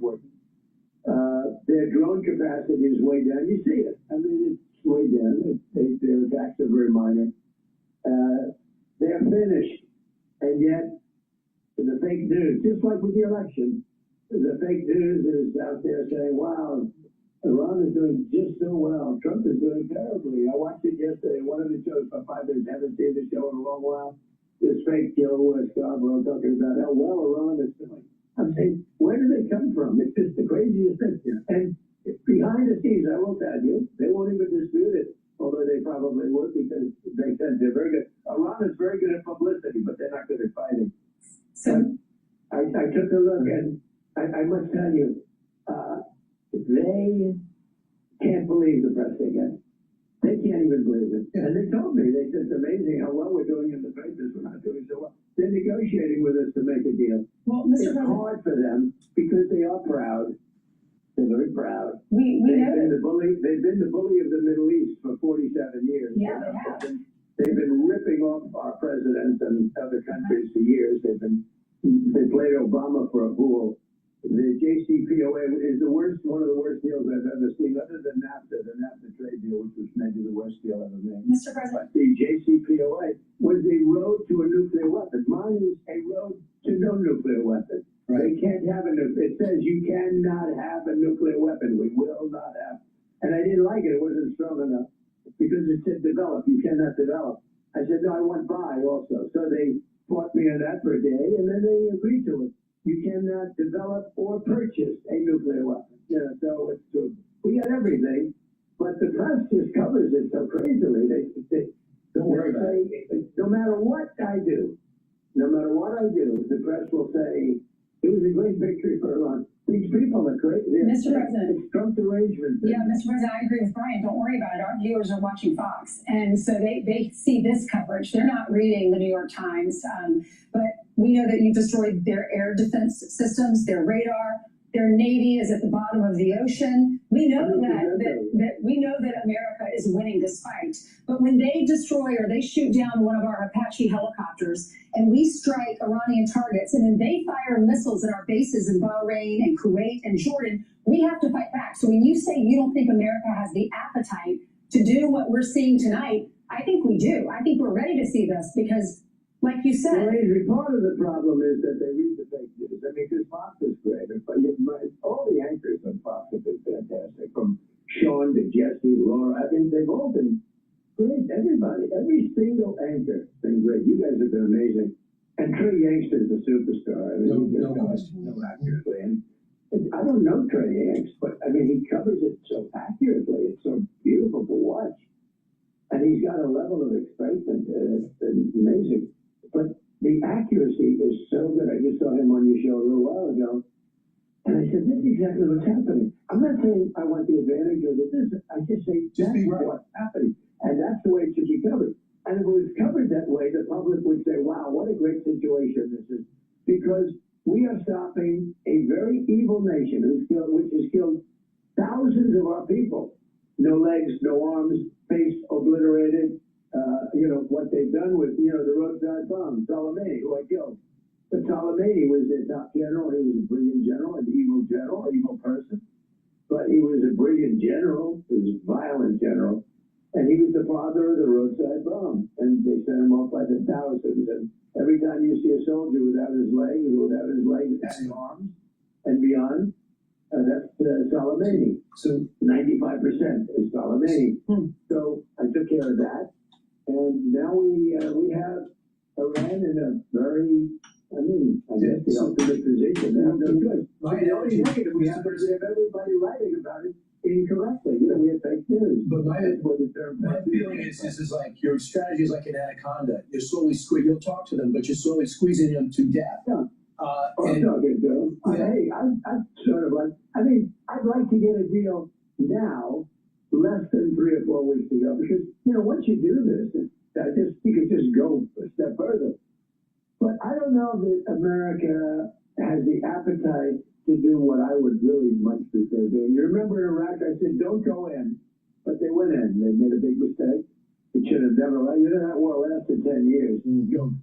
important. Their drone capacity is way down. You see it. I mean, it's way down. Their attacks are very minor. They're finished. And yet, the fake news, just like with the election, the fake news is out there saying, wow, Iran is doing just so well. Trump is doing terribly. I watched it yesterday. One of the shows for 5 minutes. Haven't seen the show in a long while. This fake Joe Scarborough talking about how well Iran is doing. I'm saying, where do they come from? It's just the craziest thing. And behind the scenes, I will tell you, they won't even dispute it, although they probably would because it makes sense. They're very good. Iran is very good at publicity, but they're not good at fighting. So I took a look, and I must tell you, they can't believe the press they get. They can't even believe it. And they told me, they said, it's amazing how well we're doing in the papers. We're not doing so well. They're negotiating with us to make a deal. Well, Mr. It's hard for them because they are proud. They're very proud. We they've know been the bully. They've been the bully of the Middle East for 47 years. Yeah, they have. They've been ripping off our presidents and other countries for years. They played Obama for a fool. The JCPOA is one of the worst deals I've ever seen, other than NAFTA, the NAFTA trade deal, which was maybe the worst deal ever made. Mr. President. But the JCPOA was a road to a nuclear weapon. Mine is a road to no nuclear weapon. Right. They can't have a nuclear. It says you cannot have a nuclear weapon. We will not have. And I didn't like it. It wasn't strong enough because it said develop. You cannot develop. I said, no, I want buy also. So they fought me on that for a day, and then they agreed to it. You cannot develop or purchase a nuclear weapon. Yeah, so it's we got everything, but the press just covers it so crazily. They don't worry about it. No matter what I do, the press will say it was a great victory for Iran. These people are crazy. Mr. President. It's Trump's arrangement. Yeah, Mr. President, I agree with Brian. Don't worry about it. Our viewers are watching Fox, and so they see this coverage. They're not reading the New York Times, but we know that you destroyed their air defense systems, their radar, their Navy is at the bottom of the ocean. We know that America is winning this fight. But when they destroy or they shoot down one of our Apache helicopters and we strike Iranian targets and then they fire missiles at our bases in Bahrain and Kuwait and Jordan, we have to fight back. So when you say you don't think America has the appetite to do what we're seeing tonight, I think we do. I think we're ready to see this because, like you said, part of the problem is that they read the fake news. I mean, because Fox is great. All the anchors on Fox have been fantastic, from Sean to Jesse, Laura. I mean, they've all been great. Everybody, every single anchor has been great. You guys have been amazing. And Trey Yanks is a superstar. I mean, no accurately. And I don't know Trey Yanks, but I mean, he covers it so accurately. It's so beautiful to watch. And he's got a level of excitement. It's been amazing. But the accuracy is so good. I just saw him on your show a little while ago. And I said, this is exactly what's happening. I'm not saying I want the advantage or this. I just say that's what's happening. And that's the way it should be covered. And if it was covered that way, the public would say, wow, what a great situation this is. Because we are stopping a very evil nation which has killed thousands of our people. No legs, no arms, face obliterated. What they've done with, the roadside bomb, Soleimani, who I killed. But Soleimani was a top general. He was a brilliant general, an evil person. But he was a brilliant general. He was a violent general. And he was the father of the roadside bomb. And they sent him off by the thousands. And every time you see a soldier without his legs and arms and beyond, that's Soleimani. So 95% is Soleimani. So I took care of that. And now we have Iran in a very, I guess the ultimate position. They have no choice. The only negative we have is we have everybody writing about it incorrectly. We have fake news. But my feeling is like your strategy is like an anaconda. You're slowly you'll talk to them, but you're slowly squeezing them to death. Yeah. I'm talking to them. Hey, I'm sort of like, I'd like to get a deal now, less than 3 or 4 weeks ago, because once you do this, you could just go a step further. But I don't know that America has the appetite to do what I would really much prefer doing. You remember in Iraq, I said, don't go in, but they went in. They made a big mistake. It should have never. That war lasted 10 years. You killed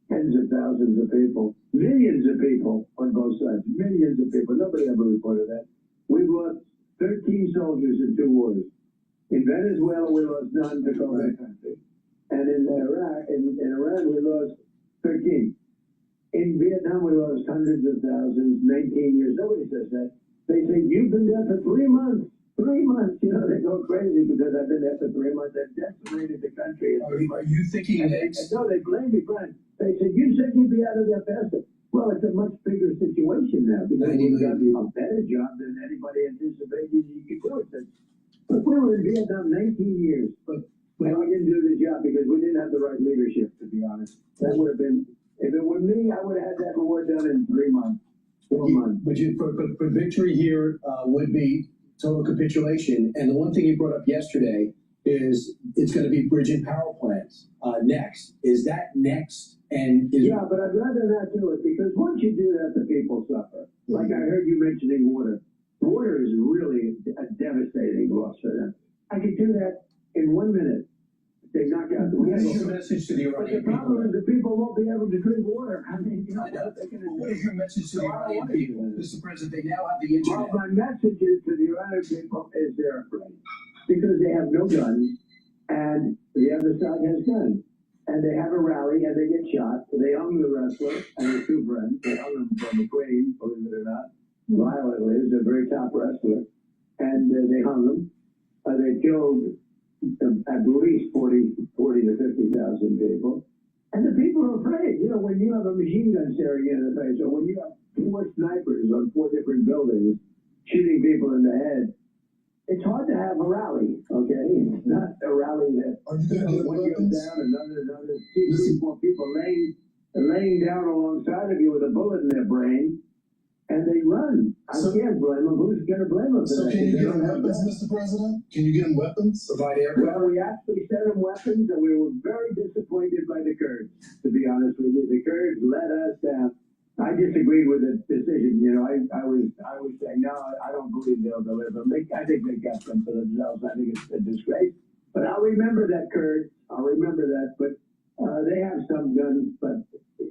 tens of thousands of people. millions of people on both sides, millions of people. Nobody ever reported that. We've lost 13 soldiers in 2 wars. In Venezuela, we lost none to go to the country. And in Iraq, in Iran, we lost 13. In Vietnam, we lost hundreds of thousands, 19 years. Nobody says that. They say, you've been there for 3 months. 3 months. You know, they go crazy because I've been there for 3 months. They've decimated the country. Are you thinking next? No, they blame me, Brian. They said, you said you'd be out of there faster. Well, it's a much bigger situation now because we've done a better job than anybody anticipated you could do it. But we were in Vietnam 19 years, but we didn't do the job because we didn't have the right leadership, to be honest. That would have been, if it were me, I would have had that war done in 3 months, 4 months. But victory here would be total capitulation. And the one thing you brought up yesterday is it's going to be bridge and power plants next. Is that next? Yeah, but I'd rather not do it because once you do that, the people suffer. Like I heard you mentioning water. Water is really a devastating loss for them. I could do that in 1 minute. They knock out the What is your message to the Iranian people? But the problem is the people won't be able to drink water. I mean, you know, what is your message to the Iranian people? Mr. President, they now have the internet. Well, my message is to the Iranian people is they're afraid because they have no guns and the other side has guns. And they have a rally and they get shot. They hung the wrestler and his 2 friends. They hung them from the Queen, believe it or not. Violently, is a very top wrestler. And they hung them. They killed at least 40 to 50,000 people. And the people are afraid. You know, when you have a machine gun staring you in the face, or when you have 4 snipers on 4 different buildings shooting people in the head, it's hard to have a rally, okay? It's not a rally that one goes down, another, 2, 3, 4 people laying down alongside of you with a bullet in their brain, and they run. I can't blame them. Who's going to blame them for that? So can you get them weapons, Mr. President? Can you get them weapons? Provide aircraft? Well, we actually sent them weapons, and we were very disappointed by the Kurds, to be honest with you. The Kurds let us down. I disagreed with the decision. You know, I was saying, no, I don't believe they'll deliver. I think they got them for themselves. I think it's a disgrace. But I'll remember that, Kurd. I'll remember that. But they have some guns, but,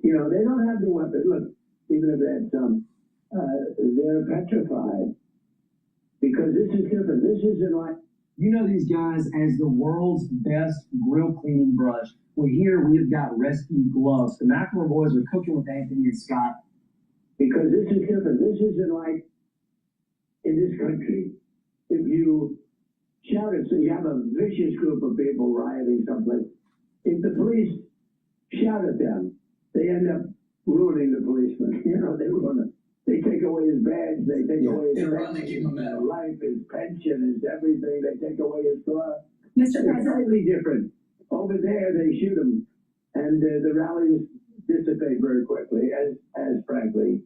you know, they don't have the weapons. Look, even if they had some, they're petrified. Because this is different. This isn't like... You know these guys as the world's best grill cleaning brush. Well, here we have got rescue gloves. The McElroy boys are cooking with Anthony and Scott. Because this is different. This isn't like in this country. If you shout it, so you have a vicious group of people rioting someplace. If the police shout at them, they end up ruining the policeman. You know, they ruin it. They take away his badge. They take away his life, his pension, his everything. They take away his car. Mr. It's President. slightly different. Over there, they shoot them, and the rallies dissipate very quickly. As frankly,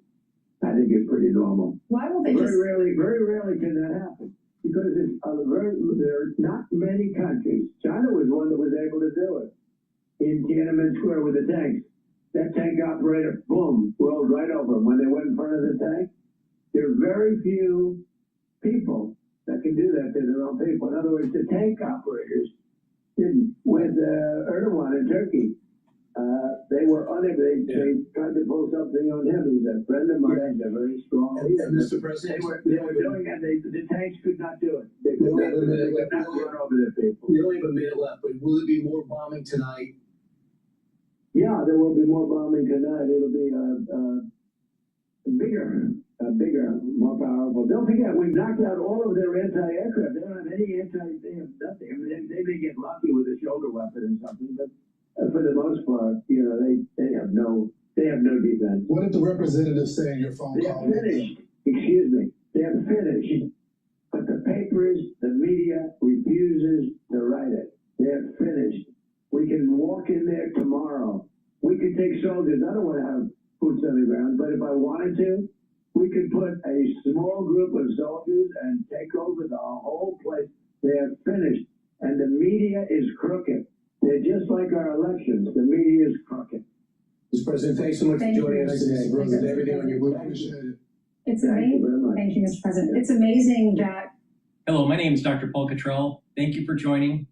I think it's pretty normal. Why won't they Very rarely can that happen because it's there are not many countries. China was one that was able to do it in Tiananmen Square with the tanks. That tank operator, boom, rolled right over them when they went in front of the tank. There are very few people that can do that to their own people. In other words, the tank operators didn't. With Erdogan in Turkey, they were unable. They tried to pull something on him. He's a friend of mine. He's a very strong leader. Mr. President, They were doing it. The tanks could not do it. They could not run over the people. We only have a minute left, but will there be more bombing tonight? Yeah, there will be more bombing tonight. It'll be bigger, more powerful. Don't forget, we've knocked out all of their anti-aircraft. They don't have any they have nothing. I mean, they may get lucky with a shoulder weapon or something, but for the most part, you know, they have no defense. What did the representative say in your phone They call? have finished. Excuse me. They have finished. But the papers, the media refuses to write it. They have finished. We can walk in there tomorrow. We could take soldiers. I don't want to have boots on the ground, but if I wanted to, we could put a small group of soldiers and take over the whole place. They have finished. And the media is crooked. They're just like our elections. The media is crooked. Mr. President, thanks so much for joining us today. President, everything on your book. It's amazing. Thank you, Mr. President. It's amazing that. Hello, my name is DrPaulCottrell. Thank you for joining.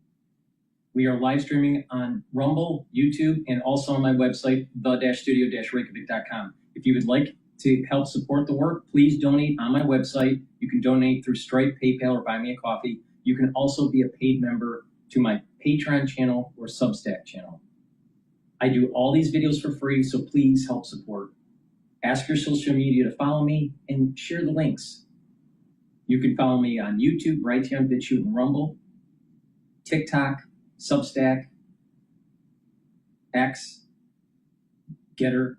We are live streaming on Rumble, YouTube, and also on my website, the-studio-reykjavik.com. If you would like to help support the work, please donate on my website. You can donate through Stripe, PayPal, or Buy Me a Coffee. You can also be a paid member to my Patreon channel or Substack channel. I do all these videos for free, so please help support. Ask your social media to follow me and share the links. You can follow me on YouTube, Brighteon, Bitchute, and Rumble, TikTok, Substack, X, GETTR,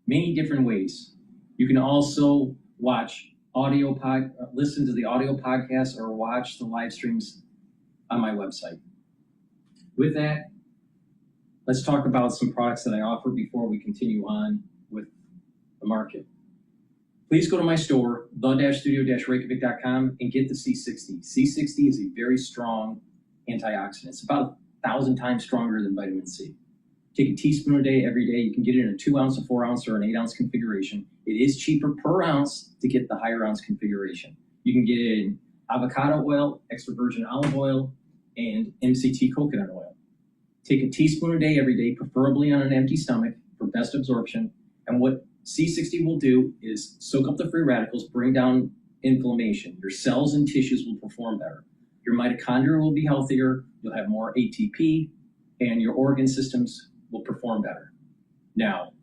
many different ways. You can also listen to the audio podcast or watch the live streams on my website. With that, let's talk about some products that I offer before we continue on with the market. Please go to my store, the-studio-reykjavik.com, and get the C60. C60 is a very strong antioxidant. It's about 1,000 times stronger than vitamin C. Take a teaspoon a day, every day. You can get it in a 2 ounce, a 4 ounce, or an 8 ounce configuration. It is cheaper per ounce to get the higher ounce configuration. You can get it in avocado oil, extra virgin olive oil, and MCT coconut oil. Take a teaspoon a day, every day, preferably on an empty stomach for best absorption. And what C60 will do is soak up the free radicals, bring down inflammation. Your cells and tissues will perform better. Your mitochondria will be healthier. You'll have more ATP, and your organ systems will perform better. Now,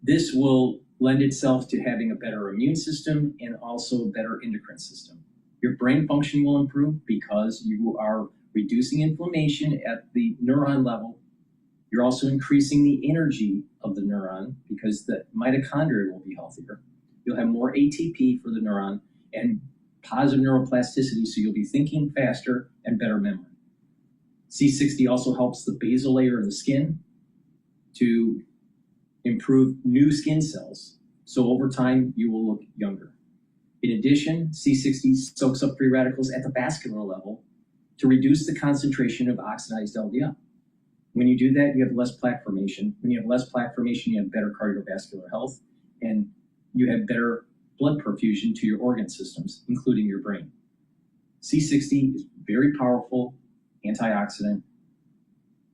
this will lend itself to having a better immune system and also a better endocrine system. Your brain function will improve because you are reducing inflammation at the neuron level. You're also increasing the energy of the neuron because the mitochondria will be healthier. You'll have more ATP for the neuron and positive neuroplasticity, so you'll be thinking faster and better memory. C60 also helps the basal layer of the skin to improve new skin cells. So over time, you will look younger. In addition, C60 soaks up free radicals at the vascular level to reduce the concentration of oxidized LDL. When you do that, you have less plaque formation. When you have less plaque formation, you have better cardiovascular health, and you have better blood perfusion to your organ systems, including your brain. C60 is very powerful antioxidant.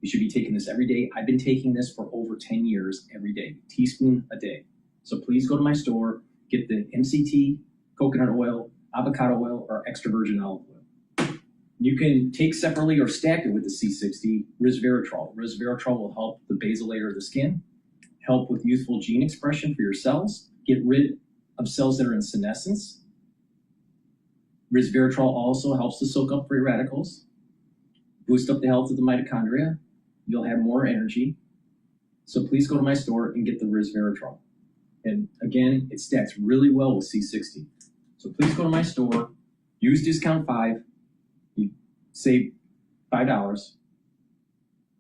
You should be taking this every day. I've been taking this for over 10 years every day, teaspoon a day. So please go to my store, get the MCT, coconut oil, avocado oil, or extra virgin olive oil. You can take separately or stack it with the C60 resveratrol. Resveratrol will help the basal layer of the skin, help with youthful gene expression for your cells, get rid of cells that are in senescence. Resveratrol also helps to soak up free radicals, boost up the health of the mitochondria. You'll have more energy. So please go to my store and get the resveratrol. And again, it stacks really well with C60. So please go to my store, use discount 5, you save $5.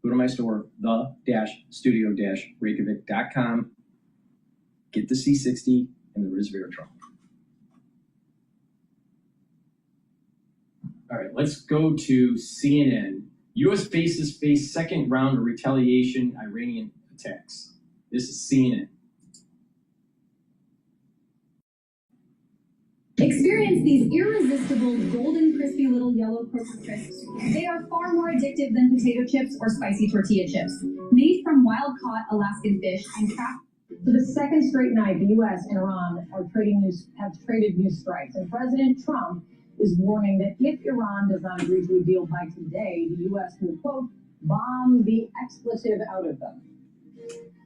Go to my store, the-studio-reykjavik.com, get the C60 and the resveratrol. All right, let's go to CNN. U.S. bases face second round of retaliation Iranian attacks. This is CNN. Experience these irresistible, golden, crispy little yellow Kroger crisps. They are far more addictive than potato chips or spicy tortilla chips. Made from wild-caught Alaskan fish and crafted. For the second straight night, the U.S. and Iran have traded new strikes, and President Trump is warning that if Iran does not agree to a deal by today, the U.S. will, quote, bomb the expletive out of them.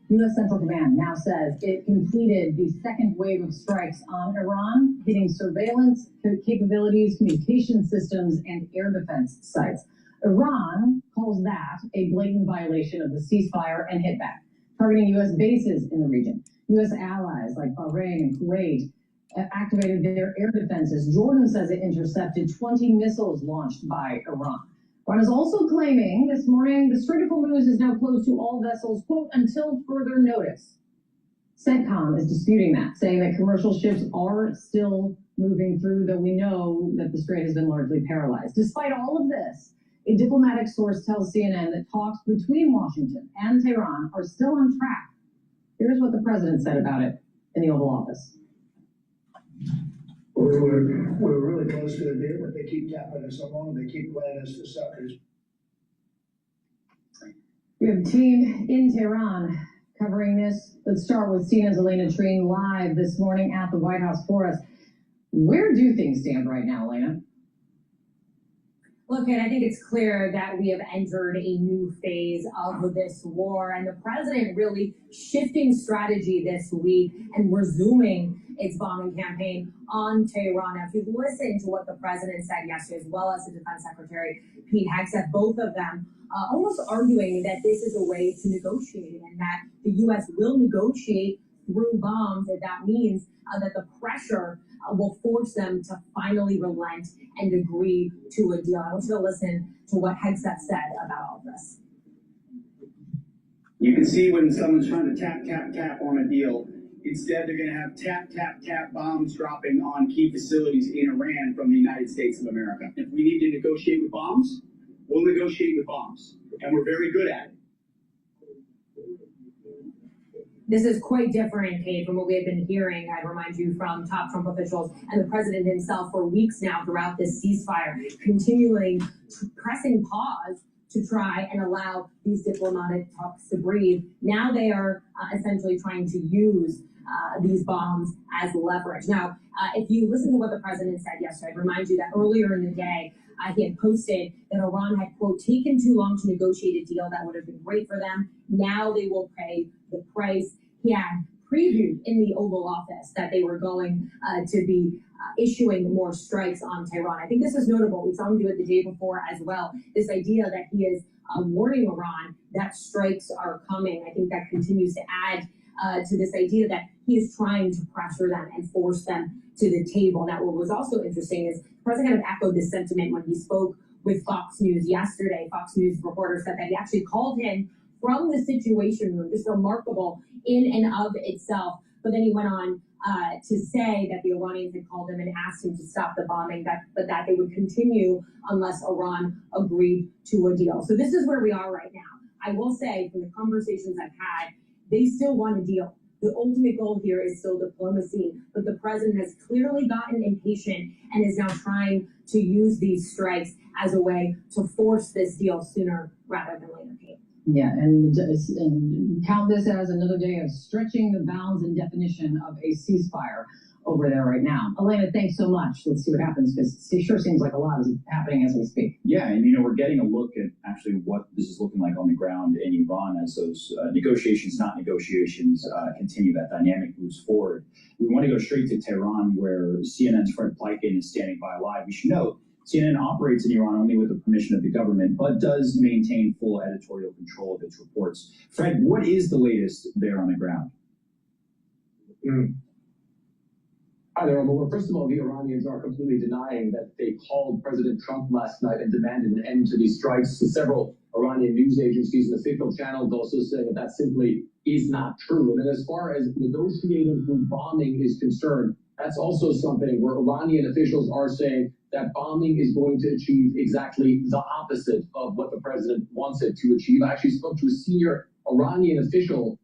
U.S. Central Command now says it completed the second wave of strikes on Iran, hitting surveillance capabilities, communication systems, and air defense sites. Iran calls that a blatant violation of the ceasefire and hit back, targeting U.S. bases in the region. U.S. allies like Bahrain and Kuwait activated their air defenses. Jordan says it intercepted 20 missiles launched by Iran. Iran is also claiming this morning the Strait of Hormuz is now closed to all vessels, quote, until further notice. CENTCOM is disputing that, saying that commercial ships are still moving through, though we know that the strait has been largely paralyzed. Despite all of this, a diplomatic source tells CNN that talks between Washington and Tehran are still on track. Here's what the president said about it in the Oval Office. We're really close to the deal, but they keep tapping us along. They keep playing us for suckers. We have a team in Tehran covering this. Let's start with CNN's Elena Treen live this morning at the White House for us. Where do things stand right now, Elena? Look, and I think it's clear that we have entered a new phase of this war, and the president really shifting strategy this week and resuming its bombing campaign on Tehran. Now, if you listen to what the president said yesterday, as well as the Defense Secretary Pete Hegseth, both of them almost arguing that this is a way to negotiate and that the U.S. will negotiate through bombs, if that means that the pressure will force them to finally relent and agree to a deal. I want you to listen to what Hegseth said about all of this. You can see when someone's trying to tap, tap, tap on a deal, instead they're going to have tap, tap, tap bombs dropping on key facilities in Iran from the United States of America. If we need to negotiate with bombs, we'll negotiate with bombs. And we're very good at it. This is quite different, Kate, from what we have been hearing, I remind you, from top Trump officials and the president himself for weeks now throughout this ceasefire, continuing pressing pause to try and allow these diplomatic talks to breathe. Now they are essentially trying to use these bombs as leverage. Now, if you listen to what the president said yesterday, I remind you that earlier in the day, he had posted that Iran had, quote, taken too long to negotiate a deal that would have been great for them. Now they will pay the price. He had previewed in the Oval Office that they were going to be issuing more strikes on Tehran. I think this is notable. We saw him do it the day before as well. This idea that he is warning Iran that strikes are coming. I think that continues to add to this idea that he is trying to pressure them and force them to the table. Now, what was also interesting is the president kind of echoed this sentiment when he spoke with Fox News yesterday. Fox News reporter said that he actually called him from the Situation Room. Just remarkable in and of itself. But then he went on to say that the Iranians had called him and asked him to stop the bombing, but that they would continue unless Iran agreed to a deal. So this is where we are right now. I will say, from the conversations I've had, they still want a deal. The ultimate goal here is still diplomacy, but the president has clearly gotten impatient and is now trying to use these strikes as a way to force this deal sooner rather than later, Kate. Yeah, and count this as another day of stretching the bounds and definition of a ceasefire over there right now. Elena, thanks so much. Let's see what happens, because it sure seems like a lot is happening as we speak. Yeah, and we're getting a look at actually what this is looking like on the ground in Iran as those negotiations, not negotiations, continue, that dynamic moves forward. We want to go straight to Tehran, where CNN's Fred Plotkin is standing by live. We should note, CNN operates in Iran only with the permission of the government, but does maintain full editorial control of its reports. Fred, what is the latest there on the ground? Hi there, Omar. Well, first of all, the Iranians are completely denying that they called President Trump last night and demanded an end to these strikes. So several Iranian news agencies and official channels also saying that that simply is not true. And then as far as negotiating through bombing is concerned, that's also something where Iranian officials are saying that bombing is going to achieve exactly the opposite of what the president wants it to achieve. I actually spoke to a senior Iranian official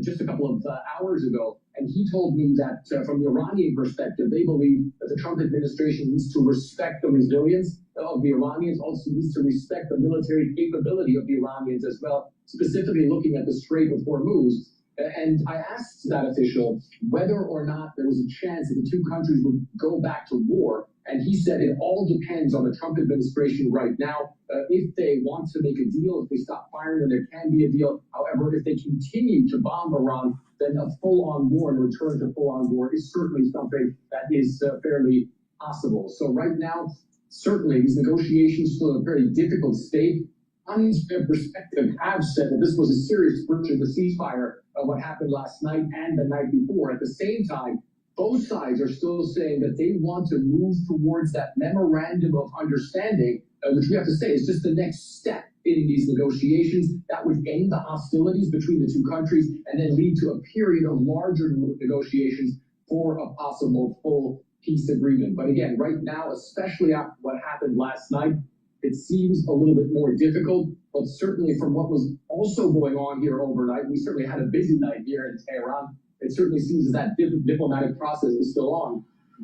just a couple of hours ago, and he told me that from the Iranian perspective, they believe that the Trump administration needs to respect the resilience of the Iranians, also needs to respect the military capability of the Iranians as well, specifically looking at the Strait of Hormuz. And I asked that official whether or not there was a chance that the two countries would go back to war. And he said it all depends on the Trump administration right now. If they want to make a deal, if they stop firing, then there can be a deal. However, if they continue to bomb Iran, then a full-on war and return to full-on war is certainly something that is fairly possible. So right now, certainly these negotiations still in a very difficult state. Iranians, from their perspective, have said that this was a serious breach of the ceasefire of what happened last night and the night before. At the same time, both sides are still saying that they want to move towards that memorandum of understanding, which we have to say is just the next step in these negotiations that would end the hostilities between the two countries and then lead to a period of larger negotiations for a possible full peace agreement. But again, right now, especially after what happened last night, it seems a little bit more difficult, but certainly from what was also going on here overnight, we certainly had a busy night here in Tehran. It certainly seems that diplomatic process is still on.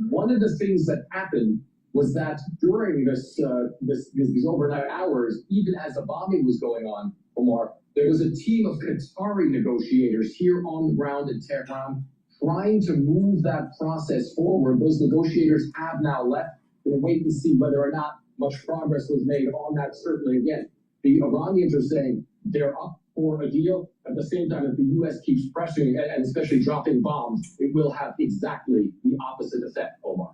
One of the things that happened was that during these overnight hours, even as the bombing was going on, Omar, There was a team of Qatari negotiators here on the ground in Tehran trying to move that process forward. Those negotiators have now left. We'll wait to see whether or not much progress was made on that. Certainly, again, the Iranians are saying they're up for a deal. At the same time, if the U.S. keeps pressing and especially dropping bombs, it will have exactly the opposite effect, Omar.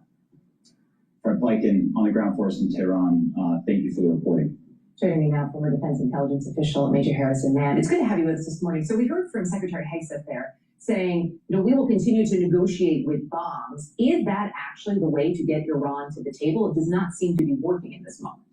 Fred Blyken on the ground for us in Tehran. Thank you for the reporting. Joining me now, former Defense Intelligence official Major Harrison Mann. It's good to have you with us this morning. So we heard from Secretary Hegseth there saying, we will continue to negotiate with bombs. Is that actually the way to get Iran to the table? It does not seem to be working in this moment.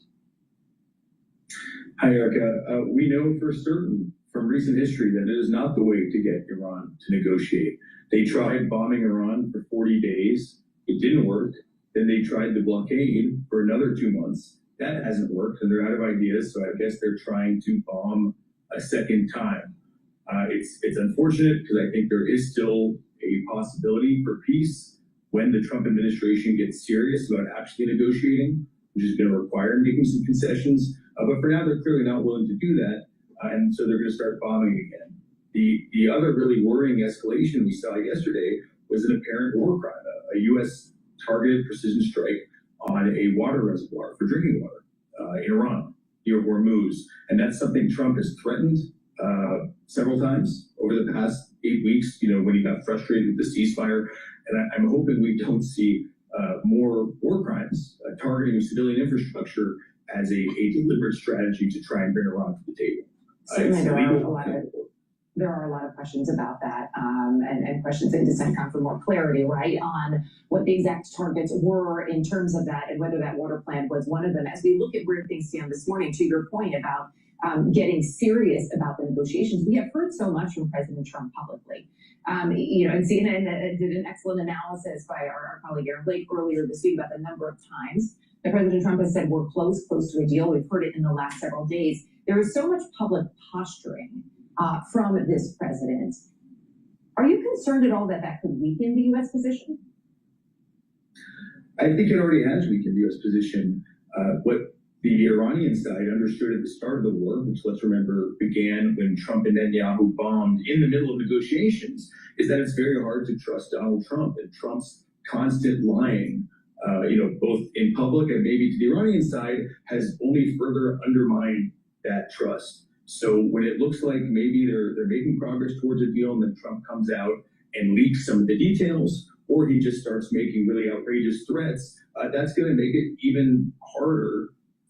Hi, Erica. We know for certain from recent history that it is not the way to get Iran to negotiate. They tried bombing Iran for 40 days. It didn't work. Then they tried the blockade for another 2 months. That hasn't worked, and they're out of ideas, so I guess they're trying to bomb a second time. It's unfortunate because I think there is still a possibility for peace when the Trump administration gets serious about actually negotiating, which is going to require making some concessions. But for now, they're clearly not willing to do that, and so they're going to start bombing again. The other really worrying escalation we saw yesterday was an apparent war crime, a U.S. targeted precision strike on a water reservoir for drinking water in Iran, near Hormuz. And that's something Trump has threatened several times over the past 8 weeks, when he got frustrated with the ceasefire. And I'm hoping we don't see more war crimes targeting civilian infrastructure as a deliberate strategy to try and bring Iran to the table. Certainly there are a lot of questions about that, and questions in dissent come for more clarity, right, on what the exact targets were in terms of that and whether that water plant was one of them. As we look at where things stand this morning, to your point about getting serious about the negotiations, we have heard so much from President Trump publicly. And CNN did an excellent analysis by our colleague Aaron Blake earlier this week about the number of times that President Trump has said we're close to a deal. We've heard it in the last several days. There is so much public posturing from this president. Are you concerned at all that that could weaken the U.S. position? I think it already has weakened the U.S. position. What the Iranian side understood at the start of the war, which let's remember began when Trump and Netanyahu bombed in the middle of negotiations, is that it's very hard to trust Donald Trump and Trump's constant lying, both in public and maybe to the Iranian side, has only further undermined that trust. So when it looks like maybe they're making progress towards a deal and then Trump comes out and leaks some of the details, or he just starts making really outrageous threats, that's going to make it even harder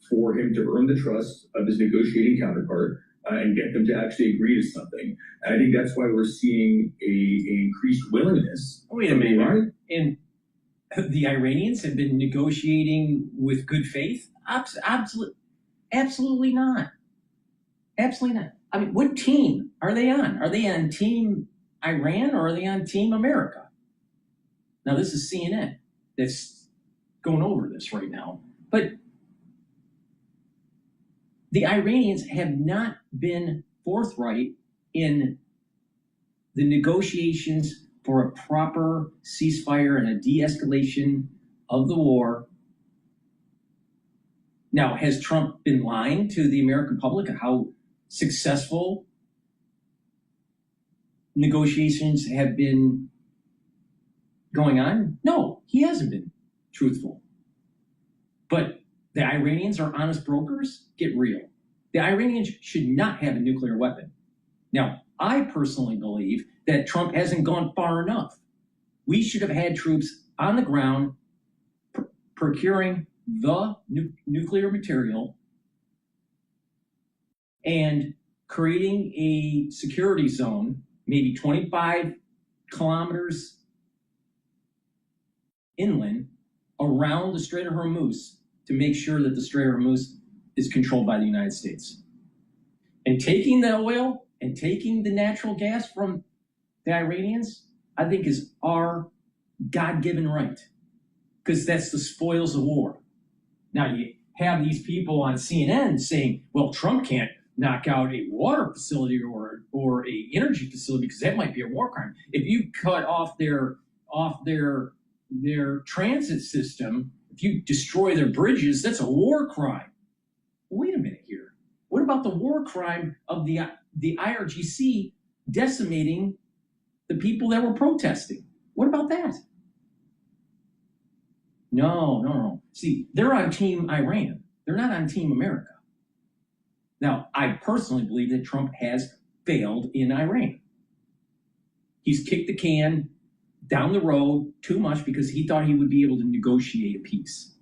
for him to earn the trust of his negotiating counterpart and get them to actually agree to something. And I think that's why we're seeing a increased willingness. Wait a minute. And the Iranians have been negotiating with good faith? Absolutely not. Absolutely not. I mean, what team are they on? Are they on Team Iran or are they on Team America? Now, this is CNN that's going over this right now. But the Iranians have not been forthright in the negotiations for a proper ceasefire and a de-escalation of the war. Now, has Trump been lying to the American public of how successful negotiations have been going on? No, he hasn't been truthful. But the Iranians are honest brokers? Get real. The Iranians should not have a nuclear weapon. Now, I personally believe that Trump hasn't gone far enough. We should have had troops on the ground procuring the nuclear material and creating a security zone, maybe 25 kilometers inland around the Strait of Hormuz to make sure that the Strait of Hormuz is controlled by the United States. And taking the oil and taking the natural gas from the Iranians, I think is our God-given right, because that's the spoils of war. Now, you have these people on CNN saying, well, Trump can't knock out a water facility or a energy facility because that might be a war crime. If you cut off their transit system, if you destroy their bridges, that's a war crime. Wait a minute here. What about the war crime of the IRGC decimating the people that were protesting? What about that? No. See, they're on Team Iran. They're not on Team America. Now, I personally believe that Trump has failed in Iran. He's kicked the can down the road too much because he thought he would be able to negotiate a peace.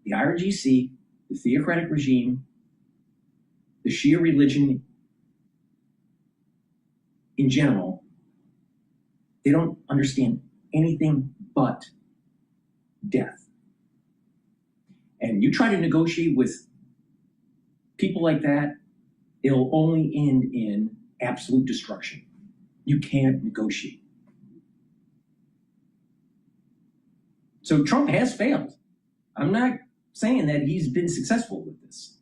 The IRGC, the theocratic regime, the Shia religion in general, they don't understand anything but death. And you try to negotiate with people like that, it'll only end in absolute destruction. You can't negotiate. So Trump has failed. I'm not saying that he's been successful with this,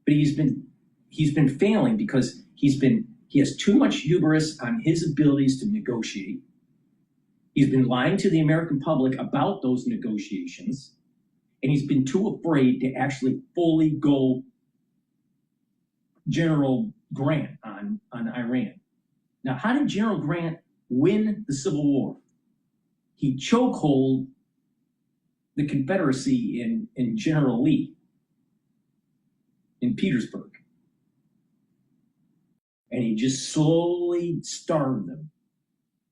but he's been failing because he has too much hubris on his abilities to negotiate. He's been lying to the American public about those negotiations, and he's been too afraid to actually fully go General Grant on Iran. Now, how did General Grant win the Civil War? He chokehold the Confederacy in General Lee in Petersburg. And he just slowly starved them.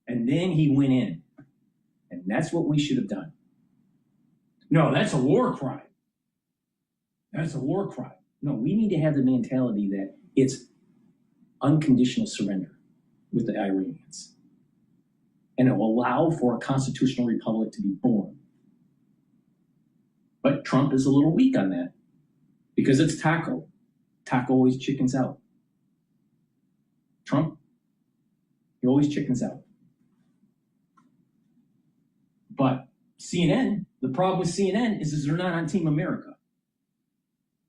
And then he went in. And that's what we should have done. No, that's a war crime. That's a war crime. No, we need to have the mentality that it's unconditional surrender with the Iranians. And it will allow for a constitutional republic to be born. But Trump is a little weak on that because it's Taco. Taco always chickens out. Trump, he always chickens out. But CNN, the problem with CNN is they're not on Team America.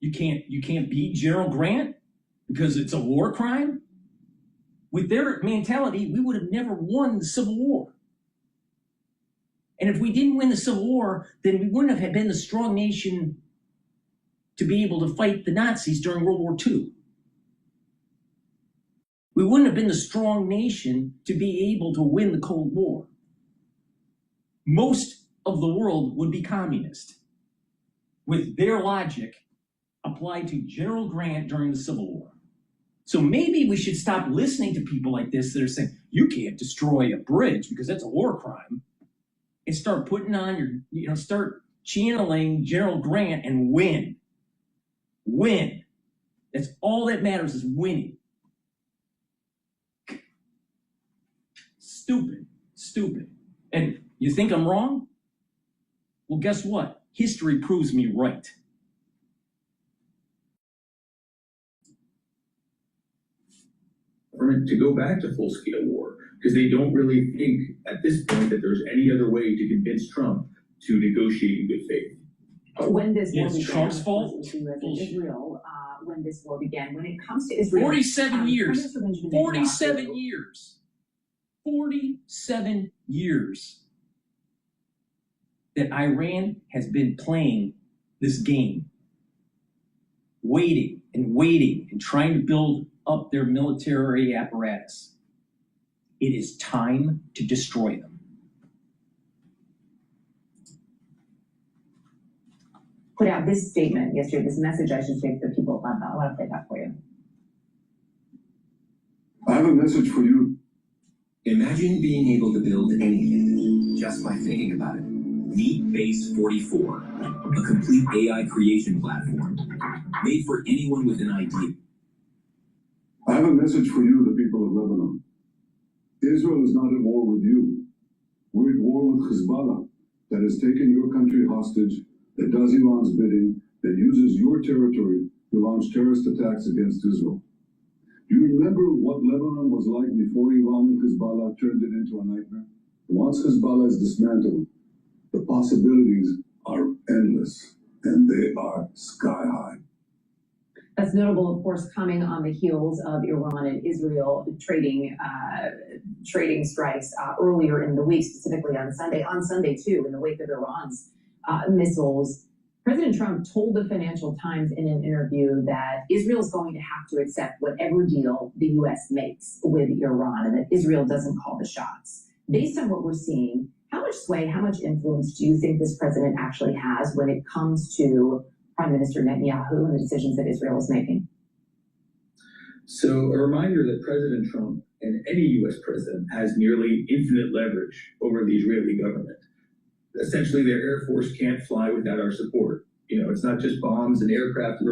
You can't beat General Grant because it's a war crime. With their mentality, we would have never won the Civil War. And if we didn't win the Civil War, then we wouldn't have been the strong nation to be able to fight the Nazis during World War II. We wouldn't have been the strong nation to be able to win the Cold War. Most of the world would be communist with their logic applied to General Grant during the Civil War. So maybe we should stop listening to people like this that are saying, you can't destroy a bridge because that's a war crime, and start putting on start channeling General Grant and win. Win. That's all that matters is winning. Stupid. And you think I'm wrong? Well, guess what? History proves me right. To go back to full-scale war, because they don't really think at this point that there's any other way to convince Trump to negotiate in good faith. When this war began, Trump's fault? Israel, when this war began, when it comes to Israel, 47 years. 47 years. 47 years that Iran has been playing this game, waiting and trying to build up their military apparatus. It is time to destroy them. Put out this statement yesterday, this message I should take to the people. I want to play that for you. I have a message for you. Imagine being able to build anything just by thinking about it. Meet Base 44, a complete AI creation platform made for anyone with an idea. I have a message for you, the people of Lebanon. Israel is not at war with you. We're at war with Hezbollah, that has taken your country hostage, that does Iran's bidding, that uses your territory to launch terrorist attacks against Israel. Do you remember what Lebanon was like before Iran and Hezbollah turned it into a nightmare? Once Hezbollah is dismantled, the possibilities are endless, and they are sky high. That's notable, of course, coming on the heels of Iran and Israel trading strikes earlier in the week, specifically on Sunday. On Sunday, too, in the wake of Iran's missiles President Trump told the Financial Times in an interview that Israel is going to have to accept whatever deal the U.S. makes with Iran and that Israel doesn't call the shots. Based on what we're seeing, how much sway, how much influence do you think this president actually has when it comes to Prime Minister Netanyahu and the decisions that Israel is making? So a reminder that President Trump and any U.S. president has nearly infinite leverage over the Israeli government. Essentially, their Air Force can't fly without our support. You know, it's not just bombs and aircraft and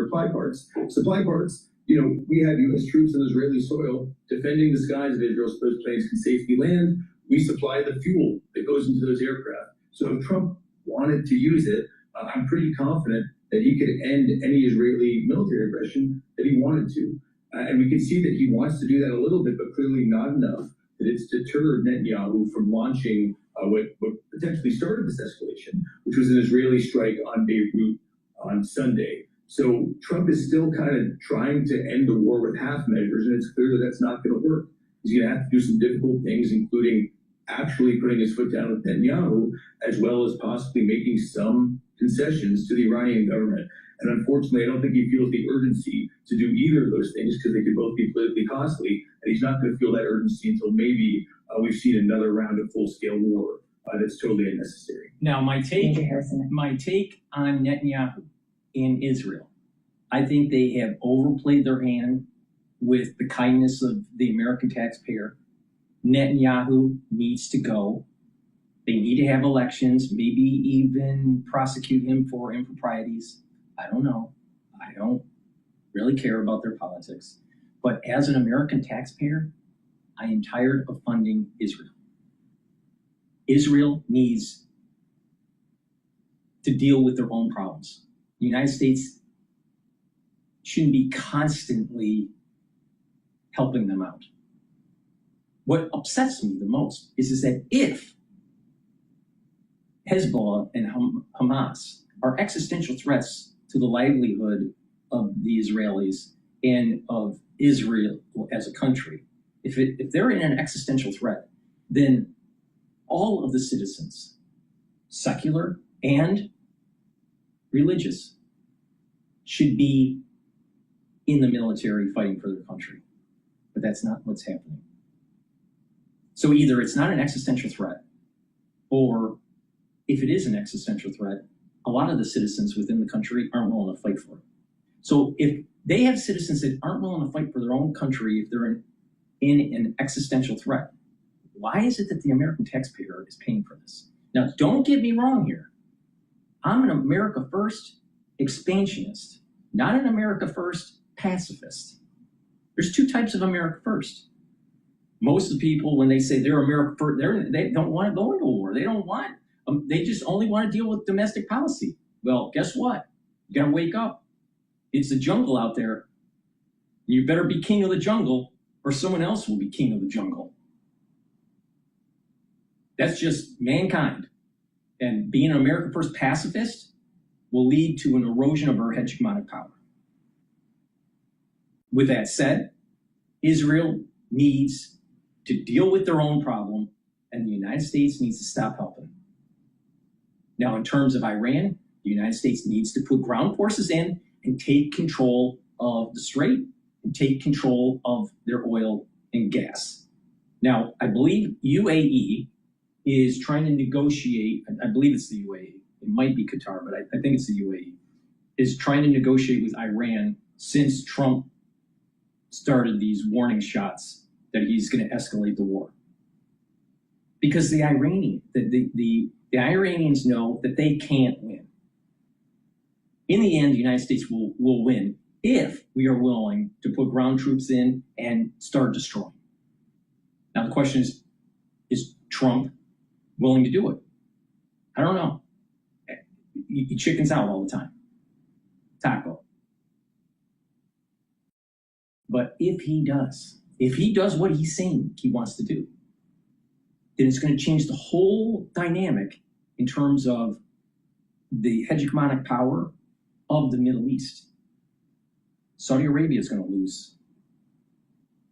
supply parts. You know, we have U.S. troops on Israeli soil defending the skies of Israel so those planes can safely land. We supply the fuel that goes into those aircraft. So if Trump wanted to use it, I'm pretty confident that he could end any Israeli military aggression that he wanted to. And we can see that he wants to do that a little bit, but clearly not enough, that it's deterred Netanyahu from launching what potentially started this escalation, which was an Israeli strike on Beirut on Sunday. So Trump is still kind of trying to end the war with half measures, and it's clear that that's not going to work. He's going to have to do some difficult things, including actually putting his foot down with Netanyahu, as well as possibly making some concessions to the Iranian government. And unfortunately, I don't think he feels the urgency to do either of those things because they could both be politically costly. And he's not going to feel that urgency until maybe we've seen another round of full-scale war that's totally unnecessary. Now, my take on Netanyahu in Israel, I think they have overplayed their hand with the kindness of the American taxpayer. Netanyahu needs to go. They need to have elections, maybe even prosecute him for improprieties. I don't know. I don't really care about their politics. But as an American taxpayer, I am tired of funding Israel. Israel needs to deal with their own problems. The United States shouldn't be constantly helping them out. What upsets me the most is that if Hezbollah and Hamas are existential threats to the livelihood of the Israelis and of Israel as a country, if they're in an existential threat, then all of the citizens, secular and religious, should be in the military fighting for their country. But that's not what's happening. So either it's not an existential threat, or if it is an existential threat, a lot of the citizens within the country aren't willing to fight for it. So if they have citizens that aren't willing to fight for their own country, if they're in an existential threat, why is it that the American taxpayer is paying for this? Now, don't get me wrong here. I'm an America First expansionist, not an America First pacifist. There's two types of America First. Most of the people, when they say they're America First, they don't want to go into a war. They don't want. They just only want to deal with domestic policy. Well, guess what? You got to wake up. It's the jungle out there. You better be king of the jungle, or someone else will be king of the jungle. That's just mankind. And being an America First pacifist will lead to an erosion of our hegemonic power. With that said, Israel needs to deal with their own problem, and the United States needs to stop helping. Now, in terms of Iran, the United States needs to put ground forces in and take control of the strait and take control of their oil and gas. Now, I believe UAE is trying to negotiate, I believe it's the UAE, it might be Qatar, but I think it's the UAE, is trying to negotiate with Iran since Trump started these warning shots that he's going to escalate the war. Because the Iranians know that they can't win. In the end, the United States will win if we are willing to put ground troops in and start destroying. Now, the question is Trump willing to do it? I don't know. He chickens out all the time. Taco. But if he does what he's saying he wants to do, then it's going to change the whole dynamic in terms of the hegemonic power of the Middle East. Saudi Arabia is going to lose.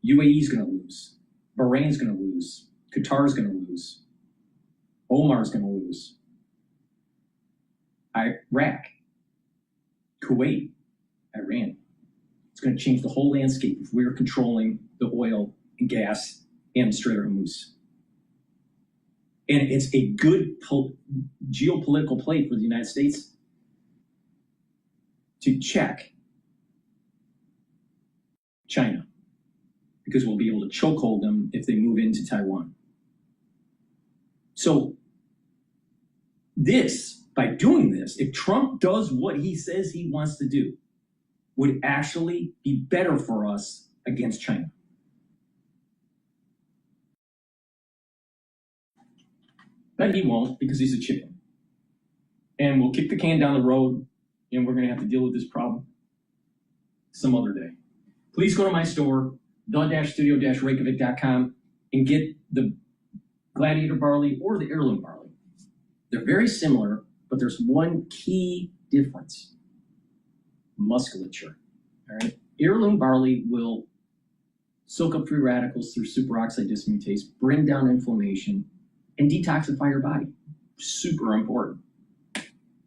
UAE is going to lose. Bahrain is going to lose. Qatar is going to lose. Oman is going to lose. Iraq Kuwait, Iran. It's going to change the whole landscape if we're controlling the oil and gas and the Strait of Hormuz. And it's a good geopolitical play for the United States to check China, because we'll be able to chokehold them if they move into Taiwan. So by doing this, if Trump does what he says he wants to do, would actually be better for us against China. But he won't, because he's a chicken. And we'll kick the can down the road, and we're going to have to deal with this problem some other day. Please go to my store, the-studio-reykjavik.com, and get the Gladiator barley or the heirloom barley. They're very similar, but there's one key difference: musculature. All right, heirloom barley will soak up free radicals through superoxide dismutase, bring down inflammation, and detoxify your body. Super important.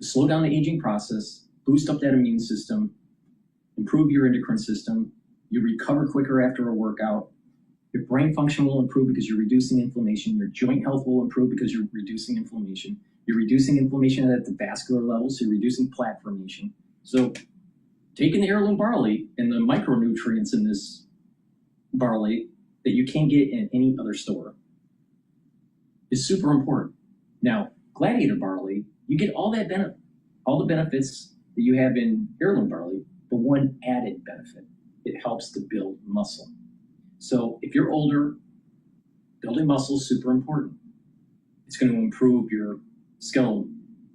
Slow down the aging process, boost up that immune system, improve your endocrine system. You recover quicker after a workout. Your brain function will improve because you're reducing inflammation. Your joint health will improve because you're reducing inflammation. You're reducing inflammation at the vascular level, so you're reducing plaque formation. So taking the heirloom barley and the micronutrients in this barley that you can't get in any other store is super important. Now, Gladiator barley, you get all the benefits that you have in heirloom barley, but one added benefit: it helps to build muscle. So if you're older, building muscle is super important. It's going to improve your skeletal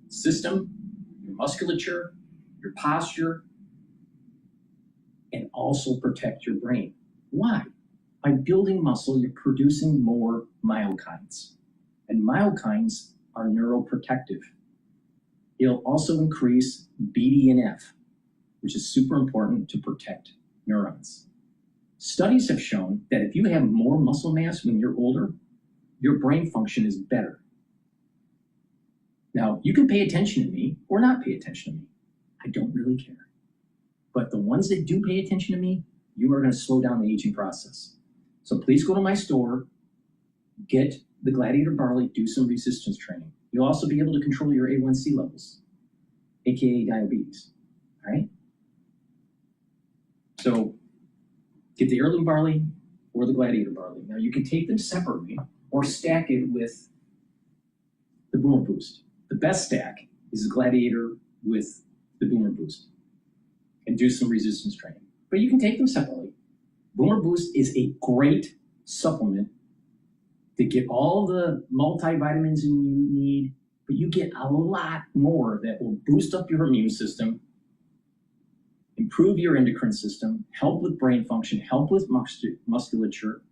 system, your musculature, your posture, and also protect your brain. Why? By building muscle, you're producing more myokines. And myokines are neuroprotective. It'll also increase BDNF, which is super important to protect neurons. Studies have shown that if you have more muscle mass when you're older, your brain function is better. Now, you can pay attention to me or not pay attention to me. I don't really care. But the ones that do pay attention to me, you are going to slow down the aging process. So please go to my store, get the Gladiator barley, do some resistance training. You'll also be able to control your A1C levels, aka diabetes. All right? So get the heirloom barley or the Gladiator barley. Now you can take them separately or stack it with the Boomer Boost. The best stack is the Gladiator with the Boomer Boost, and do some resistance training. But you can take them separately. Boomer Boost is a great supplement to get all the multivitamins you need, but you get a lot more that will boost up your immune system, improve your endocrine system, help with brain function, help with musculature,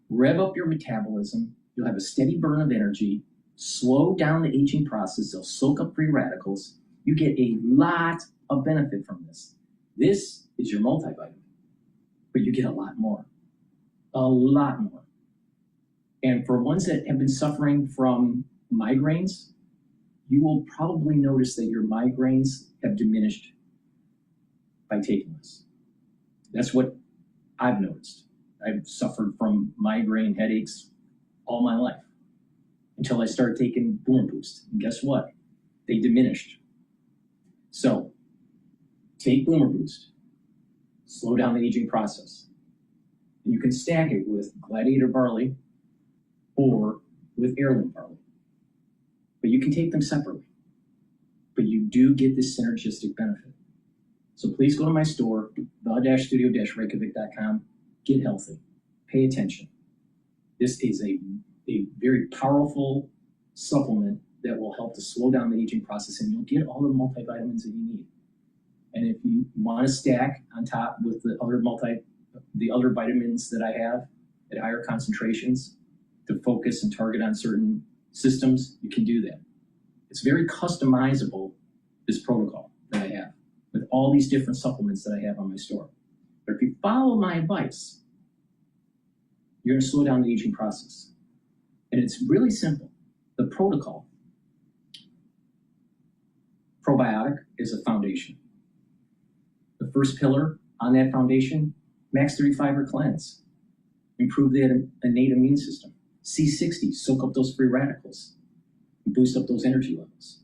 rev up your metabolism. You'll have a steady burn of energy, slow down the aging process. They'll soak up free radicals. You get a lot of benefit from this. This is your multivitamin, but you get a lot more. A lot more. And for ones that have been suffering from migraines, you will probably notice that your migraines have diminished by taking this. That's what I've noticed. I've suffered from migraine headaches all my life until I started taking Boomer Boost. And guess what? They diminished. So take Boomer Boost, slow down the aging process. And you can stack it with Gladiator barley or with heirloom barley. But you can take them separately. But you do get this synergistic benefit. So please go to my store, the-studio-reykjavik.com. Get healthy. Pay attention. This is a very powerful supplement that will help to slow down the aging process, and you'll get all the multivitamins that you need. And if you want to stack on top with the other vitamins that I have at higher concentrations to focus and target on certain systems, you can do that. It's very customizable, this protocol that I have, with all these different supplements that I have on my store. But if you follow my advice, you're going to slow down the aging process. And it's really simple. The protocol, probiotic is a foundation. The first pillar on that foundation, max 35 or cleanse. Improve the innate immune system. C60, soak up those free radicals. And boost up those energy levels.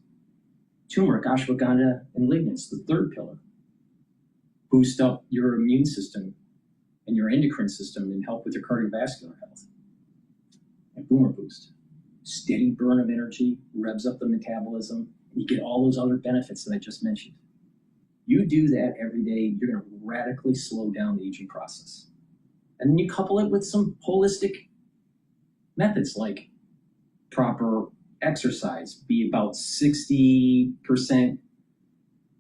Turmeric, ashwagandha, and lignans, the third pillar. Boost up your immune system and your endocrine system and help with your cardiovascular health. And boomer boost. Steady burn of energy, revs up the metabolism, and you get all those other benefits that I just mentioned. You do that every day, you're going to radically slow down the aging process. And then you couple it with some holistic methods like proper exercise, be about 60%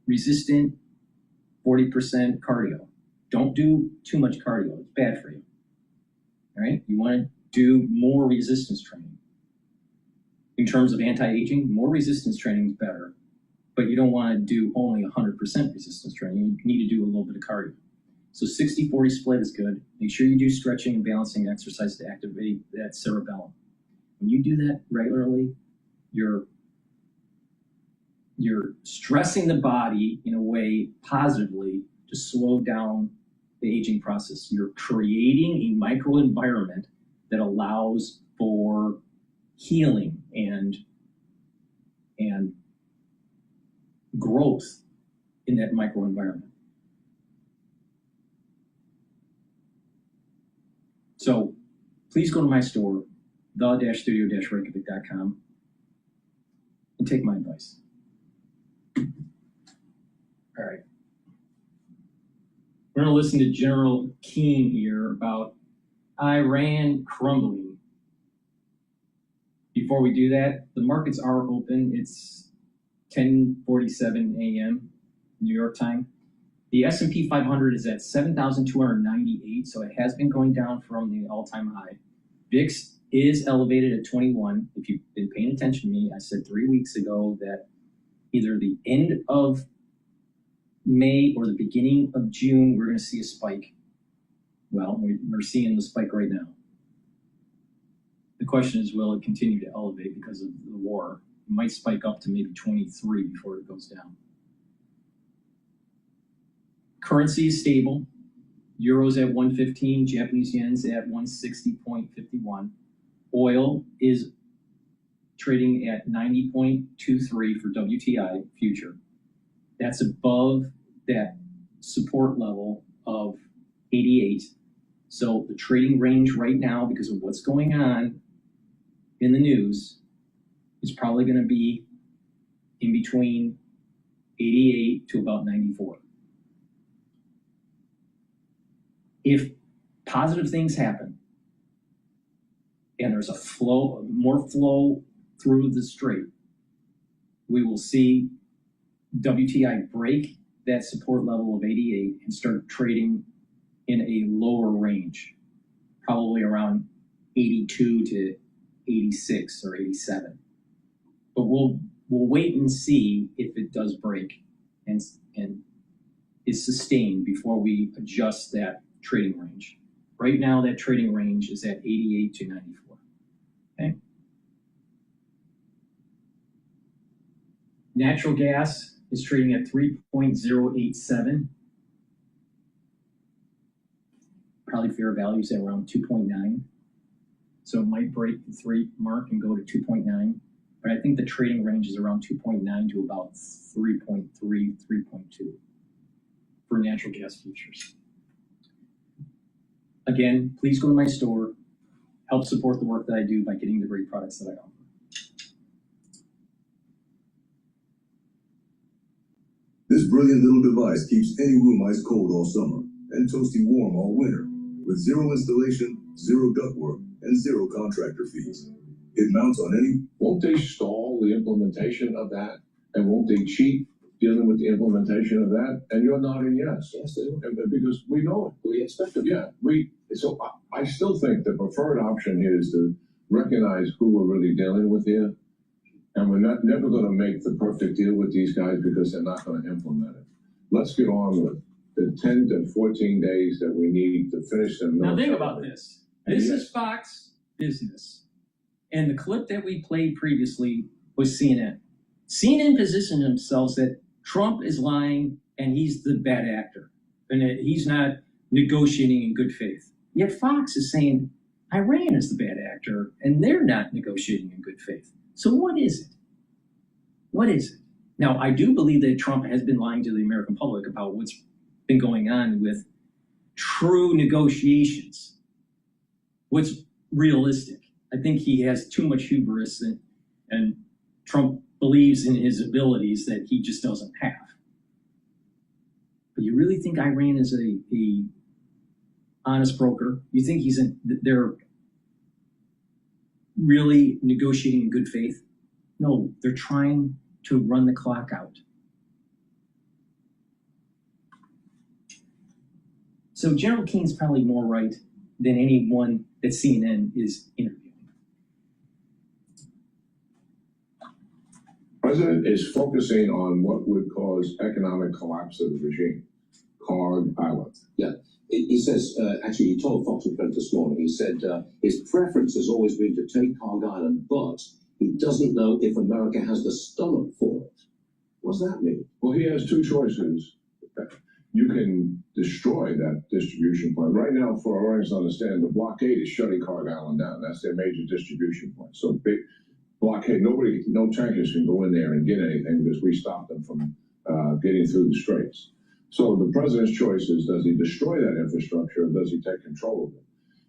resistant, 40% cardio. Don't do too much cardio, it's bad for you. All right, you want to do more resistance training. In terms of anti-aging, more resistance training is better, but you don't want to do only 100% resistance training. You need to do a little bit of cardio. So 60-40 split is good. Make sure you do stretching and balancing exercise to activate that cerebellum. When you do that regularly, you're stressing the body in a way positively to slow down the aging process. You're creating a microenvironment that allows for healing and growth in that microenvironment. So please go to my store, the-studio-reykjavik.com, and take my advice. All right. We're going to listen to General Keane here about Iran crumbling. Before we do that, the markets are open. It's 10:47 a.m. New York time. The S&P 500 is at 7,298, so it has been going down from the all-time high. VIX is elevated at 21. If you've been paying attention to me, I said 3 weeks ago that either the end of May or the beginning of June, we're going to see a spike. Well, we're seeing the spike right now. The question is, will it continue to elevate because of the war? It might spike up to maybe 23 before it goes down. Currency is stable. Euro's at 115, Japanese yen's at 160.51. Oil is trading at 90.23 for WTI future. That's above that support level of 88. So the trading range right now, because of what's going on in the news, is probably going to be in between 88 to about 94. If positive things happen and there's a flow, more flow through the strait, we will see WTI break that support level of 88 and start trading in a lower range, probably around 82 to 86 or 87. But we'll wait and see if it does break and is sustained before we adjust that trading range. Right now, that trading range is at 88 to 94. Okay. Natural gas is trading at 3.087. Probably fair values at around 2.9. So it might break the 3 mark and go to 2.9. But I think the trading range is around 2.9 to about 3.3, 3.2 for natural gas futures. Again, please go to my store, help support the work that I do by getting the great products that I offer. This brilliant little device keeps any room ice cold all summer and toasty warm all winter, with zero installation, zero ductwork, and zero contractor fees. It mounts on any... Won't they stall the implementation of that? And won't they cheat dealing with the implementation of that? And you're nodding yes. Yes, they will. Because we know it. We expect it. Yeah. So I still think the preferred option here is to recognize who we're really dealing with here. And we're never going to make the perfect deal with these guys because they're not going to implement it. Let's get on with the 10 to 14 days that we need to finish them. Now think about this. This is Fox Business. And the clip that we played previously was CNN. CNN positioned themselves that Trump is lying and he's the bad actor. and that he's not negotiating in good faith. Yet Fox is saying Iran is the bad actor, and they're not negotiating in good faith. So what is it? What is it? Now, I do believe that Trump has been lying to the American public about what's been going on with true negotiations. What's realistic? I think he has too much hubris, and Trump believes in his abilities that he just doesn't have. But you really think Iran is a honest broker? You think they're really negotiating in good faith? No, they're trying to run the clock out. So General Keene's probably more right than anyone that CNN is interviewing. The president is focusing on what would cause economic collapse of the regime. Cog Island. Yeah. He says, actually, he told Fox and Friends this morning, he said his preference has always been to take Cog Island, but he doesn't know if America has the stomach for it. What does that mean? Well, he has two choices. You can destroy that distribution point. Right now, for our audience to understand, the blockade is shutting Cog Island down. That's their major distribution point. So big blockade, no tankers can go in there and get anything because we stopped them from getting through the straits. So the president's choice is, does he destroy that infrastructure or does he take control of it?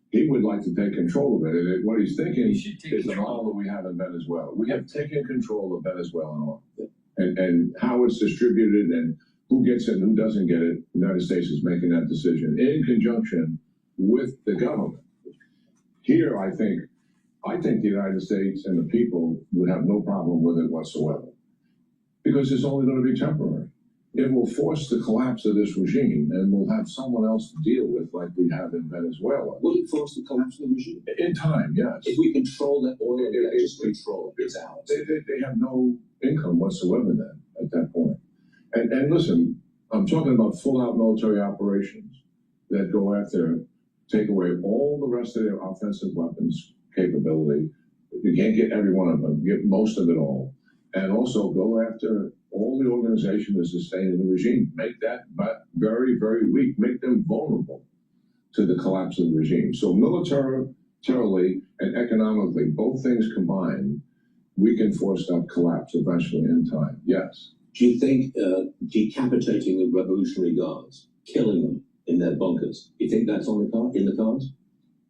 He would like to take control of it. And what he's thinking is the model that we have in Venezuela. We have taken control of Venezuelan oil. And how it's distributed and who gets it and who doesn't get it, the United States is making that decision in conjunction with the government. Here, I think the United States and the people would have no problem with it whatsoever, because it's only going to be temporary. It will force the collapse of this regime, and we'll have someone else to deal with like we have in Venezuela. Will it force the collapse of the regime? In time, yes. If we control that oil, just control it. It's ours. They have no income whatsoever then at that point. And listen, I'm talking about full-out military operations that go after, take away all the rest of their offensive weapons capability. You can't get every one of them, get most of it all. And also go after all the organization that's sustaining the regime. Make that very, very weak. Make them vulnerable to the collapse of the regime. So militarily and economically, both things combined, we can force that collapse eventually in time. Yes. Do you think decapitating the Revolutionary Guards, killing them in their bunkers, do you think that's in the cards?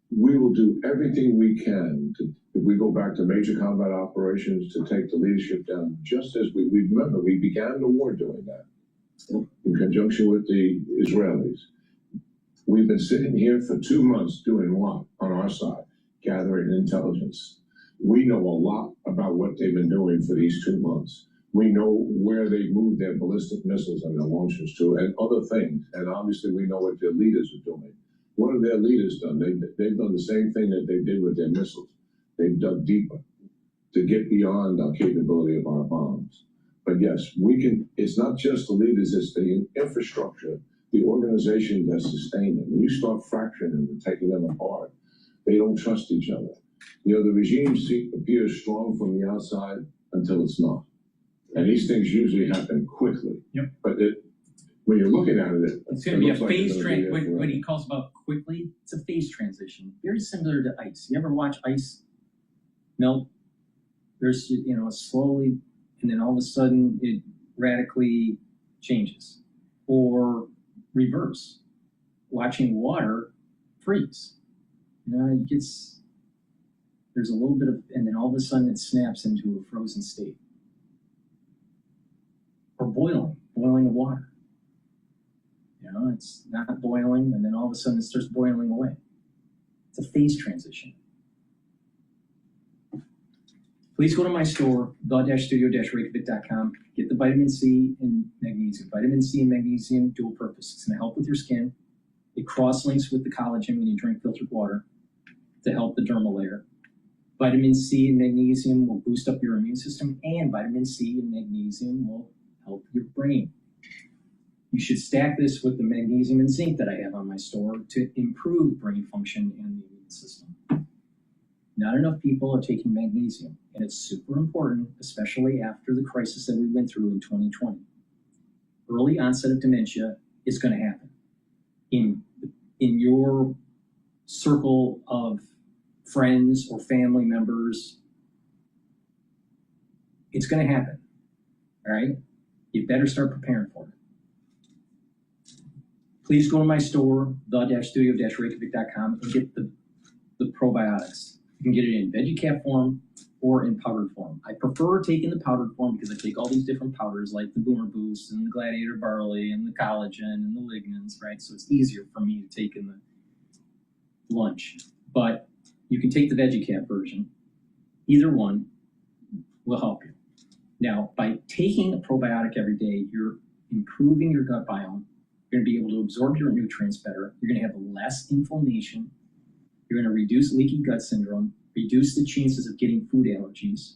We will do everything we can to, if we go back to major combat operations, to take the leadership down, just as we remember, we began the war doing that in conjunction with the Israelis. We've been sitting here for 2 months doing what on our side? Gathering intelligence. We know a lot about what they've been doing for these 2 months. We know where they moved their ballistic missiles and their launchers to and other things. And obviously we know what their leaders are doing. What have their leaders done? They've done the same thing that they did with their missiles. They've dug deeper to get beyond our capability of our bombs. But yes, we can. It's not just the leaders, it's the infrastructure, the organization that sustained them. When you start fracturing them and taking them apart, they don't trust each other. You know, the regime appears strong from the outside until it's not. And these things usually happen quickly. Yep. But when you're looking at it, it's going to be a phase transition. What he calls about quickly, it's a phase transition. Very similar to ice. You ever watch ice melt? There's, slowly, and then all of a sudden it radically changes. Or reverse, watching water freeze. It gets, there's a little bit of, and then all of a sudden it snaps into a frozen state. Or boiling of water. It's not boiling, and then all of a sudden it starts boiling away. It's a phase transition. Please go to my store, the-studio-reykjavik.com. Get the vitamin C and magnesium. Vitamin C and magnesium, dual purpose. It's going to help with your skin. It cross-links with the collagen when you drink filtered water to help the dermal layer. Vitamin C and magnesium will boost up your immune system, and vitamin C and magnesium will help your brain. You should stack this with the magnesium and zinc that I have on my store to improve brain function and the immune system. Not enough people are taking magnesium, and it's super important, especially after the crisis that we went through in 2020. Early onset of dementia is going to happen. in your circle of friends or family members, it's going to happen. All right? You better start preparing for it. Please go to my store, the-studio-reykjavik.com, and get the probiotics. You can get it in veggie cap form or in powdered form. I prefer taking the powdered form because I take all these different powders like the Boomer Boost and the Gladiator Barley and the collagen and the lignans, right? So it's easier for me to take in the lunch. But you can take the veggie cap version. Either one will help you. Now, by taking a probiotic every day, you're improving your gut biome. You're going to be able to absorb your nutrients better. You're going to have less inflammation. You're going to reduce leaky gut syndrome, reduce the chances of getting food allergies.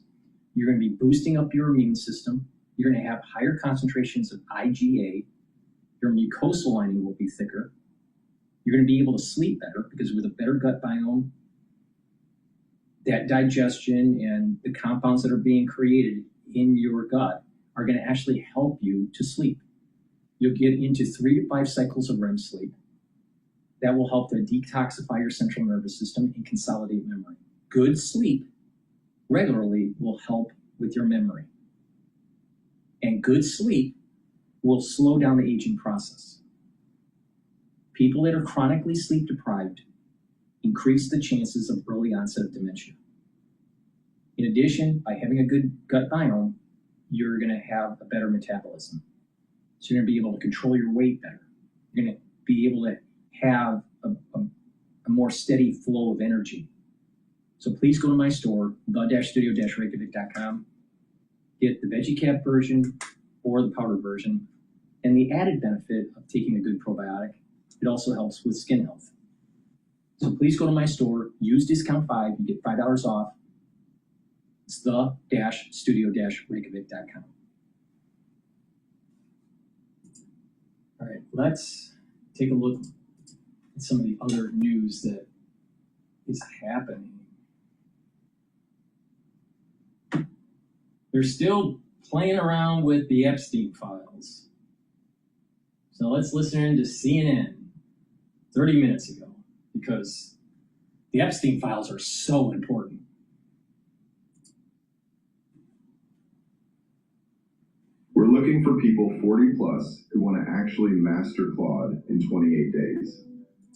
You're going to be boosting up your immune system. You're going to have higher concentrations of IgA. Your mucosal lining will be thicker. You're going to be able to sleep better because with a better gut biome, that digestion and the compounds that are being created in your gut are going to actually help you to sleep. You'll get into 3 to 5 cycles of REM sleep. That will help to detoxify your central nervous system and consolidate memory. Good sleep regularly will help with your memory. And good sleep will slow down the aging process. People that are chronically sleep deprived increase the chances of early onset of dementia. In addition, by having a good gut biome, you're going to have a better metabolism. So you're going to be able to control your weight better. You're going to be able to have a more steady flow of energy. So please go to my store, the-studio-reykjavik.com, get the veggie cap version or the powder version. And the added benefit of taking a good probiotic, it also helps with skin health. So please go to my store, use discount 5, you get $5 off. It's the-studio-reykjavik.com. All right, let's take a look at some of the other news that is happening. They're still playing around with the Epstein files. So let's listen in to CNN 30 minutes ago, because the Epstein files are so important. We're looking for people 40 plus who want to actually master Claude in 28 days.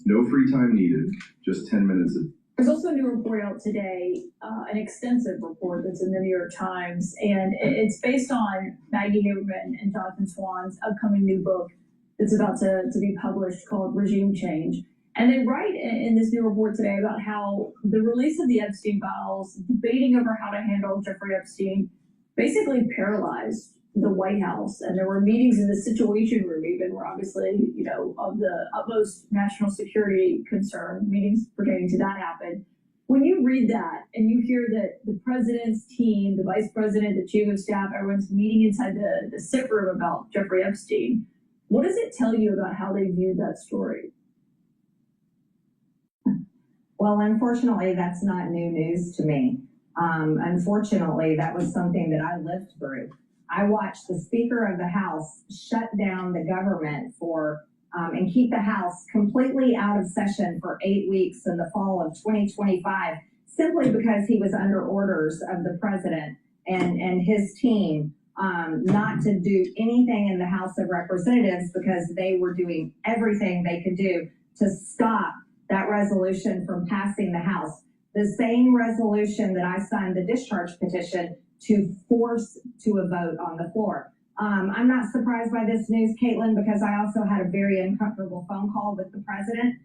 No free time needed, just 10 minutes. There's also a new report out today, an extensive report that's in the New York Times, and it's based on Maggie Haberman and Jonathan Swan's upcoming new book that's about to be published called Regime Change. And they write in this new report today about how the release of the Epstein files, debating over how to handle Jeffrey Epstein, basically paralyzed the White House. And there were meetings in the Situation Room even where obviously, of the utmost national security concern, meetings pertaining to that happened. When you read that and you hear that the president's team, the vice president, the chief of staff, everyone's meeting inside the sit room about Jeffrey Epstein, what does it tell you about how they viewed that story? Well, unfortunately, that's not new news to me. Unfortunately, that was something that I lived through. I watched the Speaker of the House shut down the government and keep the House completely out of session for 8 weeks in the fall of 2025, simply because he was under orders of the president and his team not to do anything in the House of Representatives because they were doing everything they could do to stop that resolution from passing the House. The same resolution that I signed the discharge petition to force to a vote on the floor. I'm not surprised by this news, Caitlin, because I also had a very uncomfortable phone call with the president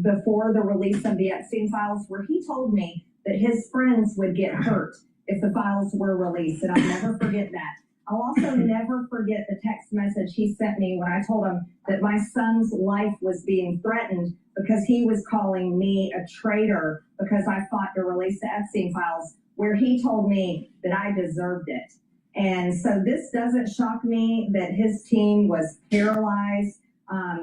before the release of the Epstein files, where he told me that his friends would get hurt if the files were released, and I'll never forget that. I'll also never forget the text message he sent me when I told him that my son's life was being threatened because he was calling me a traitor because I fought to release the Epstein files, where he told me that I deserved it. And so this doesn't shock me that his team was paralyzed,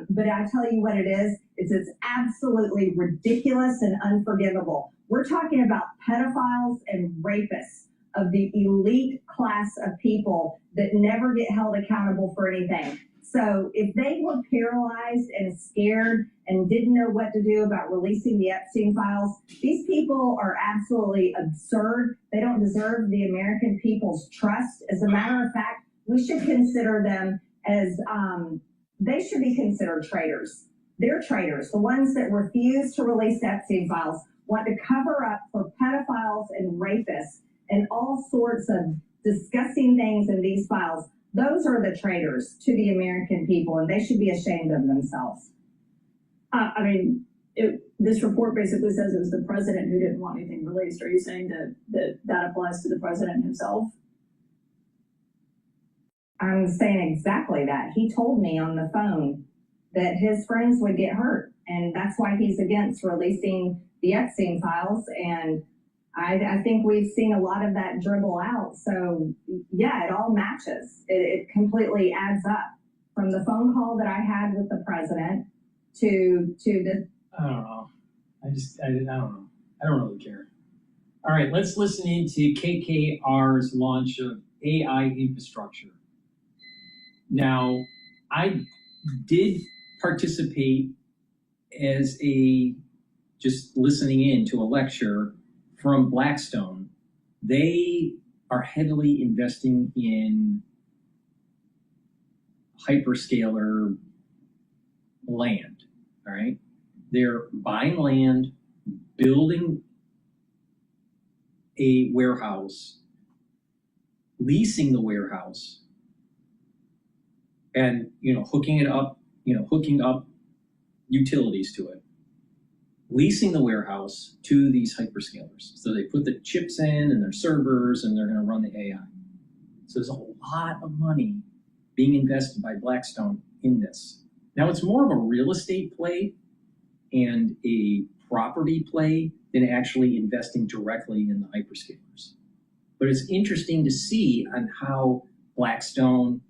but I tell you what it is, it's absolutely ridiculous and unforgivable. We're talking about pedophiles and rapists of the elite class of people that never get held accountable for anything. So if they were paralyzed and scared and didn't know what to do about releasing the Epstein files, these people are absolutely absurd. They don't deserve the American people's trust. As a matter of fact, we should consider them as, they should be considered traitors. They're traitors. The ones that refuse to release Epstein files want to cover up for pedophiles and rapists and all sorts of disgusting things in these files. Those are the traitors to the American people, and they should be ashamed of themselves. This report basically says it was the president who didn't want anything released. Are you saying that applies to the president himself? I'm saying exactly that. He told me on the phone that his friends would get hurt, and that's why he's against releasing the Epstein files. And I think we've seen a lot of that dribble out. So yeah, it all matches. It completely adds up from the phone call that I had with the president to the. I don't know. I don't know. I don't really care. All right, let's listen into KKR's launch of AI infrastructure. Now, I did participate as just listening in to a lecture from Blackstone. They are heavily investing in hyperscaler land, all right? They're buying land, building a warehouse, leasing the warehouse, and hooking it up, hooking up utilities to it, leasing the warehouse to these hyperscalers. So they put the chips in and their servers, and they're going to run the AI. So there's a lot of money being invested by Blackstone in this. Now, it's more of a real estate play and a property play than actually investing directly in the hyperscalers. But it's interesting to see on how Blackstone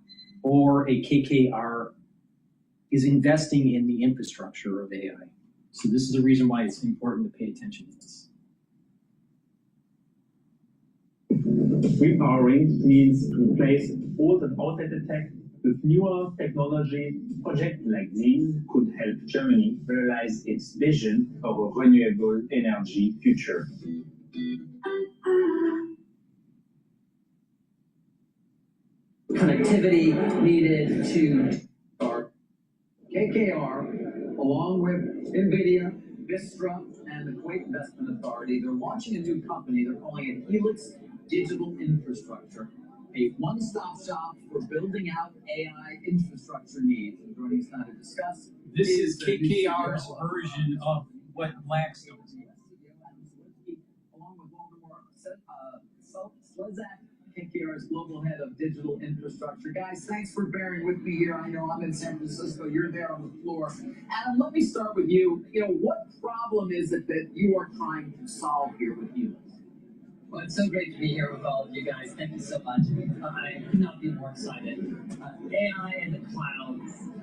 or a KKR is investing in the infrastructure of AI. So this is the reason why it's important to pay attention to this. Repowering means to replace old and outdated tech with newer technology. Projects like these could help Germany realize its vision of a renewable energy future. Connectivity needed to start. KKR, along with NVIDIA, Vistra, and the Kuwait Investment Authority, they're launching a new company. They're calling it Helix Digital Infrastructure, a one-stop shop for building out AI infrastructure needs. And joining us now to discuss this is KKR's version of what Blackstone is. Along with Waldemar Slezak, KKR's global head of digital infrastructure. Guys, thanks for bearing with me here. I know I'm in San Francisco. You're there on the floor. Adam, let me start with you. What problem is it that you are trying to solve here with Helix? Well, it's so great to be here with all of you guys. Thank you so much. I could not be more excited. AI and the cloud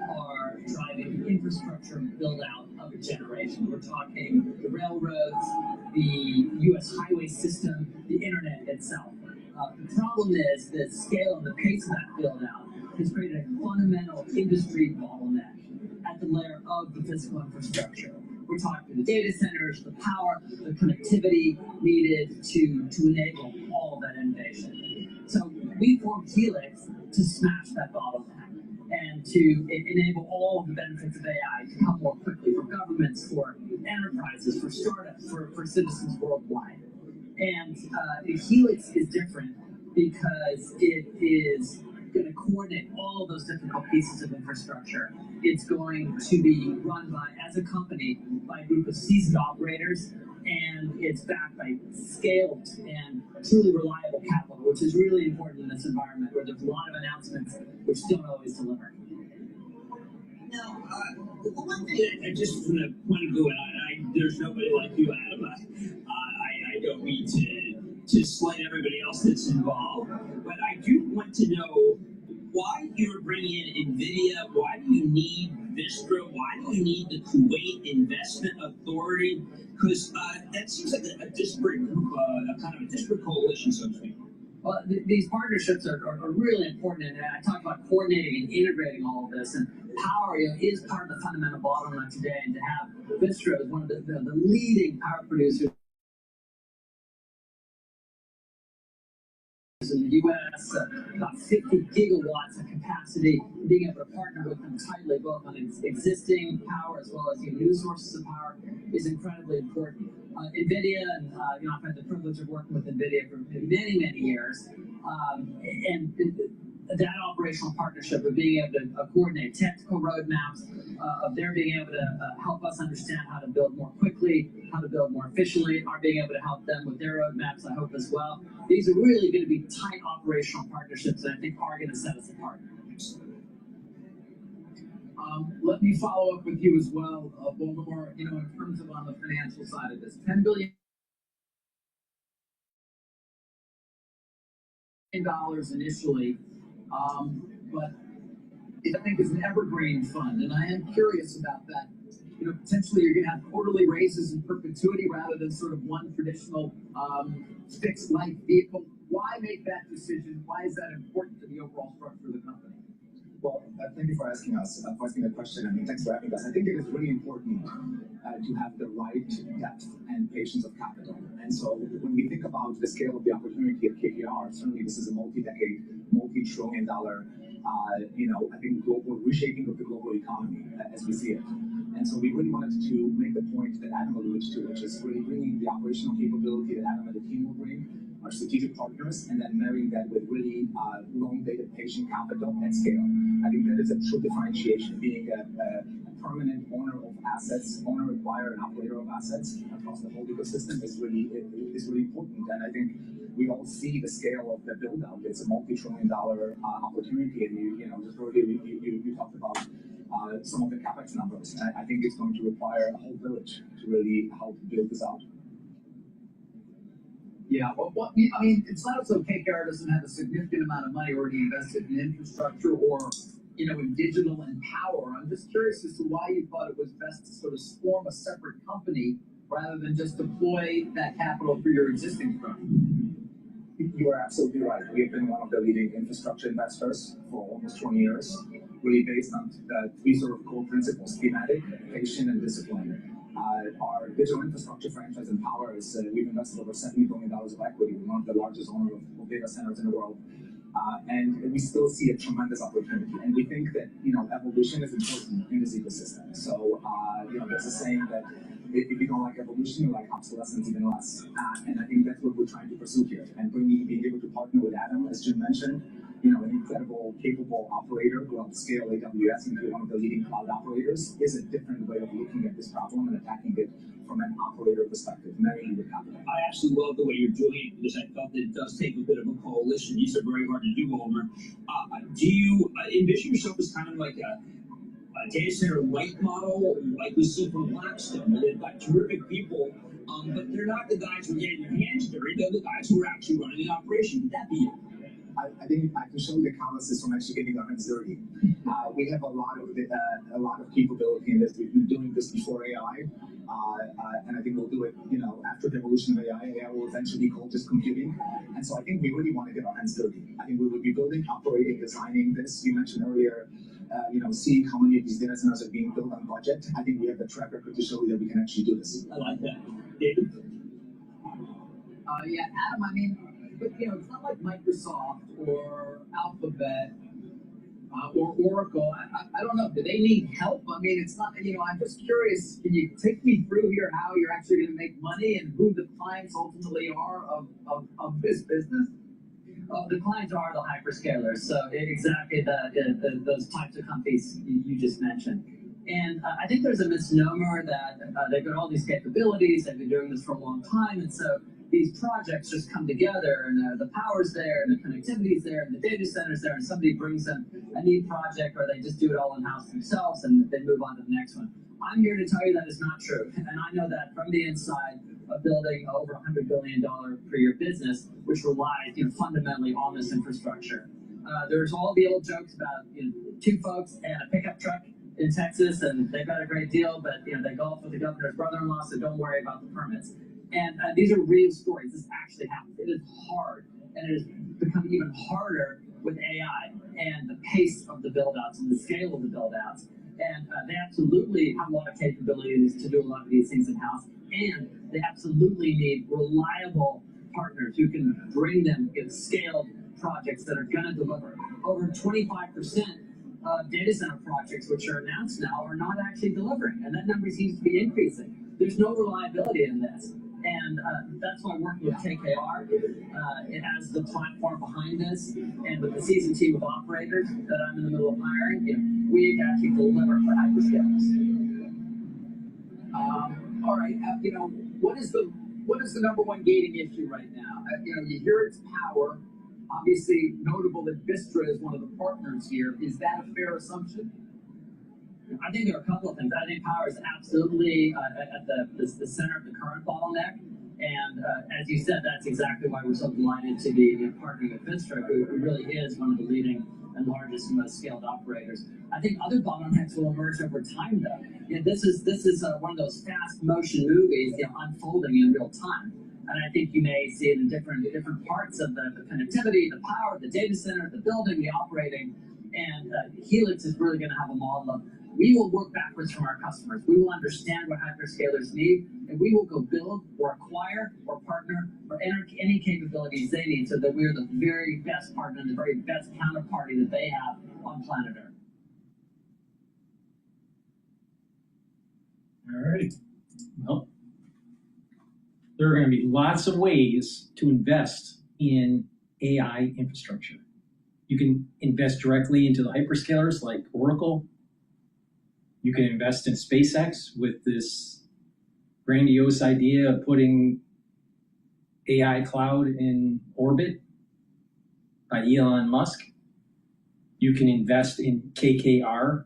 are driving the infrastructure build-out of a generation. We're talking the railroads, the U.S. highway system, the internet itself. The problem is the scale and the pace of that build-out has created a fundamental industry bottleneck at the layer of the physical infrastructure. We're talking the data centers, the power, the connectivity needed to enable all of that innovation. So we formed Helix to smash that bottleneck and to enable all of the benefits of AI to come more quickly for governments, for enterprises, for startups, for citizens worldwide. And Helix is different because it is going to coordinate all of those difficult pieces of infrastructure. It's going to be run by, as a company, by a group of seasoned operators, and it's backed by scaled and truly reliable capital, which is really important in this environment where there's a lot of announcements which don't always deliver. Now, the one thing I just want to go in, there's nobody like you, Adam. I don't mean to slight everybody else that's involved, but I do want to know why you're bringing in NVIDIA, why do you need Vistra, why do you need the Kuwait Investment Authority? Because that seems like a disparate group, a kind of a disparate coalition, so to speak. Well, these partnerships are really important, and I talk about coordinating and integrating all of this. And power, is part of the fundamental bottleneck today. And to have Bitchute as one of the leading power producers in the U.S., about 50 gigawatts of capacity, being able to partner with them tightly, both on existing power as well as new sources of power, is incredibly important. NVIDIA, and I've had the privilege of working with NVIDIA for many, many years, and that operational partnership of being able to coordinate technical roadmaps, of their being able to help us understand how to build more quickly, how to build more efficiently, our being able to help them with their roadmaps, I hope, as well. These are really going to be tight operational partnerships that I think are going to set us apart. Let me follow up with you as well, Voldemort, in terms of on the financial side of this. $10 billion initially, but I think is an evergreen fund, and I am curious about that. Potentially you're going to have quarterly raises in perpetuity rather than sort of one traditional fixed life vehicle. Why make that decision? Why is that important to the overall structure of the company? Well, thank you for asking the question. I mean, thanks for having us. I think it is really important to have the right depth and patience of capital. And so when we think about the scale of the opportunity at GETTR, certainly this is a multi-decade, multi-trillion dollar, I think global reshaping of the global economy as we see it. And so we really wanted to make the point that Adam alluded to, which is really bringing the operational capability that Adam and the team will bring, our strategic partners, and then marrying that with really long-dated patient capital at scale. I think that is a true differentiation. Being a permanent owner of assets, owner, acquirer, and operator of assets across the whole ecosystem is really important. And I think we all see the scale of the build-out. It's a multi-trillion-dollar opportunity, and you talked about some of the capex numbers. And I think it's going to require a whole village to really help build this out. Yeah, well, I mean, it's not as though KKR doesn't have a significant amount of money already invested in infrastructure or, in digital and power. I'm just curious as to why you thought it was best to sort of form a separate company rather than just deploy that capital for your existing structure. You are absolutely right. We have been one of the leading infrastructure investors for almost 20 years, really based on three sort of core principles: thematic, patient, and discipline. Our digital infrastructure franchise in power is we've invested over $70 billion of equity. We're one of the largest owners of data centers in the world. And we still see a tremendous opportunity. And we think that, evolution is important in this ecosystem. So, there's a saying that if you don't like evolution, you like obsolescence even less. And I think that's what we're trying to pursue here. And being able to partner with Adam, as Jim mentioned, an incredible, capable operator who helped scale AWS into one of the leading cloud operators is a different way of looking at this problem and attacking it from an operator perspective, marrying with capital. I actually love the way you're doing it because I felt that it does take a bit of a coalition. These are very hard to do, Homer. Do you envision yourself as kind of like a data center light model, like we see from Blackstone, where they've got terrific people, but they're not the guys who are getting their hands dirty, they're the guys who are actually running the operation? Would that be it? I think I can show you the calluses from actually getting our hands dirty. We have a lot of capability in this. We've been doing this before AI, and I think we'll do it. After the evolution of AI, AI will eventually be called just computing. And so I think we really want to get our hands dirty. I think we will be building, operating, designing this. You mentioned earlier, seeing how many of these data centers are being built on budget. I think we have the track record to show you that we can actually do this. I like that. David? Yeah, Adam, I mean, but it's not like Microsoft or Alphabet or Oracle. I don't know. Do they need help? I mean, it's not. I'm just curious. Can you take me through here how you're actually going to make money and who the clients ultimately are of this business? The clients are the hyperscalers, so exactly those types of companies you just mentioned. And I think there's a misnomer that they've got all these capabilities, they've been doing this for a long time, and so these projects just come together, and the power's there, and the connectivity's there, and the data center's there, and somebody brings them a neat project, or they just do it all in-house themselves, and they move on to the next one. I'm here to tell you that is not true, and I know that from the inside of building over $100 billion per year business, which relies fundamentally on this infrastructure. There's all the old jokes about two folks and a pickup truck in Texas, and they've got a great deal, but they golf with the governor's brother-in-law, so don't worry about the permits. And these are real stories. This actually happens. It is hard and it has become even harder with AI and the pace of the build-outs and the scale of the build-outs. And they absolutely have a lot of capabilities to do a lot of these things in-house, and they absolutely need reliable partners who can bring them in scaled projects that are going to deliver. Over 25% of data center projects which are announced now are not actually delivering, and that number seems to be increasing. There's no reliability in this. And that's why working with KKR, it has the platform behind this, and with the seasoned team of operators that I'm in the middle of hiring, we can actually deliver for hyperscalers. All right, what is the number one gating issue right now? You hear its power. Obviously, notable that Vistra is one of the partners here. Is that a fair assumption? I think there are a couple of things. I think power is absolutely at the center of the current bottleneck. And as you said, that's exactly why we're so delighted to be partnering with Vistra, who really is one of the leading and largest and most scaled operators. I think other bottlenecks will emerge over time, though. This is one of those fast motion movies unfolding in real time. And I think you may see it in different parts of the connectivity, the power, the data center, the building, the operating. And Helix is really going to have a model of, we will work backwards from our customers. We will understand what hyperscalers need, and we will go build or acquire or partner or enter any capabilities they need so that we're the very best partner and the very best counterparty that they have on planet Earth. All right. Well, there are going to be lots of ways to invest in AI infrastructure. You can invest directly into the hyperscalers like Oracle. You can invest in SpaceX with this grandiose idea of putting AI cloud in orbit by Elon Musk. You can invest in KKR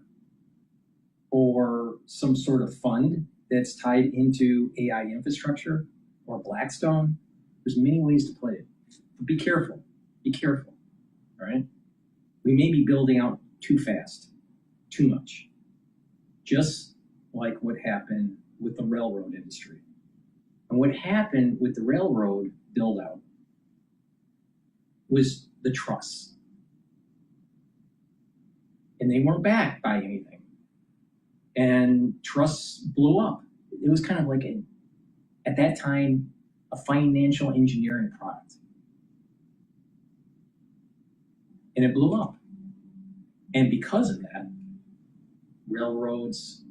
or some sort of fund that's tied into AI infrastructure, or Blackstone. There's many ways to play it. But be careful. Be careful. All right? We may be building out too fast, too much. Just like what happened with the railroad industry. And what happened with the railroad build-out was the trusts. And they weren't backed by anything. And trusts blew up. It was kind of like, at that time, a financial engineering product. And it blew up. And because of that, railroads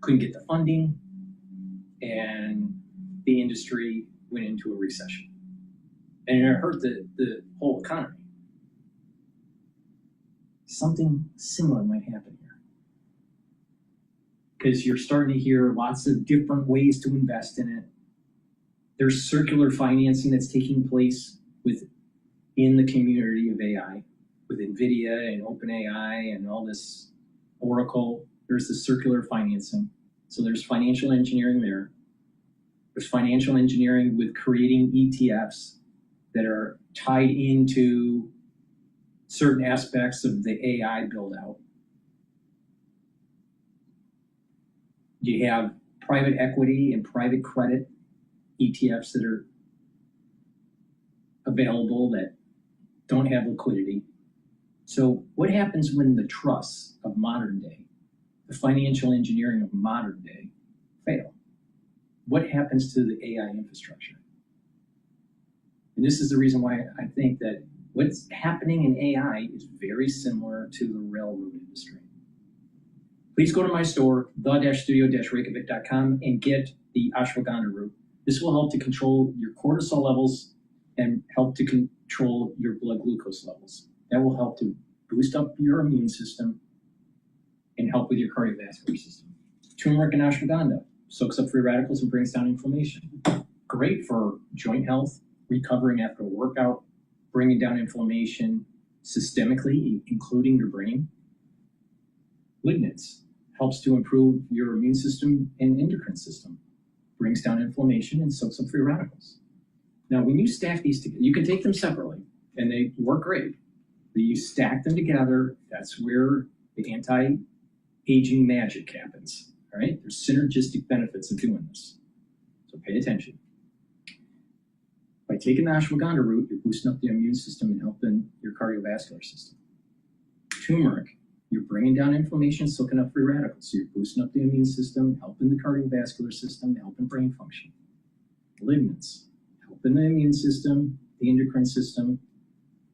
couldn't get the funding, and the industry went into a recession. And it hurt the whole economy. Something similar might happen here. Because you're starting to hear lots of different ways to invest in it. There's circular financing that's taking place in the community of AI, with NVIDIA and OpenAI and all this Oracle. There's the circular financing. So there's financial engineering there. There's financial engineering with creating ETFs that are tied into certain aspects of the AI build-out. You have private equity and private credit ETFs that are available that don't have liquidity. So what happens when the trusts of modern day, the financial engineering of modern day, fail? What happens to the AI infrastructure? And this is the reason why I think that what's happening in AI is very similar to the railroad industry. Please go to my store, the-studio-reykjavik.com, and get the ashwagandha root. This will help to control your cortisol levels and help to control your blood glucose levels. That will help to boost up your immune system and help with your cardiovascular system. Turmeric and ashwagandha soaks up free radicals and brings down inflammation. Great for joint health, recovering after a workout, bringing down inflammation systemically, including your brain. Lignans helps to improve your immune system and endocrine system, brings down inflammation and soaks up free radicals. Now, when you stack these together, you can take them separately and they work great. But you stack them together, that's where the anti-aging magic happens. All right? There's synergistic benefits of doing this. So pay attention. By taking the ashwagandha root, you're boosting up the immune system and helping your cardiovascular system. Turmeric, you're bringing down inflammation, soaking up free radicals. So you're boosting up the immune system, helping the cardiovascular system, helping brain function. Lignans, helping the immune system, the endocrine system,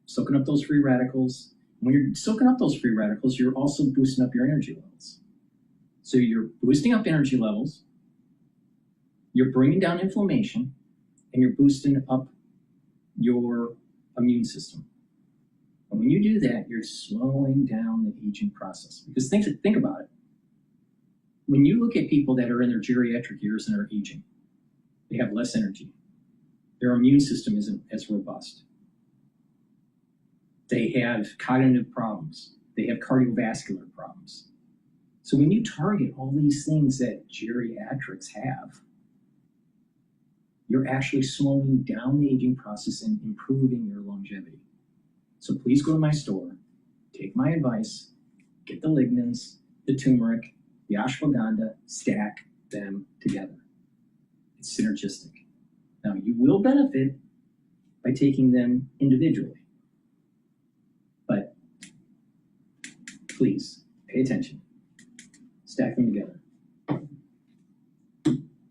soaking up those free radicals. When you're soaking up those free radicals, you're also boosting up your energy levels. So you're boosting up energy levels, you're bringing down inflammation, and you're boosting up your immune system. And when you do that, you're slowing down the aging process. Because think about it. When you look at people that are in their geriatric years and are aging, they have less energy. Their immune system isn't as robust. They have cognitive problems. They have cardiovascular problems. So when you target all these things that geriatrics have, you're actually slowing down the aging process and improving your longevity. So please go to my store, take my advice, get the lignans, the turmeric, the ashwagandha, stack them together. It's synergistic. Now, you will benefit by taking them individually, but please pay attention. Stack them together.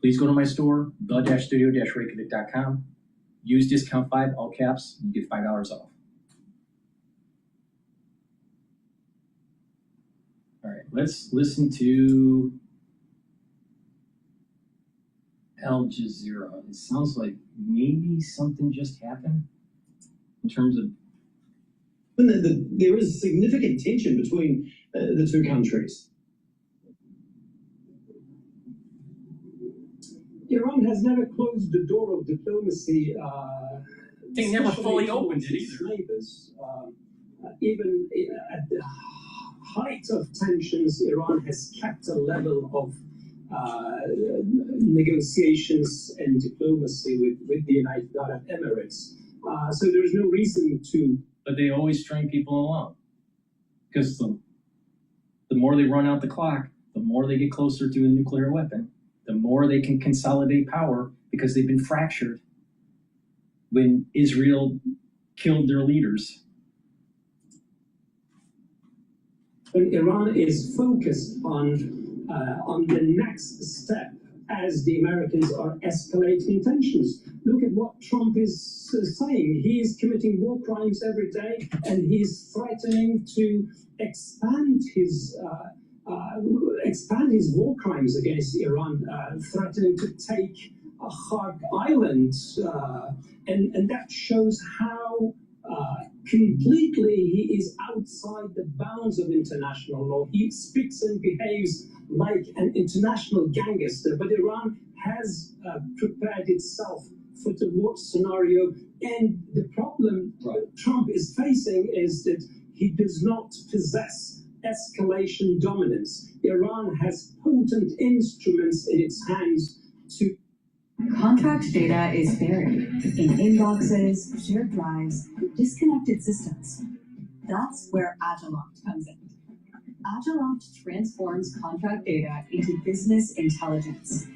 Please go to my store, the-studio-reykjavik.com. Use discount 5, all caps, and you get $5 off. All right, let's listen to Al Jazeera. It sounds like maybe something just happened in terms of... There is significant tension between the two countries. Iran has never closed the door of diplomacy. They never fully opened it either. Neighbors, even at the height of tensions, Iran has kept a level of negotiations and diplomacy with the United Arab Emirates. So there's no reason to... But they always string people along. Because the more they run out the clock, the more they get closer to a nuclear weapon, the more they can consolidate power because they've been fractured when Israel killed their leaders. And Iran is focused on the next step as the Americans are escalating tensions. Look at what Trump is saying. He is committing war crimes every day, and he's threatening to expand his war crimes against Iran, threatening to take Harangue Island, and that shows how completely he is outside the bounds of international law. He speaks and behaves like an international gangster, but Iran has prepared itself for the worst scenario, and the problem Trump is facing is that he does not possess escalation dominance. Iran has potent instruments in its hands to... Contract data is buried in inboxes, shared drives, disconnected systems. That's where Agilent comes in. Agilent transforms contract data into business intelligence.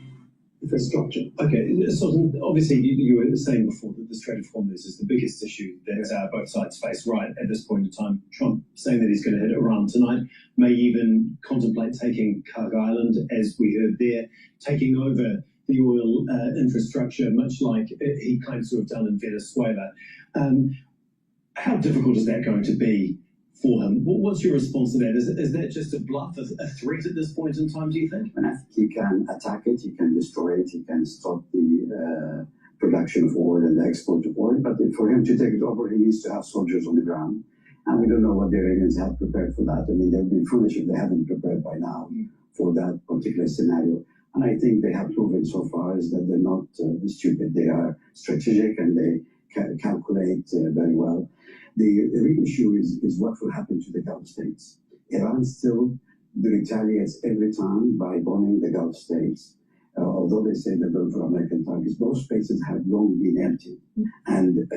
Infrastructure. Okay, so obviously you were saying before that the Strait of Hormuz is the biggest issue that both sides face right at this point in time. Trump saying that he's going to hit Iran tonight, may even contemplate taking Harangue Island, as we heard there, taking over the oil infrastructure, much like he claims to have done in Venezuela. How difficult is that going to be for him? What's your response to that? Is that just a bluff, a threat at this point in time, do you think? And I think he can attack it, he can destroy it, he can stop the production of oil and the export of oil. But for him to take it over, he needs to have soldiers on the ground. And we don't know what the Iranians have prepared for that. I mean, they would be foolish if they haven't prepared by now for that particular scenario. And I think they have proven so far is that they're not stupid. They are strategic and they calculate very well. The real issue is what will happen to the Gulf states. Iran still retaliates every time by bombing the Gulf states. Although they say they're going for American targets, those spaces have long been empty and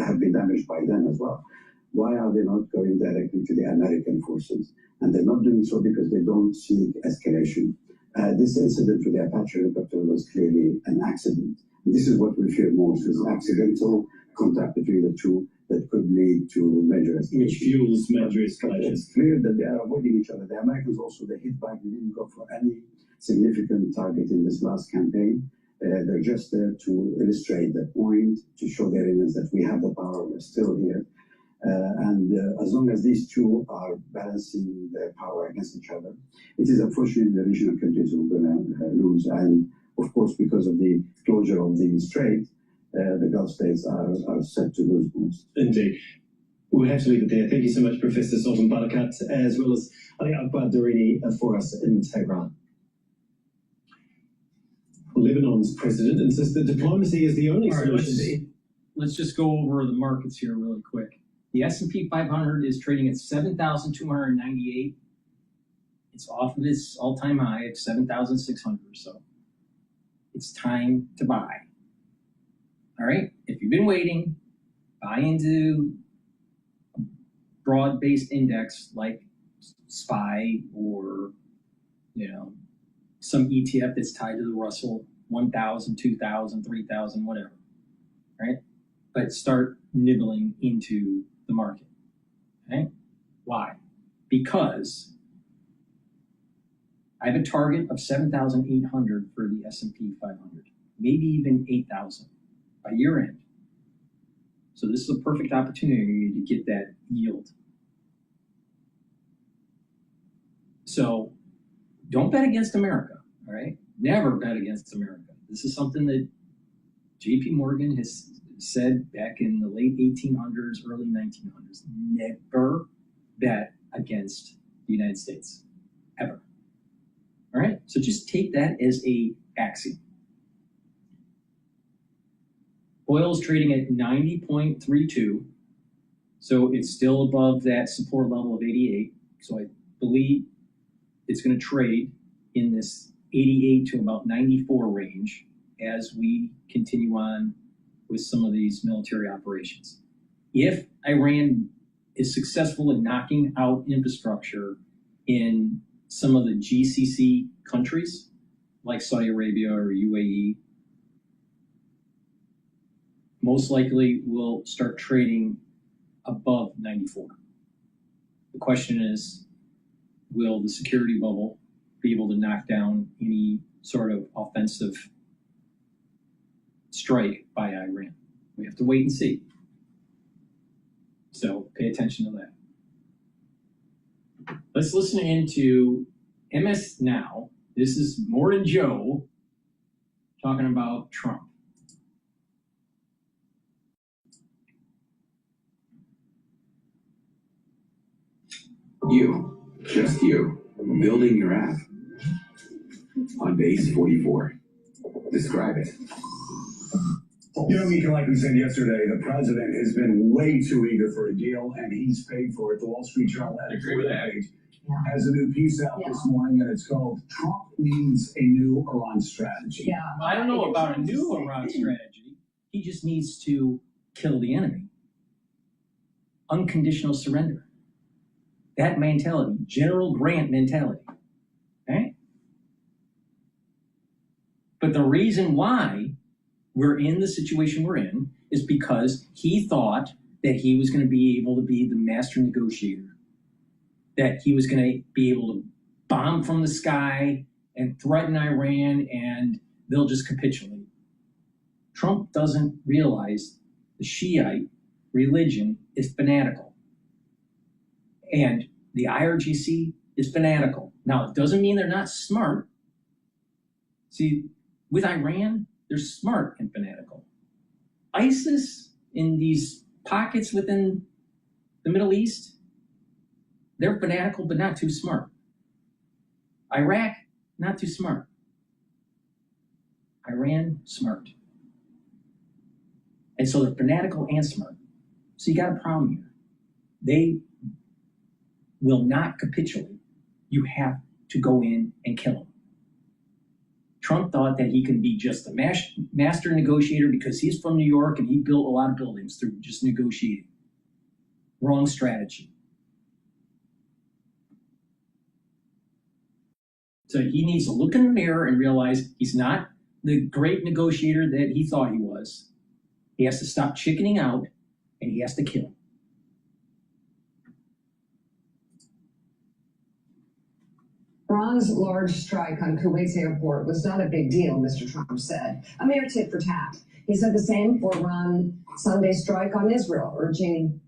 have been damaged by them as well. Why are they not going directly to the American forces? And they're not doing so because they don't seek escalation. This incident with the Apache helicopter was clearly an accident. This is what we fear most, is accidental contact between the two that could lead to major escalation. Which fuels major escalation. It's clear that they are avoiding each other. The Americans also, they hit back. They didn't go for any significant target in this last campaign. They're just there to illustrate the point, to show the Iranians that we have the power, we're still here. As long as these two are balancing their power against each other, it is unfortunately the regional countries who are going to lose. And of course, because of the closure of the strait, the Gulf states are set to lose most. Indeed. We'll have to leave it there. Thank you so much, Professor Sultan Barakat, as well as Ali Akbar Darini for us in Tehran. Lebanon's president insists that diplomacy is the only solution. Let's just go over the markets here really quick. The S&P 500 is trading at 7,298. It's off of its all-time high of 7,600. So it's time to buy. All right. If you've been waiting, buy into a broad-based index like SPY or, some ETF that's tied to the Russell 1,000, 2,000, 3,000, whatever. Right. But start nibbling into the market. Okay. Why? Because I have a target of 7,800 for the S&P 500, maybe even 8,000 by year end. So this is a perfect opportunity to get that yield. So don't bet against America, all right? Never bet against America. This is something that JP Morgan has said back in the late 1800s, early 1900s. Never bet against the United States, ever. All right, so just take that as a axiom. Oil is trading at 90.32, so it's still above that support level of 88. So I believe it's going to trade in this 88 to about 94 range as we continue on with some of these military operations. If Iran is successful in knocking out infrastructure in some of the GCC countries, like Saudi Arabia or UAE, most likely will start trading above 94. The question is, will the security bubble be able to knock down any sort of offensive strike by Iran? We have to wait and see. So pay attention to that. Let's listen into MS Now. This is Morton Joe talking about Trump. You, just you, building your app on base 44. Describe it. Mika, like we said yesterday, the president has been way too eager for a deal, and he's paid for it. The Wall Street Journal editorial page has a new piece out this morning, and it's called "Trump Needs a New Iran Strategy." Yeah, I don't know about a new Iran strategy. He just needs to kill the enemy. Unconditional surrender. That mentality, General Grant mentality. Okay? But the reason why we're in the situation we're in is because he thought that he was going to be able to be the master negotiator, that he was going to be able to bomb from the sky and threaten Iran and they'll just capitulate. Trump doesn't realize the Shiite religion is fanatical. And the IRGC is fanatical. Now, it doesn't mean they're not smart. See, with Iran, they're smart and fanatical. ISIS, in these pockets within the Middle East, they're fanatical but not too smart. Iraq, not too smart. Iran, smart. And so they're fanatical and smart. So you got a problem here. They will not capitulate. You have to go in and kill them. Trump thought that he can be just a master negotiator because he's from New York and he built a lot of buildings through just negotiating. Wrong strategy. So he needs to look in the mirror and realize he's not the great negotiator that he thought he was. He has to stop chickening out, and he has to kill. Iran's large strike on Kuwait's airport was not a big deal, Mr. Trump said. A mere tit for tat. He said the same for Iran's Sunday strike on Israel, urging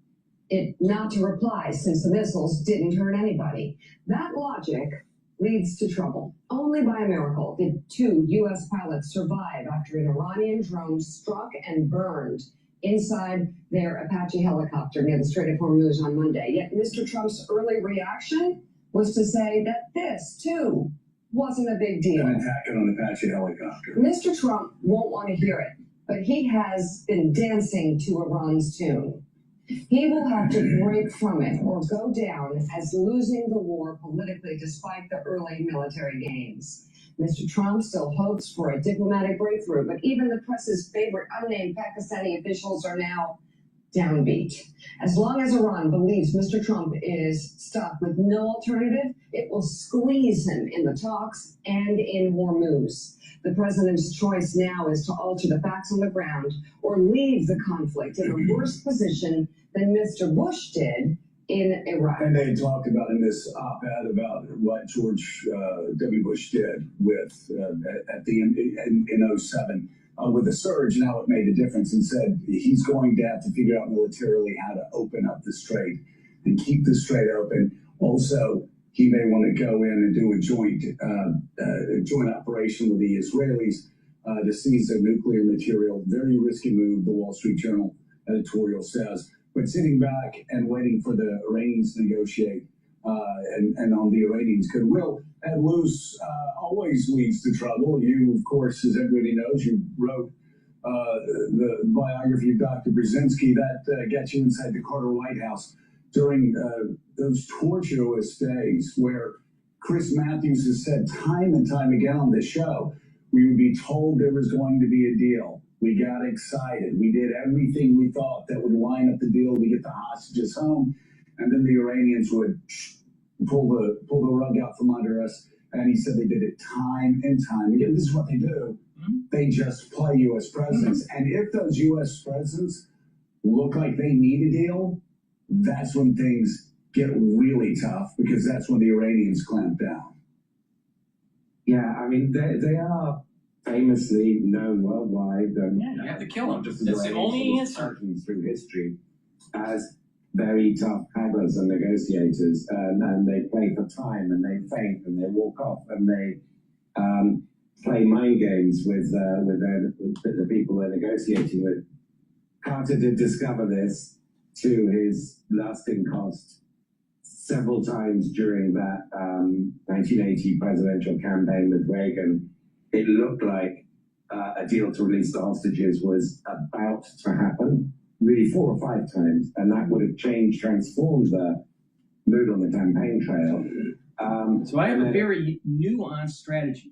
it not to reply since the missiles didn't hurt anybody. That logic leads to trouble. Only by a miracle did 2 U.S. pilots survive after an Iranian drone struck and burned inside their Apache helicopter near the Strait of Hormuz on Monday. Yet Mr. Trump's early reaction was to say that this, too, wasn't a big deal. An attack on an Apache helicopter. Mr. Trump won't want to hear it, but he has been dancing to Iran's tune. He will have to break from it or go down as losing the war politically despite the early military gains. Mr. Trump still hopes for a diplomatic breakthrough, but even the press's favorite unnamed Pakistani officials are now downbeat. As long as Iran believes Mr. Trump is stuck with no alternative, it will squeeze him in the talks and in Hormuz. The president's choice now is to alter the facts on the ground or leave the conflict in a worse position than Mr. Bush did in Iraq. And they talked about in this op-ed about what George W. Bush did with at the in 07 with the surge and how it made a difference, and said he's going to have to figure out militarily how to open up the strait and keep the strait open. Also, he may want to go in and do a joint operation with the Israelis to seize their nuclear material. Very risky move, the Wall Street Journal editorial says. But sitting back and waiting for the Iranians to negotiate and on the Iranians' goodwill and loose always leads to trouble. You, of course, as everybody knows, you wrote the biography of Dr. Brzezinski that gets you inside the Carter White House during those tortuous days where Chris Matthews has said time and time again on this show, we would be told there was going to be a deal. We got excited. We did everything we thought that would line up the deal to get the hostages home, and then the Iranians would pull the rug out from under us. And he said they did it time and time again. This is what they do. They just play U.S. presidents. And if those U.S. presidents look like they need a deal, that's when things get really tough, because that's when the Iranians clamp down. Yeah, I mean, they are famously known worldwide. You have to kill them. Just That's the only answer. Through history as very tough hagglers and negotiators, and they play for time, and they faint, and they walk off, and they play mind games with the people they're negotiating with. Carter did discover this to his lasting cost several times during that 1980 presidential campaign with Reagan. It looked like a deal to release the hostages was about to happen, really 4 or 5 times, and that would have transformed the mood on the campaign trail. So I have a very nuanced strategy.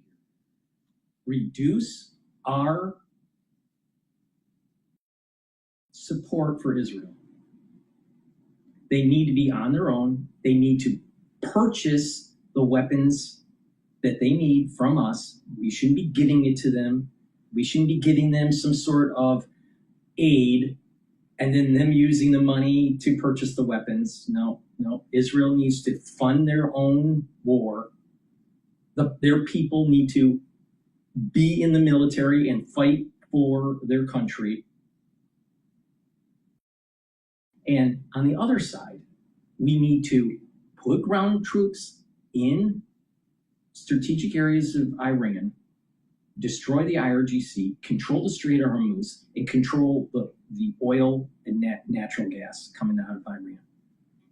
Reduce our support for Israel. They need to be on their own. They need to purchase the weapons that they need from us. We shouldn't be giving it to them. We shouldn't be giving them some sort of aid and then them using the money to purchase the weapons. No. Israel needs to fund their own war. Their people need to be in the military and fight for their country. And on the other side, we need to put ground troops in strategic areas of Iran, destroy the IRGC, control the Strait of Hormuz, and control the oil and natural gas coming out of Iran.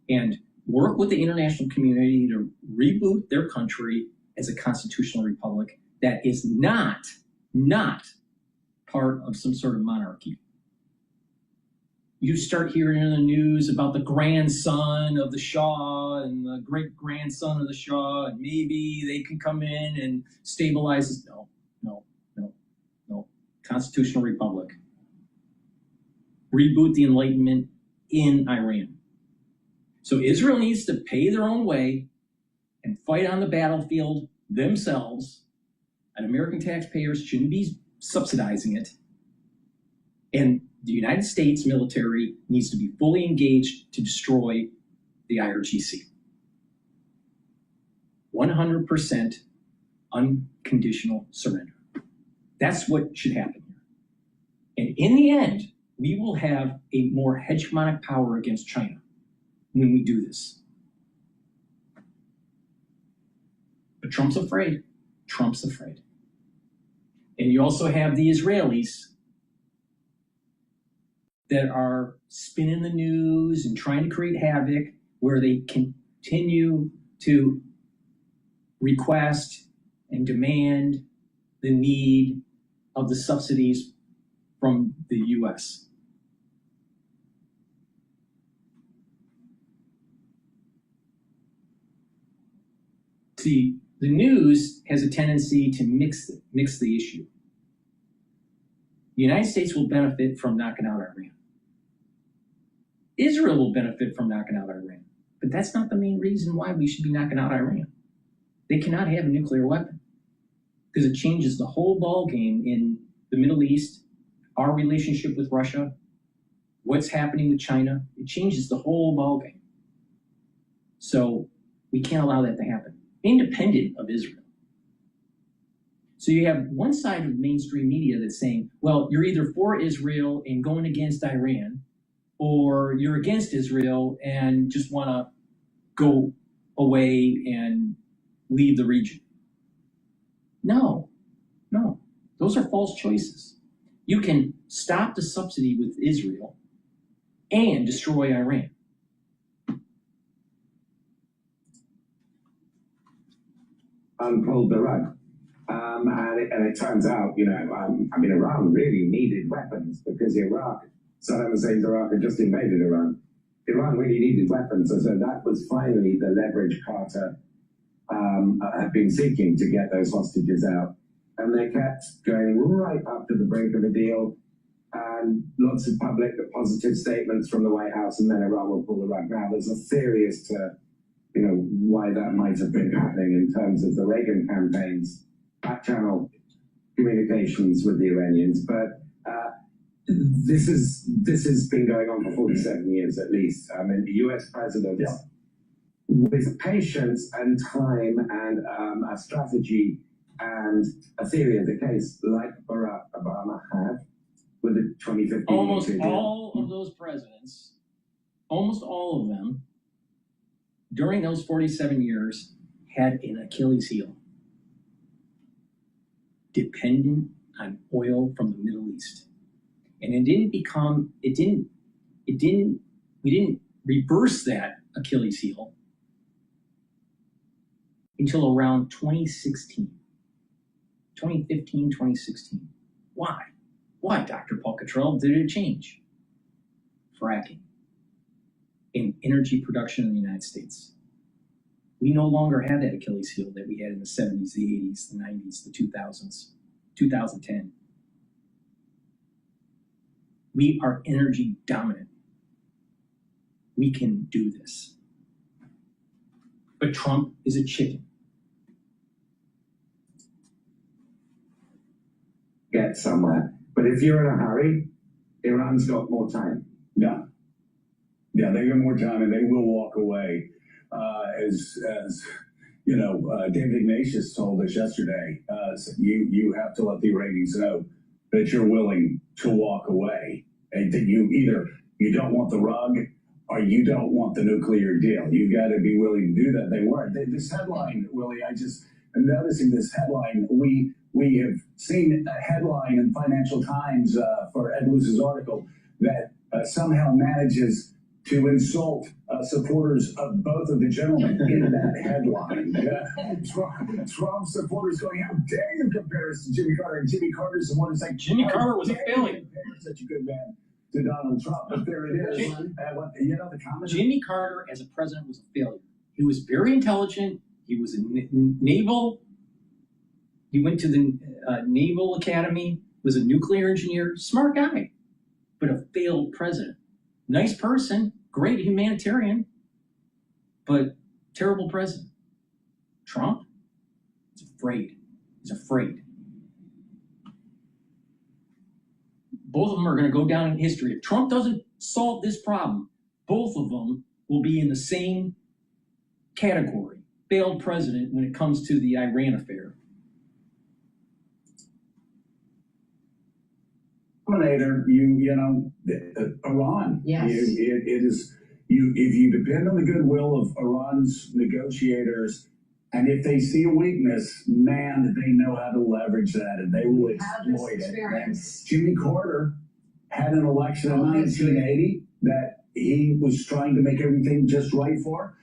And work with the international community to reboot their country as a constitutional republic that is not part of some sort of monarchy. You start hearing in the news about the grandson of the Shah and the great-grandson of the Shah, and maybe they can come in and stabilize this. No. Constitutional republic. Reboot the Enlightenment in Iran. So Israel needs to pay their own way and fight on the battlefield themselves and American taxpayers shouldn't be subsidizing it. And the United States military needs to be fully engaged to destroy the IRGC. 100% unconditional surrender. That's what should happen here. And in the end, we will have a more hegemonic power against China when we do this. But Trump's afraid. Trump's afraid. And you also have the Israelis that are spinning the news and trying to create havoc, where they continue to request and demand the need of the subsidies from the US. See, the news has a tendency to mix the issue. The United States will benefit from knocking out Iran. Israel will benefit from knocking out Iran. But that's not the main reason why we should be knocking out Iran. They cannot have a nuclear weapon, because it changes the whole ball game in the Middle East, our relationship with Russia, what's happening with China. It changes the whole ball game. So we can't allow that to happen, independent of Israel. So you have one side of mainstream media that's saying, well, you're either for Israel and going against Iran, or you're against Israel and just want to go away and leave the region. No, those are false choices. You can stop the subsidy with Israel and destroy Iran. Pulled the rug. And it turns out, Iran really needed weapons because Saddam Hussein's Iraq had just invaded Iran. Iran really needed weapons, and so that was finally the leverage Carter had been seeking to get those hostages out. And they kept going right up to the brink of a deal, and lots of public positive statements from the White House, and then Iran will pull the rug. Now, there's a theory as to why that might have been happening in terms of the Reagan campaign's back-channel communications with the Iranians, but this has been going on for 47 years at least. I mean, the US presidents, with patience and time and a strategy and a theory of the case, like Barack Obama had with the 2015. Almost all of those presidents, almost all of them, during those 47 years, had an Achilles heel. Dependent on oil from the Middle East. And we didn't reverse that Achilles heel until around 2015, 2016. Why? Why, Dr. Paul Cottrell, did it change? Fracking in energy production in the United States. We no longer have that Achilles heel that we had in the 70s, the 80s, the 90s, the 2000s, 2010. We are energy dominant. We can do this. But Trump is a chicken. Get somewhere. But if you're in a hurry, Iran's got more time. Yeah, they got more time, and they will walk away. As David Ignatius told us yesterday, you have to let the Iranians know that you're willing to walk away, and that you don't want the rug, or you don't want the nuclear deal. You've got to be willing to do that. They weren't. This headline, Willie, I just am noticing this headline. We have seen a headline in Financial Times for Ed Luce's article that somehow manages to insult supporters of both of the gentlemen in that headline. Trump supporters going, how dare you compare us to Jimmy Carter? And Jimmy Carter's supporters like, Jimmy Carter was a failure. Such a good man to Donald Trump, but there it is. The comment. Jimmy Carter as a president was a failure. He was very intelligent. He was a naval. He went to the Naval Academy, was a nuclear engineer, smart guy, but a failed president. Nice person, great humanitarian, but terrible president. Trump is afraid. He's afraid. Both of them are going to go down in history. If Trump doesn't solve this problem, both of them will be in the same category, failed president, when it comes to the Iran affair. Iran. Yes. It is if you depend on the goodwill of Iran's negotiators, and if they see a weakness, man, they know how to leverage that, and they will exploit it. And Jimmy Carter had an election in 1980 that he was trying to make everything just right for,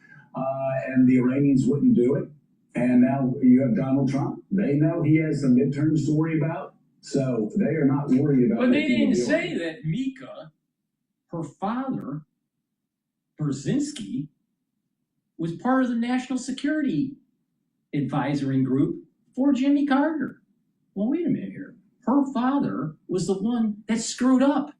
and the Iranians wouldn't do it. And now you have Donald Trump. They know he has some midterms to worry about, so they are not worried about. But they didn't say that Mika, her father, Brzezinski, was part of the National Security Advisory Group for Jimmy Carter. Well, wait a minute here. Her father was the one that screwed up.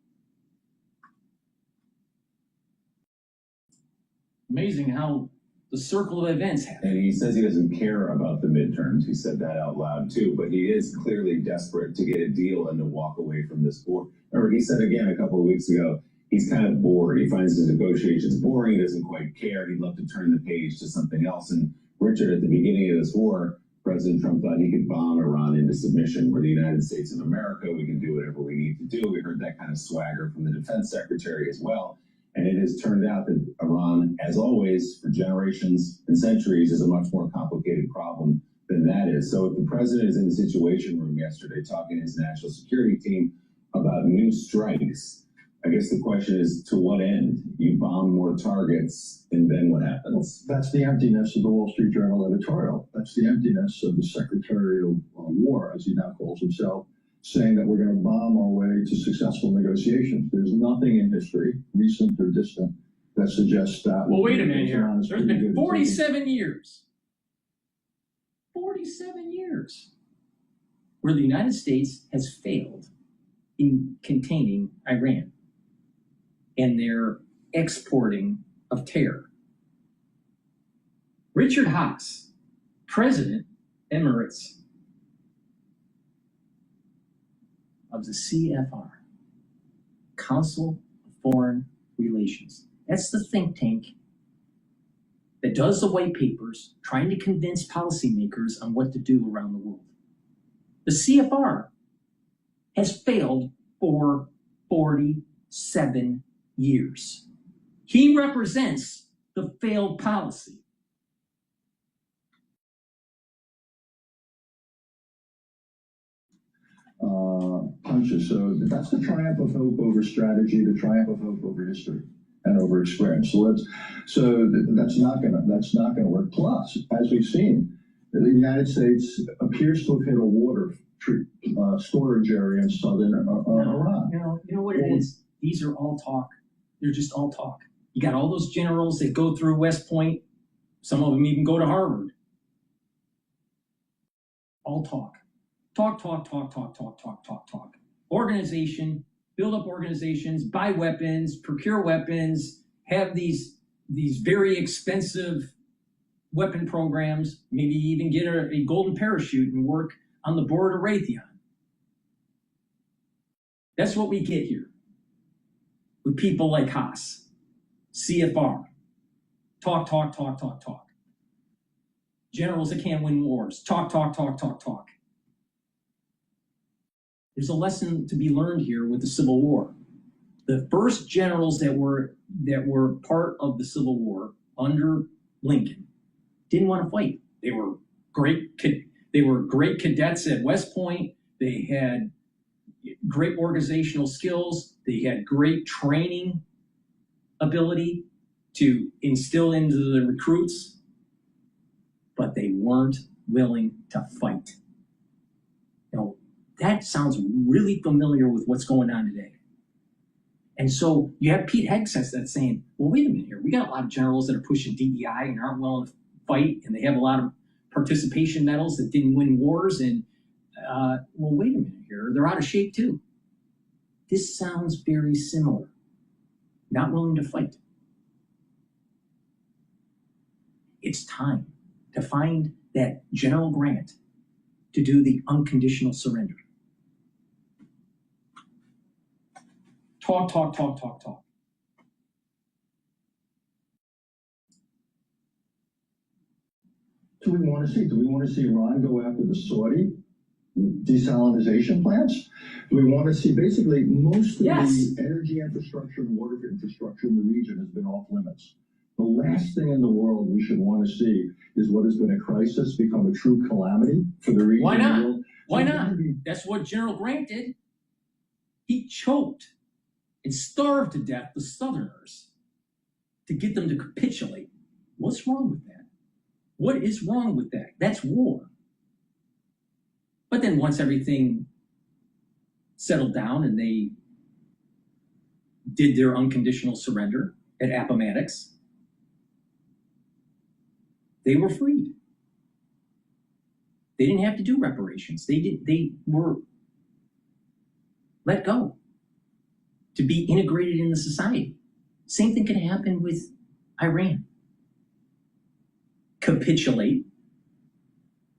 Amazing how the circle of events happen. And he says he doesn't care about the midterms. He said that out loud too, but he is clearly desperate to get a deal and to walk away from this war. Remember, he said again a couple of weeks ago, he's kind of bored. He finds his negotiations boring. He doesn't quite care. He'd love to turn the page to something else. And Richard, at the beginning of this war, President Trump thought he could bomb Iran into submission. We're the United States of America. We can do whatever we need to do. We heard that kind of swagger from the defense secretary as well. And it has turned out that Iran, as always, for generations and centuries, is a much more complicated problem than that is. So if the president is in the Situation Room yesterday talking to his national security team about new strikes, I guess the question is, to what end? You bomb more targets, and then what happens? That's the emptiness of the Wall Street Journal editorial. That's the emptiness of the Secretary of War, as he now calls himself, saying that we're going to bomb our way to successful negotiations. There's nothing in history, recent or distant, that suggests that. Well, wait a minute here. There's been 47 years. 47 years where the United States has failed in containing Iran and their exporting of terror. Richard Haas, President Emirates of the CFR, Council of Foreign Relations. That's the think tank that does the white papers trying to convince policymakers on what to do around the world. The CFR has failed for 47 years. He represents the failed policy. Punches. So that's the triumph of hope over strategy, the triumph of hope over history and over experience. So that's not gonna work. Plus, as we've seen, the United States appears to have hit a water storage area in southern Iran. You know what it is? These are all talk. They're just all talk. You got all those generals that go through West Point. Some of them even go to Harvard. All talk. Talk. Organization, build up organizations, buy weapons, procure weapons, have these very expensive weapon programs, maybe even get a golden parachute and work on the board of Raytheon. That's what we get here with people like Haas, CFR. Talk. Generals that can't win wars. Talk. There's a lesson to be learned here with the Civil War. The first generals that were part of the Civil War under Lincoln didn't want to fight. They were great cadets at West Point. They had great organizational skills. They had great training ability to instill into the recruits, but they weren't willing to fight. That sounds really familiar with what's going on today. And so you have Pete Hegseth that's saying, well, wait a minute here. We got a lot of generals that are pushing DEI and aren't willing to fight, and they have a lot of participation medals that didn't win wars. And, well, wait a minute here. They're out of shape too. This sounds very similar. Not willing to fight. It's time to find that General Grant to do the unconditional surrender. Talk, talk, talk, talk, talk. Do we want to see? Do we want to see Iran go after the Saudi desalinization plants? Do we want to see basically most of the energy infrastructure and water infrastructure in the region has been off limits? The last thing in the world we should want to see is what has been a crisis become a true calamity for the region. Why not? The world. Why not? That's what General Grant did. He choked and starved to death the Southerners to get them to capitulate. What's wrong with that? What is wrong with that? That's war. But then once everything settled down and they did their unconditional surrender at Appomattox, they were freed. They didn't have to do reparations. They were let go to be integrated in the society. Same thing can happen with Iran. Capitulate,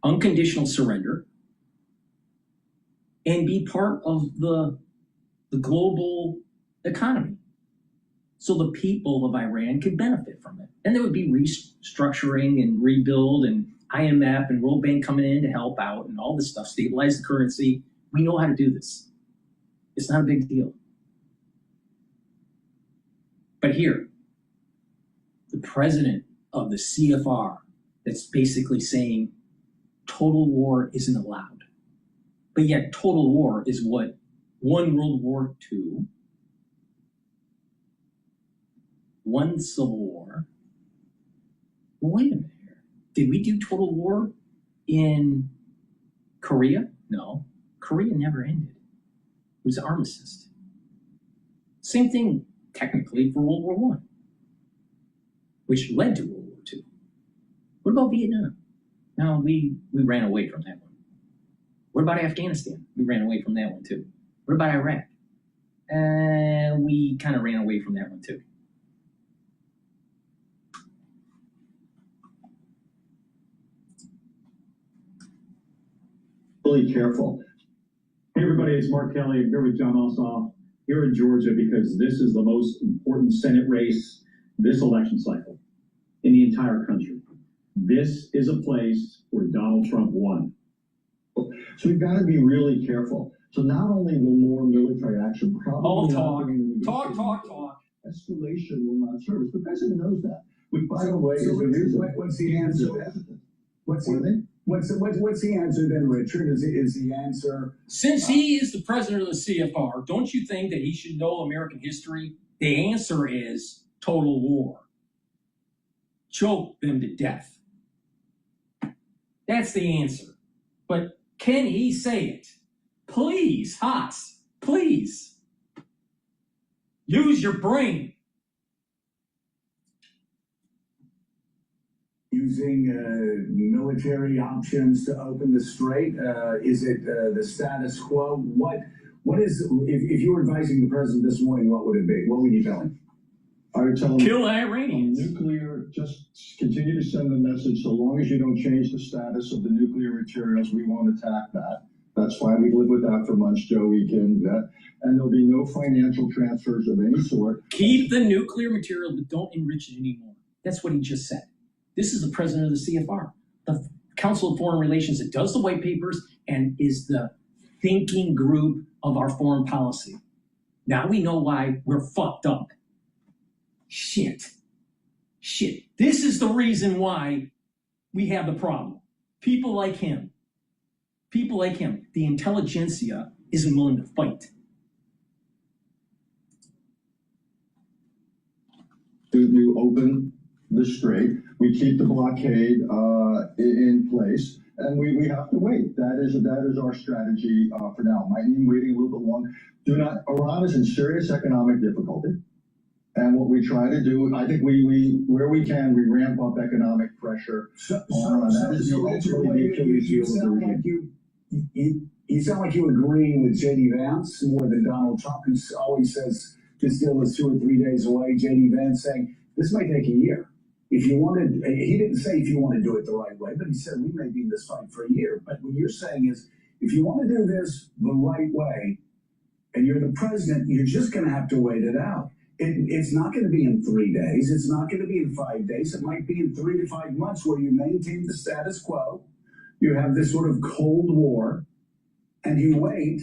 unconditional surrender, and be part of the global economy. So the people of Iran could benefit from it. And there would be restructuring and rebuild and IMF and World Bank coming in to help out and all this stuff, stabilize the currency. We know how to do this. It's not a big deal. But here, the president of the CFR that's basically saying total war isn't allowed. But yet total war is what one World War II, one Civil War. Well, wait a minute here. Did we do total war in Korea? No. Korea never ended. It was armistice. Same thing technically for World War I, which led to World War II. What about Vietnam? No, we ran away from that one. What about Afghanistan? We ran away from that one too. What about Iraq? We kind of ran away from that one too. Really careful. Hey everybody, it's Mark Kelly. I'm here with John Ossoff here in Georgia because this is the most important Senate race this election cycle in the entire country. This is a place where Donald Trump won. So we've got to be really careful. So not only will more military action probably All talk. Escalation will not serve us. The president knows that. Which, by the way, what's the answer? What's the answer then, Richard? Is the answer? Since he is the president of the CFR, don't you think that he should know American history? The answer is total war. Choke them to death. That's the answer. But can he say it? Please, Haas, please. Use your brain. Using military options to open the strait? Is it the status quo? What is, if you were advising the president this morning, what would it be? What would you tell him? I would tell him, kill the Iranians. Nuclear, just continue to send the message. So long as you don't change the status of the nuclear materials, we won't attack that. That's fine. We've lived with that for months, Joe. We can do that. And there'll be no financial transfers of any sort. Keep the nuclear material, but don't enrich it anymore. That's what he just said. This is the president of the CFR, the Council of Foreign Relations that does the white papers and is the thinking group of our foreign policy. Now we know why we're fucked up. Shit. This is the reason why we have the problem. People like him. The intelligentsia isn't willing to fight. You open the strait. We keep the blockade in place, and we have to wait. That is our strategy for now. Might mean waiting a little bit long. Iran is in serious economic difficulty, and what we try to do, I think we where we can, we ramp up economic pressure. You sound like you agree with J.D. Vance more than Donald Trump, who always says this deal is 2 or 3 days away. J.D. Vance saying this might take a year. If you wanted, he didn't say if you want to do it the right way, but he said we may be in this fight for a year. But what you're saying is if you want to do this the right way, and you're the president, you're just going to have to wait it out. It's not going to be in 3 days. It's not going to be in 5 days. It might be in 3 to 5 months where you maintain the status quo. You have this sort of Cold War, and you wait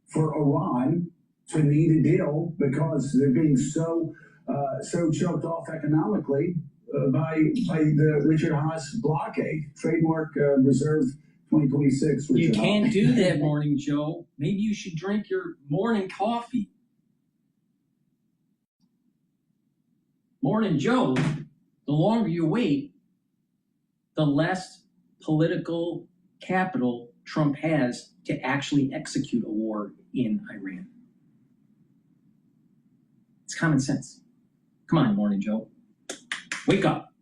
for Iran to need a deal because they're being so choked off economically by the Richard Haas blockade, trademark reserve 2026. You Richard can't Haas. do that, Morning Joe. Maybe you should drink your morning coffee. Morning Joe, the longer you wait, the less political capital Trump has to actually execute a war in Iran. It's common sense. Come on, Morning Joe. Wake up.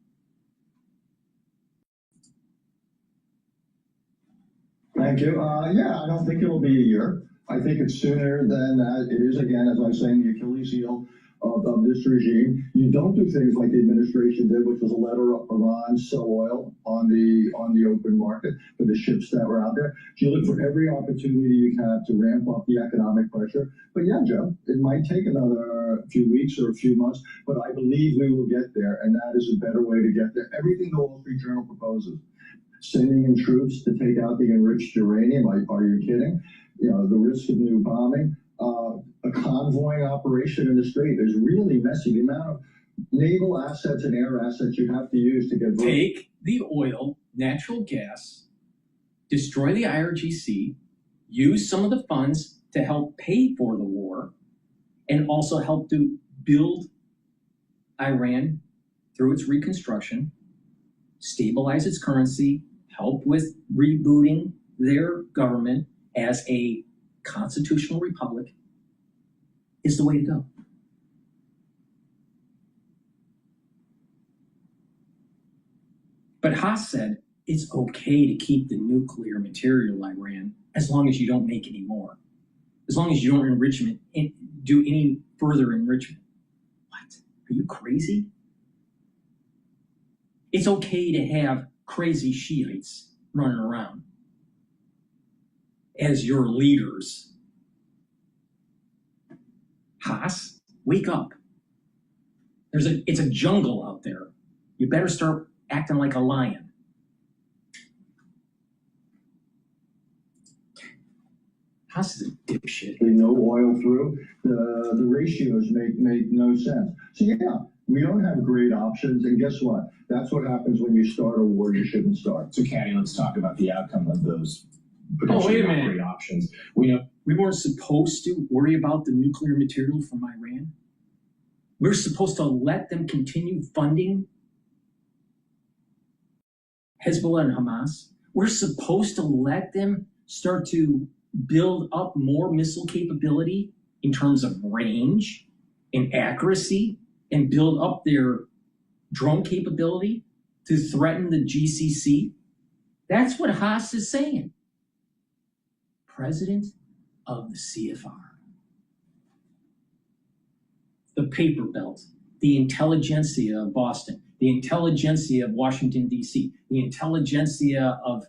Thank you. Yeah, I don't think it'll be a year. I think it's sooner than that. It is, again, as I was saying, the Achilles heel of this regime. You don't do things like the administration did, which was a letter of Iran, sell oil on the open market for the ships that were out there. So you look for every opportunity you have to ramp up the economic pressure. But yeah, Joe, it might take another few weeks or a few months, but I believe we will get there, and that is a better way to get there. Everything the Wall Street Journal proposes, sending in troops to take out the enriched uranium, are you kidding? You know, the risk of new bombing, a convoying operation in the Strait is really messy. The amount of naval assets and air assets you have to use to get... Take the oil, natural gas, destroy the IRGC, use some of the funds to help pay for the war, and also help to build Iran through its reconstruction, stabilize its currency, help with rebooting their government as a constitutional republic, is the way to go. But Haas said it's okay to keep the nuclear material, Iran, as long as you don't make any more. As long as you don't do any further enrichment. What? Are you crazy? It's okay to have crazy Shiites running around as your leaders. Haas, wake up. It's a jungle out there. You better start acting like a lion. Haas is a dipshit. No oil through. The ratios make no sense. So yeah, we don't have great options, and guess what? That's what happens when you start a war you shouldn't start. So, Caddy, let's talk about the outcome of those potentially not great options. We weren't supposed to worry about the nuclear material from Iran. We're supposed to let them continue funding Hezbollah and Hamas. We're supposed to let them start to build up more missile capability in terms of range and accuracy, and build up their drone capability to threaten the GCC. That's what Haas is saying. President of the CFR. The paper belt, the intelligentsia of Boston, the intelligentsia of Washington, D.C., the intelligentsia of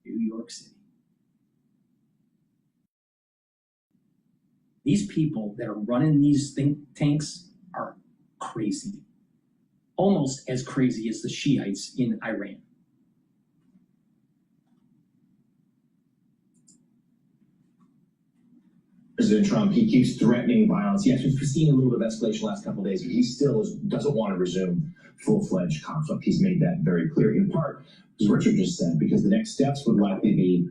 New York City. These people that are running these think tanks are crazy. Almost as crazy as the Shiites in Iran. President Trump, he keeps threatening violence. Yes, we've seen a little bit of escalation the last couple of days, but he still doesn't want to resume full-fledged conflict. He's made that very clear, in part, as Richard just said, because the next steps would likely be,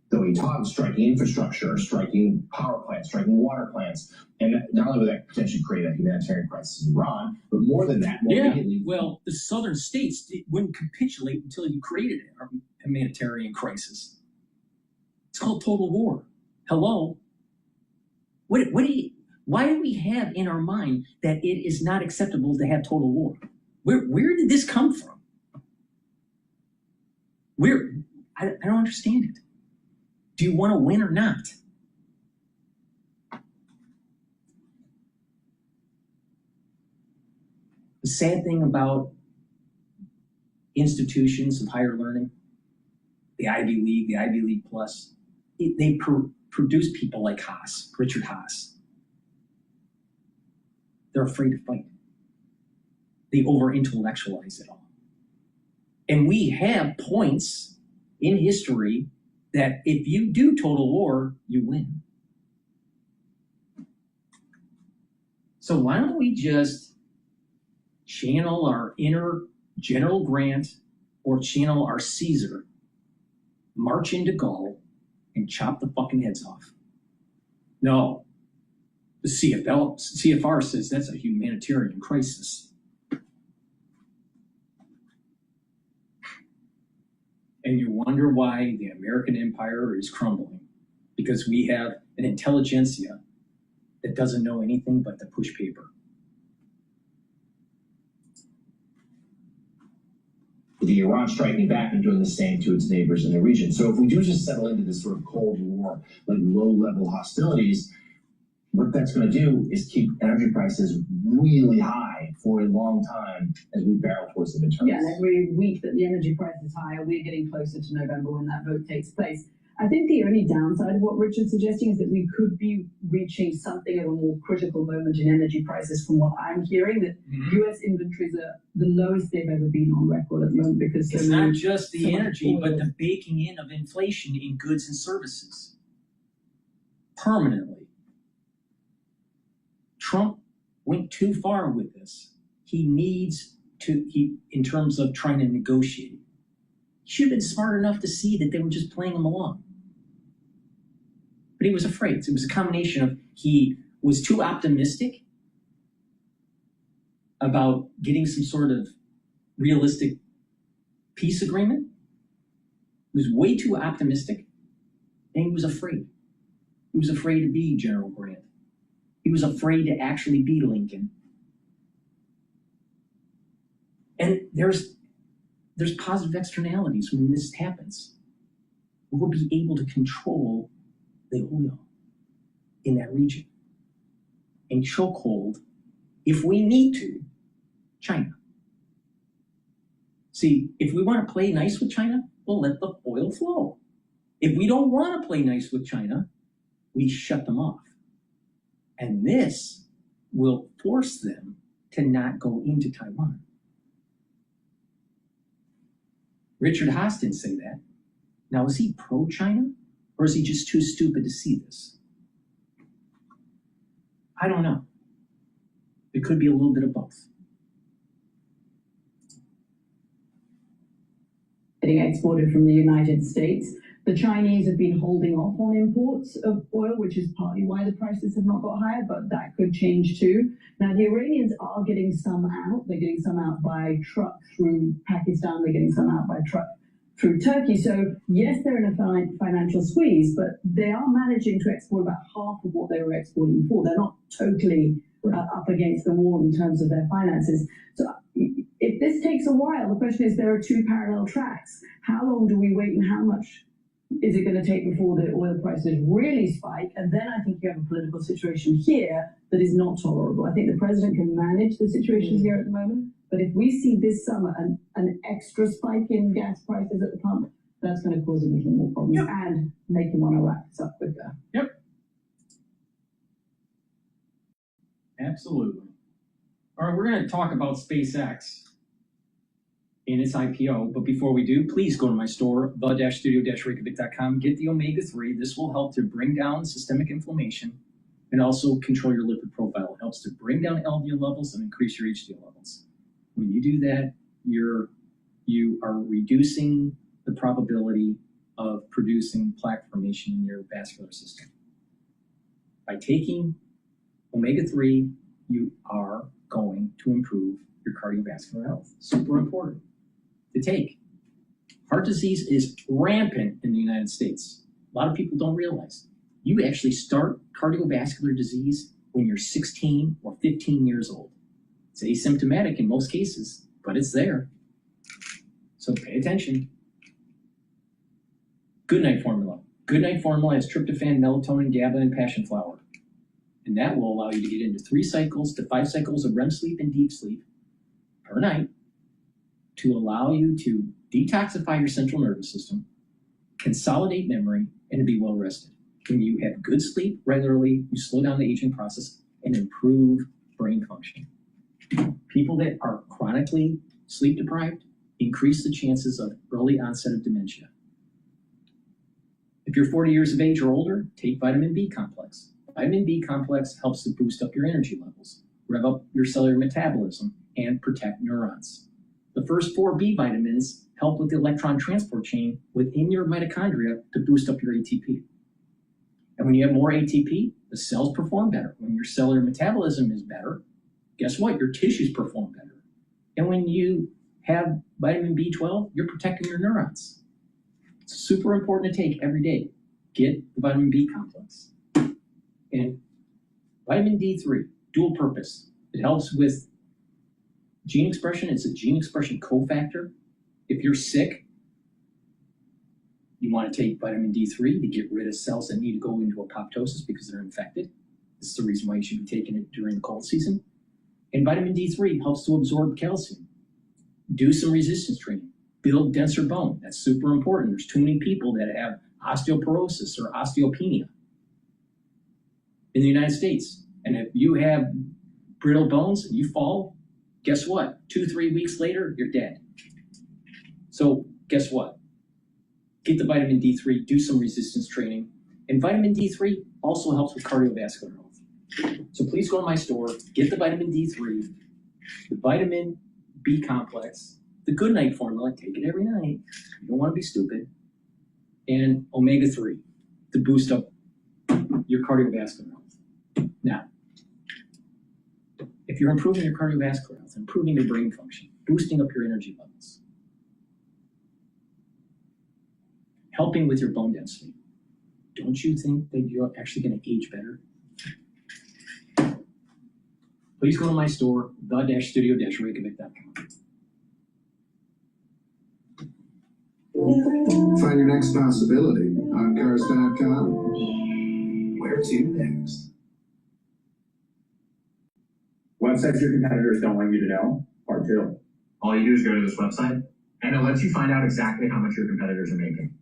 though he talked, striking infrastructure, striking power plants, striking water plants. And not only would that potentially create a humanitarian crisis in Iran, but more than that, immediately. Well, the southern states wouldn't capitulate until you created a humanitarian crisis. It's called total war. Hello? Why do we have in our mind that it is not acceptable to have total war? Where did this come from? I don't understand it. Do you want to win or not? The sad thing about institutions of higher learning, the Ivy League Plus, they produce people like Haas, Richard Haas. They're afraid to fight. They over-intellectualize it all. And we have points in history that if you do total war, you win. So why don't we just channel our inner General Grant or channel our Caesar, march into Gaul, and chop the fucking heads off? No. The CFR says that's a humanitarian crisis. And you wonder why the American empire is crumbling. Because we have an intelligentsia that doesn't know anything but to push paper. The Iran striking back and doing the same to its neighbors in the region. So if we do just settle into this sort of Cold War, like low-level hostilities, what that's going to do is keep energy prices really high for a long time as we barrel towards the midterms. Yeah, and every week that the energy price is higher, we're getting closer to November when that vote takes place. I think the only downside of what Richard's suggesting is that we could be reaching something of a more critical moment in energy prices from what I'm hearing, that US inventories are the lowest they've ever been on record at the moment because it's not just the energy, but the baking in of inflation in goods and services. Permanently. Trump went too far with this. He needs to, in terms of trying to negotiate. He should have been smart enough to see that they were just playing him along. But he was afraid. It was a combination of he was too optimistic about getting some sort of realistic peace agreement. He was way too optimistic, and he was afraid. He was afraid to be General Grant. He was afraid to actually be Lincoln. And there's positive externalities when this happens. We'll be able to control the oil in that region and chokehold, if we need to, China. See, if we want to play nice with China, we'll let the oil flow. If we don't want to play nice with China, we shut them off. And this will force them to not go into Taiwan. Richard Haas didn't say that. Now, is he pro-China, or is he just too stupid to see this? I don't know. It could be a little bit of both. Getting exported from the United States. The Chinese have been holding off on imports of oil, which is partly why the prices have not got higher, but that could change too. Now, the Iranians are getting some out. They're getting some out by truck through Pakistan. They're getting some out by truck through Turkey. So, yes, they're in a financial squeeze, but they are managing to export about half of what they were exporting before. They're not totally up against the wall in terms of their finances. So, if this takes a while, the question is, there are two parallel tracks. How long do we wait and how much is it going to take before the oil prices really spike? And then I think you have a political situation here that is not tolerable. I think the president can manage the situation here at the moment. But if we see this summer an extra spike in gas prices at the pump, that's going to cause him even more problems and make him want to wrap this up quicker. Yep. Absolutely. All right, we're going to talk about SpaceX in its IPO. But before we do, please go to my store, the-studio-reykjavik.com. Get the omega-3. This will help to bring down systemic inflammation and also control your lipid profile. It helps to bring down LDL levels and increase your HDL levels. When you do that, you are reducing the probability of producing plaque formation in your vascular system. By taking omega-3, you are going to improve your cardiovascular health. Super important to take. Heart disease is rampant in the United States. A lot of people don't realize. You actually start cardiovascular disease when you're 16 or 15 years old. It's asymptomatic in most cases, but it's there. So pay attention. Good Night Formula. Good Night Formula has tryptophan, melatonin, GABA, and passion flower. And that will allow you to get into 3 cycles to 5 cycles of REM sleep and deep sleep per night to allow you to detoxify your central nervous system, consolidate memory, and to be well rested. When you have good sleep regularly, you slow down the aging process and improve brain function. People that are chronically sleep deprived increase the chances of early onset of dementia. If you're 40 years of age or older, take vitamin B complex. Vitamin B complex helps to boost up your energy levels, rev up your cellular metabolism, and protect neurons. The first 4 B vitamins help with the electron transport chain within your mitochondria to boost up your ATP. And when you have more ATP, the cells perform better. When your cellular metabolism is better, guess what? Your tissues perform better. And when you have vitamin B12, you're protecting your neurons. It's super important to take every day. Get the vitamin B complex. And vitamin D3, dual purpose. It helps with gene expression. It's a gene expression cofactor. If you're sick, you want to take vitamin D3 to get rid of cells that need to go into apoptosis because they're infected. This is the reason why you should be taking it during the cold season. And vitamin D3 helps to absorb calcium. Do some resistance training. Build denser bone. That's super important. There's too many people that have osteoporosis or osteopenia in the United States. And if you have brittle bones and you fall, guess what? 2-3 weeks later, you're dead. So guess what? Get the vitamin D3, do some resistance training. And vitamin D3 also helps with cardiovascular health. So please go to my store, get the vitamin D3, the vitamin B complex, the good night formula, take it every night. You don't want to be stupid. And omega-3 to boost up your cardiovascular health. Now, if you're improving your cardiovascular health, improving your brain function, boosting up your energy levels, helping with your bone density, don't you think that you're actually going to age better? Please go to my store, the-studio-reykjavik.com. Find your next possibility on cars.com. Where to next? Websites your competitors don't want you to know, part 2. All you do is go to this website, and it lets you find out exactly how much your competitors are making.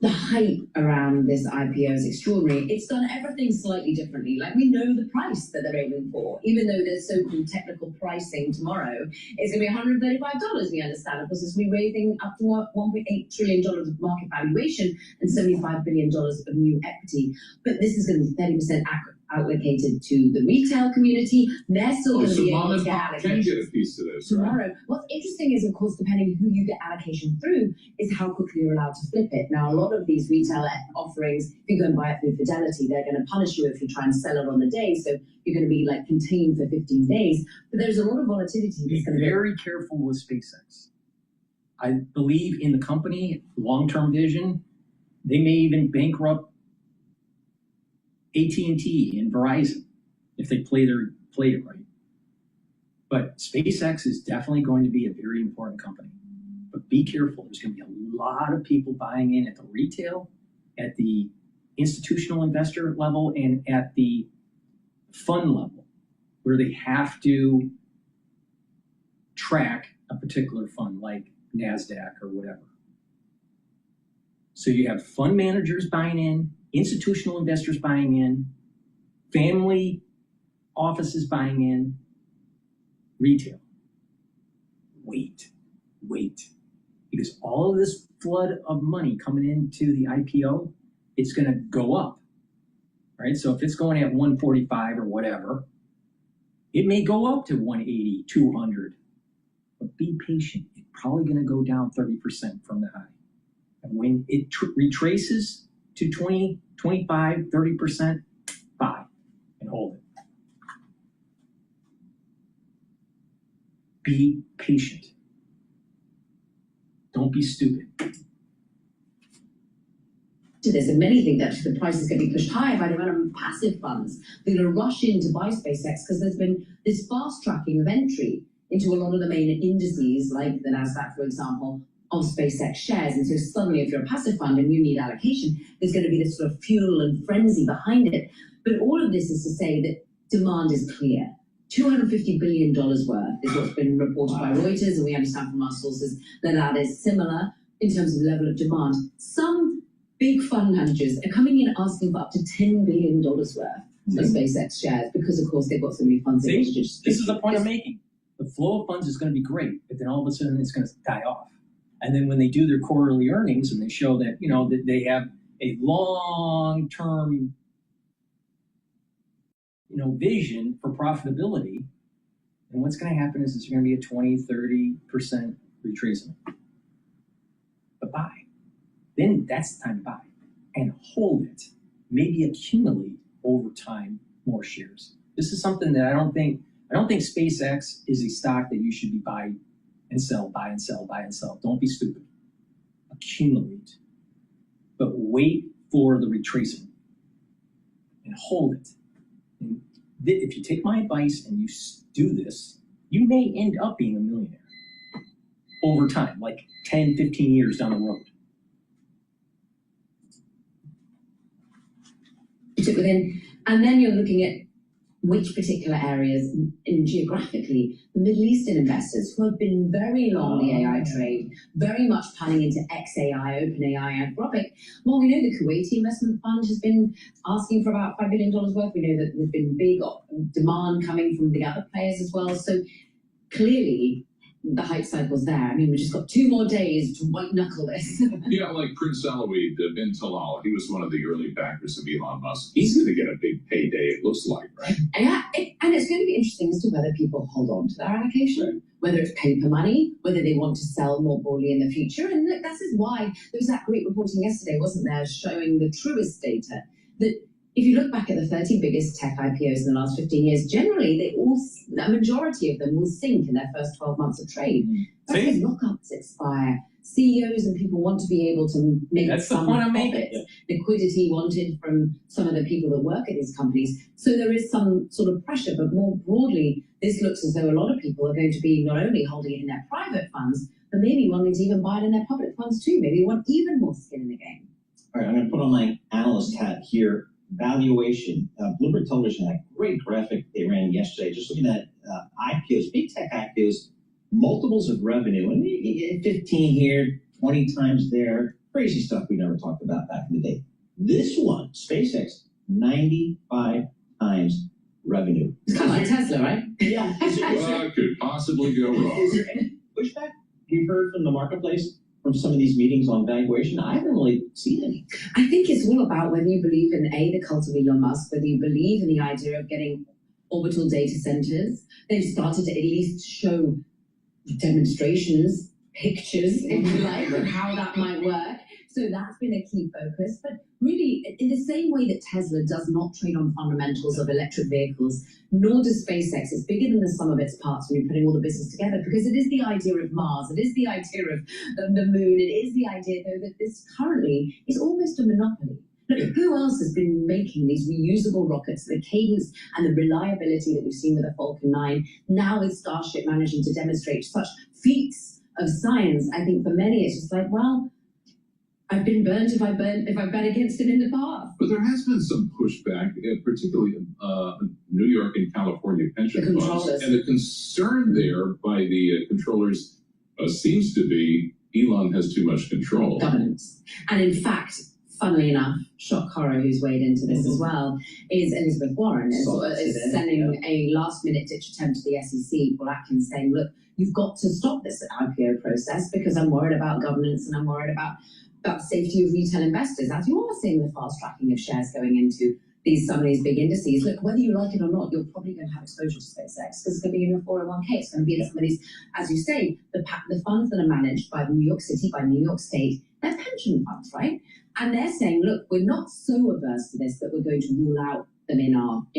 The hype around this IPO is extraordinary. It's done everything slightly differently. Like, we know the price that they're aiming for, even though there's so-called technical pricing tomorrow. It's going to be $135, we understand. Of course, it's going to be raising up to $1.8 trillion of market valuation and $75 billion of new equity. But this is going to be 30% allocated to the retail community. They're still going to be able to get allocation. Can get a piece of this tomorrow. Right? What's interesting is, of course, depending on who you get allocation through, is how quickly you're allowed to flip it. Now, a lot of these retail offerings, if you go and buy it through Fidelity, they're going to punish you if you try and sell it on the day. So you're going to be like contained for 15 days. But there's a lot of volatility. Be very careful with SpaceX. I believe in the company, long-term vision. They may even bankrupt AT&T and Verizon if they play it right. But SpaceX is definitely going to be a very important company. But be careful. There's going to be a lot of people buying in at the retail, at the institutional investor level, and at the fund level, where they have to track a particular fund like NASDAQ or whatever. So you have fund managers buying in, institutional investors buying in, family offices buying in, retail. Wait. Because all of this flood of money coming into the IPO, it's going to go up, right? So if it's going at 145 or whatever, it may go up to 180, 200. But be patient. It's probably going to go down 30% from the high. And when it retraces to 20, 25, 30%, buy and hold it. Be patient. Don't be stupid. There's many think that the price is going to be pushed higher by the amount of passive funds. They're going to rush in to buy SpaceX because there's been this fast tracking of entry into a lot of the main indices, like the NASDAQ, for example, of SpaceX shares. And so suddenly, if you're a passive fund and you need allocation, there's going to be this sort of fuel and frenzy behind it. But all of this is to say that demand is clear. $250 billion worth is what's been reported by Reuters, and we understand from our sources that that is similar in terms of level of demand. Some big fund managers are coming in asking for up to $10 billion worth. of SpaceX shares because, of course, they've got so many funds. See, this is the point I'm making. The flow of funds is going to be great, but then all of a sudden it's going to die off. And then when they do their quarterly earnings and they show that, you know, that they have a long-term, you know, vision for profitability, and what's going to happen is there's going to be a 20-30% retracement. But buy. Then that's the time to buy and hold it. Maybe accumulate over time more shares. This is something that I don't think SpaceX is a stock that you should be buy and sell, buy and sell, buy and sell. Don't be stupid. Accumulate. But wait for the retracement and hold it. And if you take my advice and you do this, you may end up being a millionaire over time, like 10, 15 years down the road. And then you're looking at which particular areas, in geographically, the Middle Eastern investors who have been very long the AI trade, very much planning into XAI, OpenAI, Anthropic. Well, we know the Kuwaiti investment fund has been asking for about $5 billion worth. We know that there's been big demand coming from the other players as well. So clearly, the hype cycle's there. I mean, we've just got 2 more days to white knuckle this. Yeah, like Prince Alawi bin Talal, he was one of the early backers of Elon Musk. He's going to get a big payday, it looks like, right? Yeah, and it's going to be interesting as to whether people hold on to their allocation, whether it's paper money, whether they want to sell more broadly in the future. And look, this is why there was that great reporting yesterday, wasn't there, showing the truest data that if you look back at the 30 biggest tech IPOs in the last 15 years, generally, a majority of them will sink in their first 12 months of trade. That's because lockups expire. CEOs and people want to be able to make some profit. Liquidity wanted from some of the people that work at these companies. So there is some sort of pressure, but more broadly, this looks as though a lot of people are going to be not only holding it in their private funds, but maybe wanting to even buy it in their public funds too. Maybe they want even more skin in the game. All right, I'm going to put on my analyst hat here. Valuation. Bloomberg Television had a great graphic they ran yesterday, just looking at IPOs, big tech IPOs, multiples of revenue, and 15 here, 20 times there, crazy stuff we never talked about back in the day. This one, SpaceX, 95 times revenue. It's kind of like Tesla, right? Yeah. What could possibly go wrong? Is there any pushback you've heard from the marketplace? From some of these meetings on valuation, I haven't really seen any. I think it's all about whether you believe in the cult of Elon Musk, whether you believe in the idea of getting orbital data centers. They've started to at least show demonstrations, pictures, if you like, of how that might work. So that's been a key focus. But really, in the same way that Tesla does not trade on fundamentals of electric vehicles, nor does SpaceX. It's bigger than the sum of its parts when you're putting all the business together, because it is the idea of Mars, it is the idea of the moon, it is the idea, though, that this currently is almost a monopoly. Look, who else has been making these reusable rockets, the cadence and the reliability that we've seen with the Falcon 9, now with Starship managing to demonstrate such feats of science? I think for many it's just like, well, I've been burnt if I bet against it in the past. But there has been some pushback, particularly New York and California pension funds. And the concern there by the controllers seems to be Elon has too much control. Governance. And in fact, funnily enough, shock horror who's weighed into this as well, is Elizabeth Warren is sending a last-minute ditch attempt to the SEC, Paul Atkins, saying, look, you've got to stop this IPO process because I'm worried about governance and I'm worried about safety of retail investors. As you are seeing the fast tracking of shares going into some of these big indices. Look, whether you like it or not, you're probably going to have exposure to SpaceX because it's going to be in your 401k. It's going to be in some of these, as you say, the funds that are managed by New York City, by New York State, they're pension funds, right? And they're saying, look, we're not so averse to this that we're going to rule out them in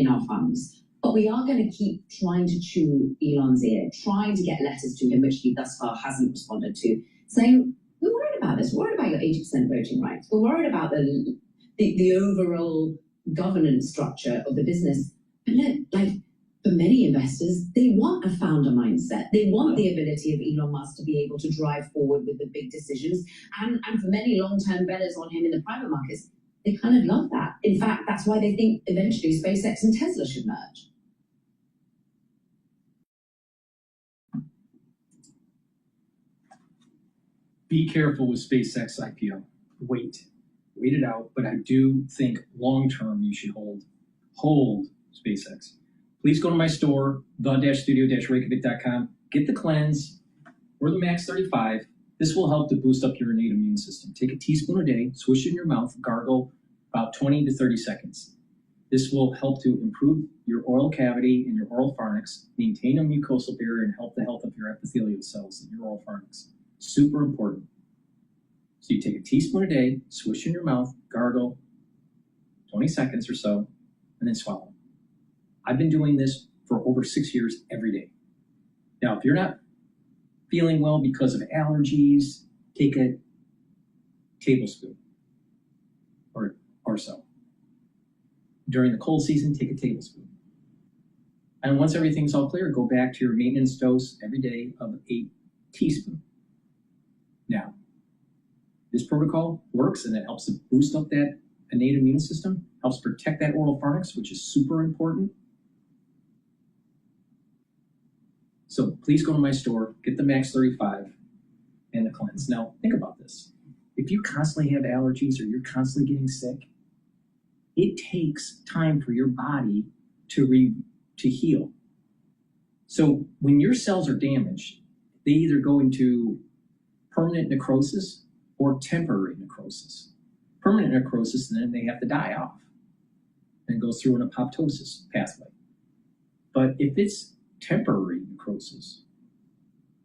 our funds. But we are going to keep trying to chew Elon's ear, trying to get letters to him, which he thus far hasn't responded to, saying, we're worried about this. We're worried about your 80% voting rights. We're worried about the overall governance structure of the business. And look, like, for many investors, they want a founder mindset. They want the ability of Elon Musk to be able to drive forward with the big decisions. And for many long-term bettors on him in the private markets, they kind of love that. In fact, that's why they think eventually SpaceX and Tesla should merge. Be careful with SpaceX IPO. Wait it out. But I do think long-term you should hold hold SpaceX. Please go to my store, the-studio-reykjavik.com, get the cleanse or the Max 35. This will help to boost up your innate immune system. Take a teaspoon a day, swish it in your mouth, gargle about 20 to 30 seconds. This will help to improve your oral cavity and your oral pharynx, maintain a mucosal barrier, and help the health of your epithelial cells in your oral pharynx. Super important. So you take a teaspoon a day, swish in your mouth, gargle 20 seconds or so, and then swallow. I've been doing this for over 6 years every day. Now, if you're not feeling well because of allergies, take a tablespoon or so. During the cold season, take a tablespoon. And once everything's all clear, go back to your maintenance dose every day of a teaspoon. Now, this protocol works and it helps to boost up that innate immune system, helps protect that oral pharynx, which is super important. So please go to my store, get the Max 35 and the cleanse. Now, think about this. If you constantly have allergies or you're constantly getting sick, it takes time for your body to heal. So when your cells are damaged, they either go into permanent necrosis or temporary necrosis. Permanent necrosis, and then they have to die off and go through an apoptosis pathway. But if it's temporary necrosis,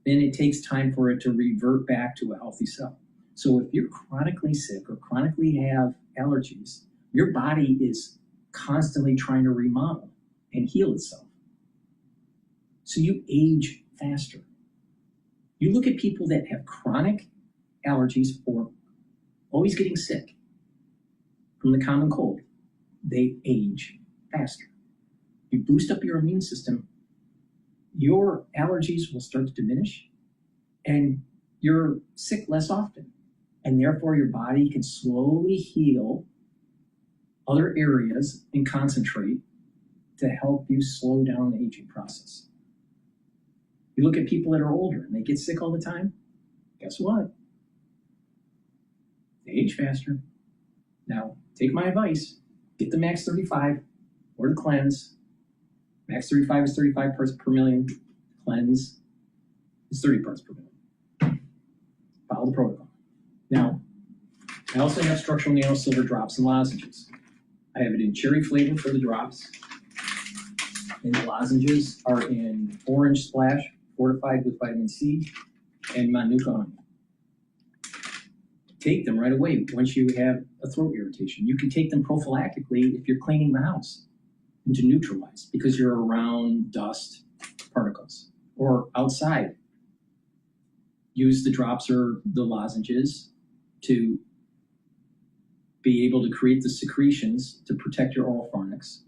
then it takes time for it to revert back to a healthy cell. So if you're chronically sick or chronically have allergies, your body is constantly trying to remodel and heal itself. So you age faster. You look at people that have chronic allergies or always getting sick from the common cold, they age faster. You boost up your immune system, your allergies will start to diminish and you're sick less often. And therefore your body can slowly heal other areas and concentrate to help you slow down the aging process. You look at people that are older and they get sick all the time, guess what? They age faster. Now, take my advice, get the Max 35 or the cleanse. Max 35 is 35 parts per million. Cleanse is 30 parts per million. Follow the protocol. Now, I also have structural nano silver drops and lozenges. I have it in cherry flavor for the drops, and the lozenges are in orange splash, fortified with vitamin C, and manuka honey. Take them right away once you have a throat irritation. You can take them prophylactically if you're cleaning the house and to neutralize because you're around dust particles or outside. Use the drops or the lozenges to be able to create the secretions to protect your oral pharynx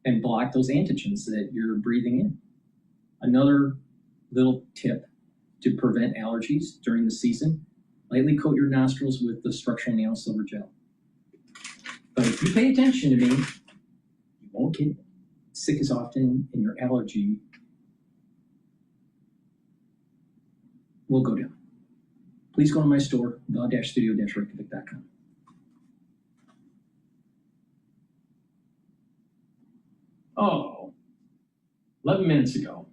and block those antigens that you're breathing in. Another little tip to prevent allergies during the season, lightly coat your nostrils with the structural nano silver gel. But if you pay attention to me, you won't get sick as often and your allergy will go down. Please go to my store, the-studio-reykjavik.com. Oh, 11 minutes ago,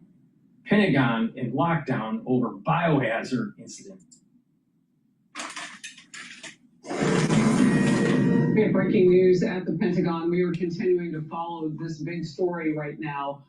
Pentagon in lockdown over biohazard incident. We have breaking news at the Pentagon. We are continuing to follow this big story right now.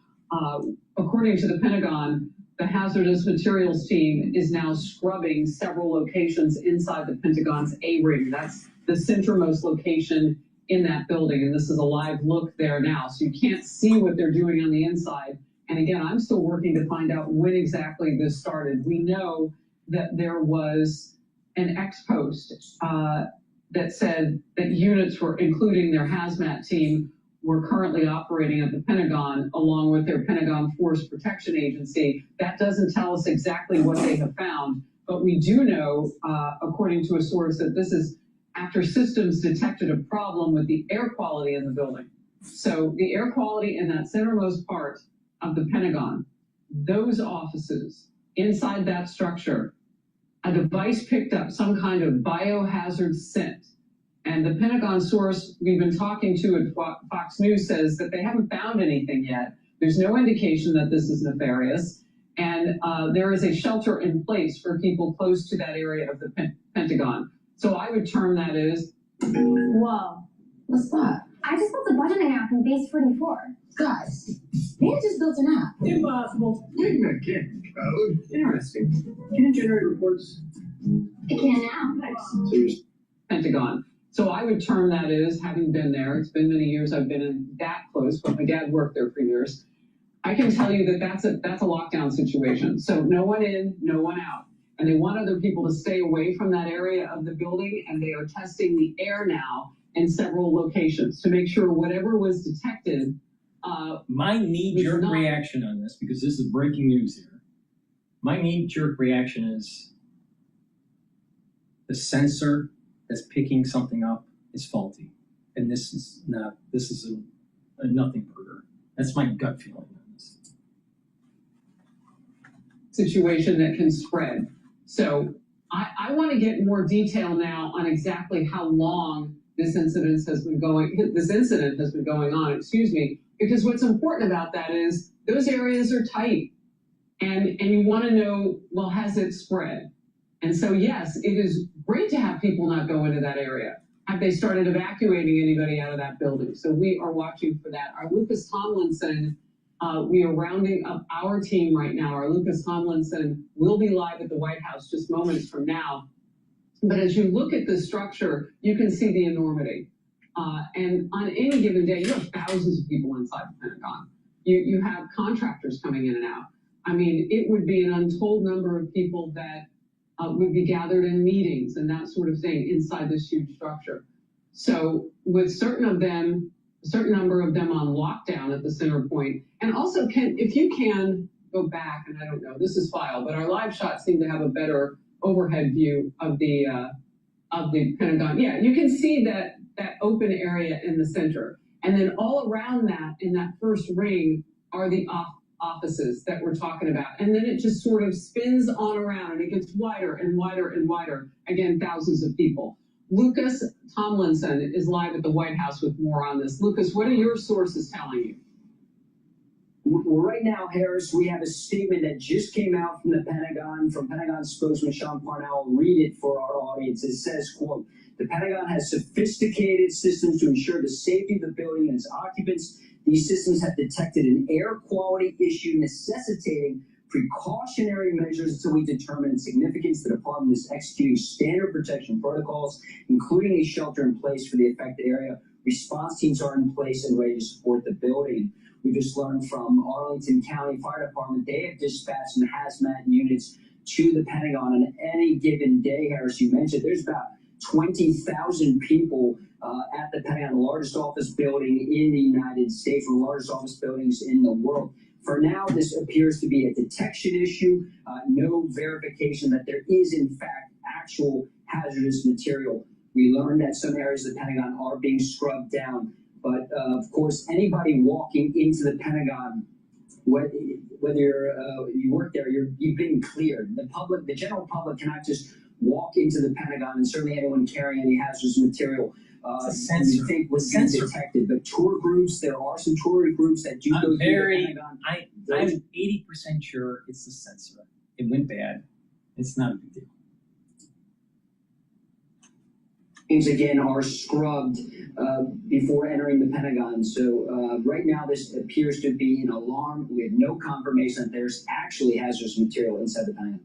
According to the Pentagon, the hazardous materials team is now scrubbing several locations inside the Pentagon's A-ring. That's the centermost location in that building. And this is a live look there now. So you can't see what they're doing on the inside. And again, I'm still working to find out when exactly this started. We know that there was an ex-post that said that units were, including their hazmat team, were currently operating at the Pentagon along with their Pentagon Force Protection Agency. That doesn't tell us exactly what they have found, but we do know, according to a source, that this is after systems detected a problem with the air quality in the building. So the air quality in that centermost part of the Pentagon, those offices inside that structure, a device picked up some kind of biohazard scent And the Pentagon source we've been talking to at Fox News says that they haven't found anything yet. There's no indication that this is nefarious. And there is a shelter in place for people close to that area of the Pentagon. So I would term that as... Whoa. What's that? I just built a budgeting app in Base 44. Guys, Nina just built an app. Impossible. Ignorant kid. Code. Interesting. Can it generate reports? It can now. Nice. Pentagon. So I would term that as, having been there, it's been many years I've been in that close, but my dad worked there for years. I can tell you that that's a lockdown situation. So no one in, no one out. And they want other people to stay away from that area of the building, and they are testing the air now in several locations to make sure whatever was detected. My knee-jerk reaction on this, because this is breaking news here, my knee-jerk reaction is the sensor that's picking something up is faulty. And this is a nothing burger. That's my gut feeling on this. Situation that can spread. So I want to get more detail now on exactly how long this incident has been going on, because what's important about that is those areas are tight, and you want to know, well, has it spread? And so, yes, it is great to have people not go into that area. Have they started evacuating anybody out of that building? So we are watching for that. Our Lucas Tomlinson, we are rounding up our team right now. Our Lucas Tomlinson will be live at the White House just moments from now. But as you look at the structure, you can see the enormity. And on any given day, you have thousands of people inside the Pentagon. You have contractors coming in and out. I mean, it would be an untold number of people that would be gathered in meetings and that sort of thing inside this huge structure. So with a certain number of them on lockdown at the center point, and also if you can go back, and I don't know, this is file, but our live shots seem to have a better overhead view of the Pentagon. Yeah, you can see that open area in the center. And then all around that, in that first ring, are the offices that we're talking about. And then it just sort of spins on around, and it gets wider and wider and wider. Again, thousands of people. Lucas Tomlinson is live at the White House with more on this. Lucas, what are your sources telling you? Well, right now, Harris, we have a statement that just came out from the Pentagon, from Pentagon spokesman Sean Parnell. I'll read it for our audience. It says, quote, "The Pentagon has sophisticated systems to ensure the safety of the building and its occupants. These systems have detected an air quality issue necessitating precautionary measures until we determine its significance. The department is executing standard protection protocols, including a shelter in place for the affected area. Response teams are in place and ready to support the building." We just learned from Arlington County Fire Department, they have dispatched some hazmat units to the Pentagon on any given day. Harris, you mentioned there's about 20,000 people at the Pentagon, the largest office building in the United States, one of the largest office buildings in the world. For now, this appears to be a detection issue, no verification that there is, in fact, actual hazardous material. We learned that some areas of the Pentagon are being scrubbed down. But, of course, anybody walking into the Pentagon, whether you work there, you've been cleared. The general public cannot just walk into the Pentagon, and certainly anyone carrying any hazardous material you think would be detected. But tour groups, there are some tour groups that do go through the Pentagon. I'm 80% sure it's the sensor. It went bad. It's not a big deal. Things again are scrubbed before entering the Pentagon. So right now this appears to be an alarm. We have no confirmation that there's actually hazardous material inside the Pentagon.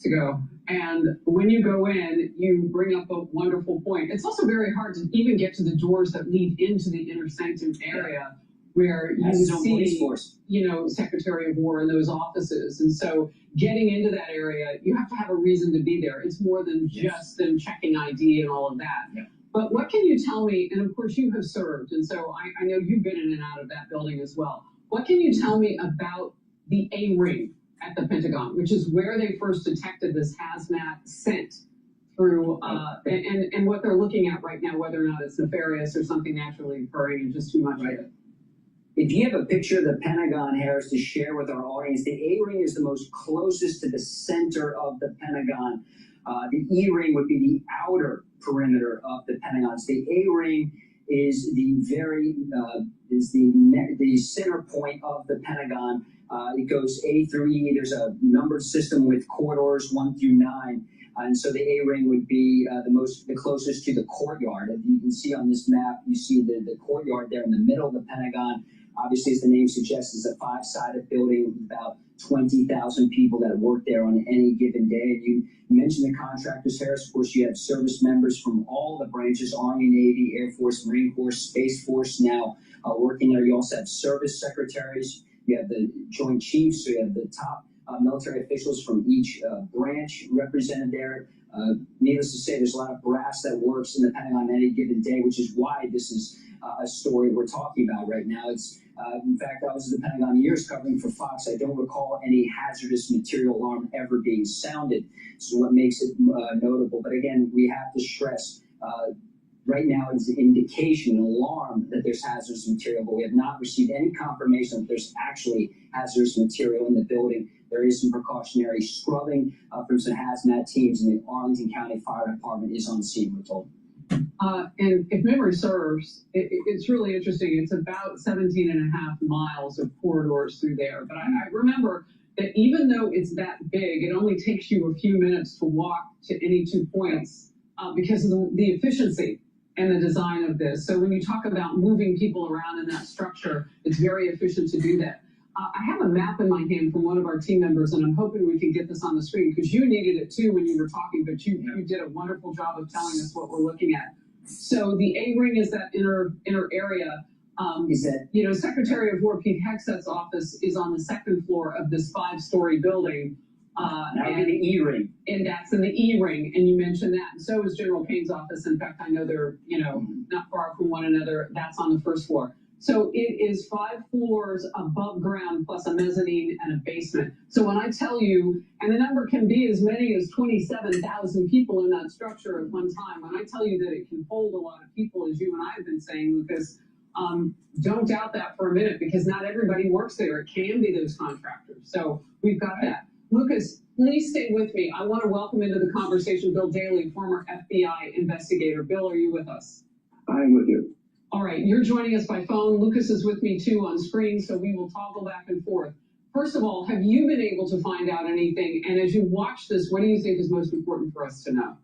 To go. And when you go in, you bring up a wonderful point. It's also very hard to even get to the doors that lead into the inner sanctum area where you see, Secretary of War in those offices. And so getting into that area, you have to have a reason to be there. It's more than just them checking ID and all of that. Yeah. But what can you tell me, and of course you have served, and so I know you've been in and out of that building as well. What can you tell me about the A-ring at the Pentagon, which is where they first detected this hazmat scent through, and what they're looking at right now, whether or not it's nefarious or something naturally occurring and just too much of it? If you have a picture of the Pentagon, Harris, to share with our audience, the A-ring is the most closest to the center of the Pentagon. The E-ring would be the outer perimeter of the Pentagon. The A-ring is the the center point of the Pentagon. It goes A through E. There's a numbered system with corridors 1 through 9. And so the A-ring would be the closest to the courtyard. As you can see on this map, you see the courtyard there in the middle of the Pentagon. Obviously, as the name suggests, is a 5-sided building with about 20,000 people that work there on any given day. And you mentioned the contractors, Harris. Of course, you have service members from all the branches, Army, Navy, Air Force, Marine Corps, Space Force now working there. You also have service secretaries. You have the Joint Chiefs. So you have the top military officials from each branch represented there. Needless to say, there's a lot of brass that works in the Pentagon on any given day, which is why this is a story we're talking about right now. It's in fact, I was in the Pentagon years covering for Fox. I don't recall any hazardous material alarm ever being sounded. So what makes it notable? But again, we have to stress right now it's an indication, an alarm that there's hazardous material, but we have not received any confirmation that there's actually hazardous material in the building. There is some precautionary scrubbing from some hazmat teams, and the Arlington County Fire Department is on scene, we're told. And if memory serves, it's really interesting. It's about 17 and a half miles of corridors through there. But I remember that even though it's that big, it only takes you a few minutes to walk to any 2 points because of the efficiency and the design of this. So when you talk about moving people around in that structure, it's very efficient to do that. I have a map in my hand from one of our team members, and I'm hoping we can get this on the screen because you needed it too when you were talking, but you did a wonderful job of telling us what we're looking at. So the A-ring is that inner area. Secretary of War Pete Hegseth's office is on the 2nd floor of this 5-story building. That would be the E-ring. And that's in the E-ring, and you mentioned that. And so is General Payne's office. In fact, I know they're, not far from one another. That's on the 1st floor. So it is 5 floors above ground plus a mezzanine and a basement. So when I tell you, and the number can be as many as 27,000 people in that structure at one time, when I tell you that it can hold a lot of people, as you and I have been saying, Lucas, don't doubt that for a minute because not everybody works there. It can be those contractors. So we've got that. Lucas, please stay with me. I want to welcome into the conversation Bill Daley, former FBI investigator. Bill, are you with us? I'm with you. All right, you're joining us by phone. Lucas is with me too on screen, so we will toggle back and forth. First of all, have you been able to find out anything? And as you watch this, what do you think is most important for us to know?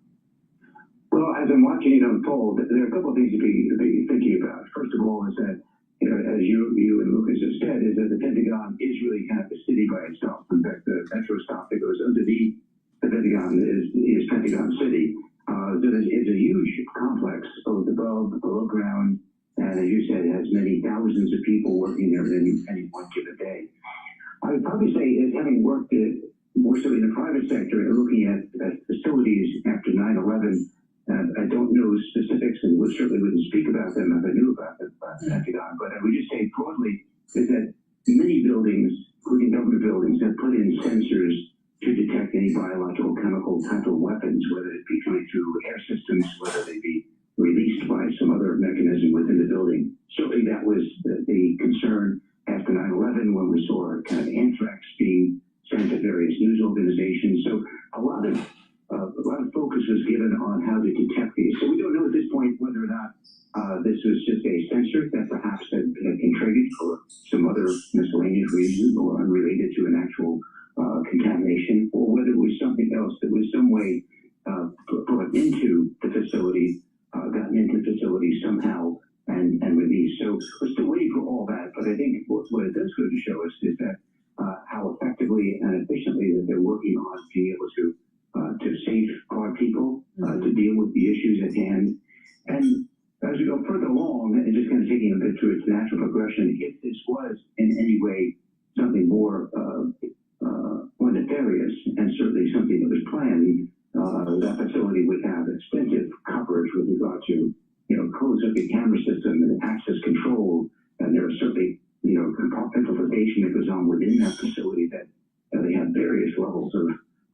Well, as I'm watching it unfold, there are a couple of things to be thinking about. First of all, is that, as you and Lucas have said, is that the Pentagon is really kind of a city by itself. In fact, the metro stop that goes underneath the Pentagon is Pentagon City. It's a huge complex, both above, below ground, and as you said, it has many thousands of people working there at any one given day. I would probably say, as having worked more so in the private sector and looking at facilities after 9/11, I don't know specifics and certainly wouldn't speak about them if I knew about the Pentagon, but I would just say broadly is that many buildings, including government buildings, have put in sensors to detect any biological, chemical type of weapons, whether it be coming through air systems, whether they be released by some other mechanism within the building. Certainly that was the concern after 9/11 when we saw kind of anthrax being sent to various news organizations. So a lot of focus was given on how to detect these. So we don't know at this point whether or not this was just a sensor that perhaps had contributed for some other miscellaneous reason or unrelated to an actual contamination, or whether it was something else that was some way brought into the facility, gotten into the facility somehow and released. So we're still waiting for all that, but I think what it does go to show us is that how effectively and efficiently that they're working on being able to safeguard people, to deal with the issues at hand. And as we go further along, and just kind of taking a bit through its natural progression, if this was in any way something more nefarious, and certainly something that was planned, that facility would have extensive coverage with regard to, closed circuit camera system and access control, and there are certainly, compartmentalization that goes on within that facility that they have various levels of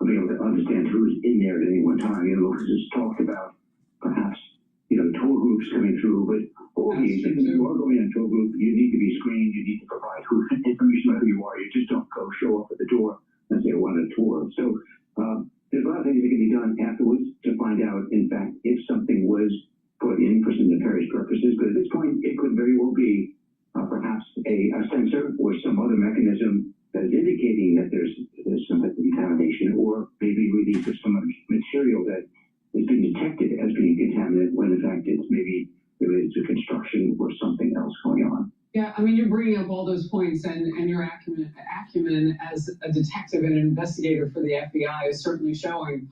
being able to understand who's in there at any one time. Lucas has talked about perhaps, tour groups coming through, but all these, if you are going in a tour group, you need to be screened, you need to provide information about who you are. You just don't go show up at the door and say, I want a tour. So there's a lot of things that can be done afterwards to find out, in fact, if something was put in for some nefarious purposes. But at this point, it could very well be perhaps a sensor or some other mechanism that is indicating that there's some type of contamination, or maybe release of some material that is being detected as being contaminated when in fact it's maybe related to construction or something else going on. Yeah, I mean, you're bringing up all those points, and your acumen as a detective and an investigator for the FBI is certainly showing,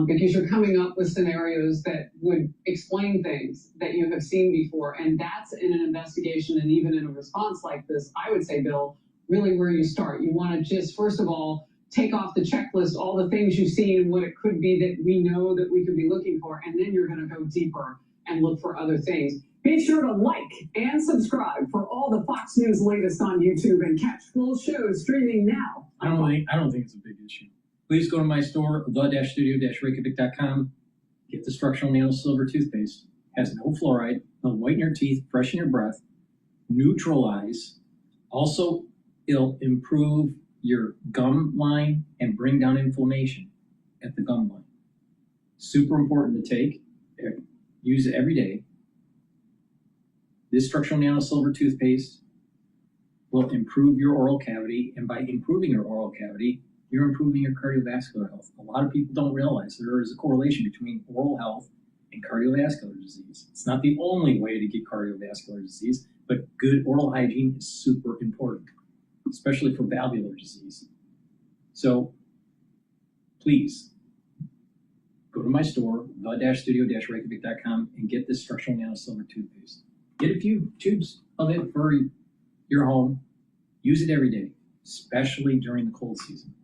because you're coming up with scenarios that would explain things that you have seen before, and that's in an investigation and even in a response like this, I would say, Bill, really where you start. You want to just, first of all, take off the checklist all the things you've seen and what it could be that we know that we could be looking for, and then you're going to go deeper and look for other things. Be sure to like and subscribe for all the Fox News latest on YouTube and catch full shows streaming now. I don't think it's a big issue. Please go to my store, the-studio-reykjavik.com. Get the structural nail silver toothpaste. Has no fluoride, will whiten your teeth, freshen your breath, neutralize. Also, it'll improve your gum line and bring down inflammation at the gum line. Super important to take. Use it every day. This structural nano silver toothpaste will improve your oral cavity, and by improving your oral cavity, you're improving your cardiovascular health. A lot of people don't realize there is a correlation between oral health and cardiovascular disease. It's not the only way to get cardiovascular disease, but good oral hygiene is super important, especially for valvular disease. So please go to my store, the-studio-reykjavik.com, and get this structural nano silver toothpaste. Get a few tubes of it for your home. Use it every day, especially during the cold season.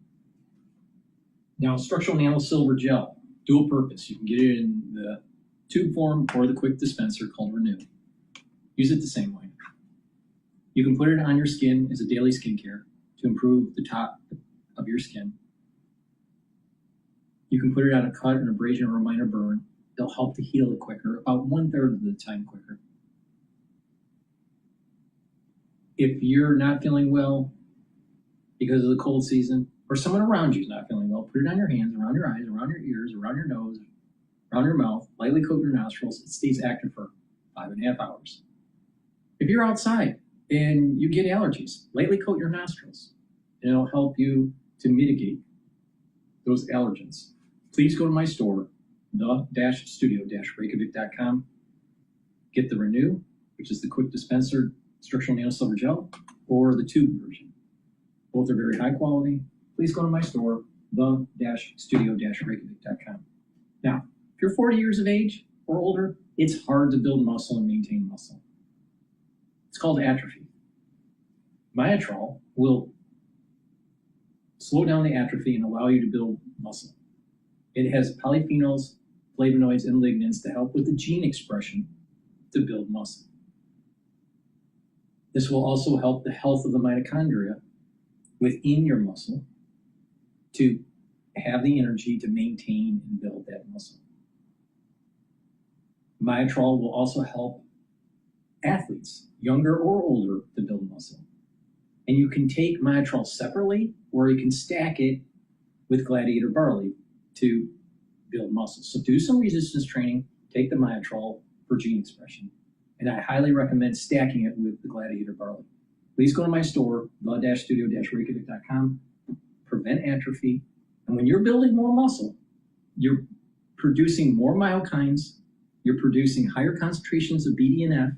Now, structural nano silver gel, dual purpose. You can get it in the tube form or the quick dispenser called Renew. Use it the same way. You can put it on your skin as a daily skincare to improve the top of your skin. You can put it on a cut, an abrasion, or a minor burn. They'll help to heal it quicker, about 1/3 of the time quicker. If you're not feeling well because of the cold season, or someone around you is not feeling well, put it on your hands, around your eyes, around your ears, around your nose, around your mouth, lightly coat your nostrils. It stays active for 5.5 hours. If you're outside and you get allergies, lightly coat your nostrils, and it'll help you to mitigate those allergens. Please go to my store, the-studio-reykjavik.com. Get the Renew, which is the quick dispenser structural nano silver gel, or the tube version. Both are very high quality. Please go to my store, the-studio-reykjavik.com. Now, if you're 40 years of age or older, it's hard to build muscle and maintain muscle. It's called atrophy. Myotrol will slow down the atrophy and allow you to build muscle. It has polyphenols, flavonoids, and lignans to help with the gene expression to build muscle. This will also help the health of the mitochondria within your muscle to have the energy to maintain and build that muscle. Myotrol will also help athletes, younger or older, to build muscle. And you can take Myotrol separately, or you can stack it with Gladiator barley to build muscle. So do some resistance training, take the Myotrol for gene expression. And I highly recommend stacking it with the Gladiator barley. Please go to my store, the-studio-reykjavik.com, prevent atrophy. And when you're building more muscle, you're producing more myokines, you're producing higher concentrations of BDNF,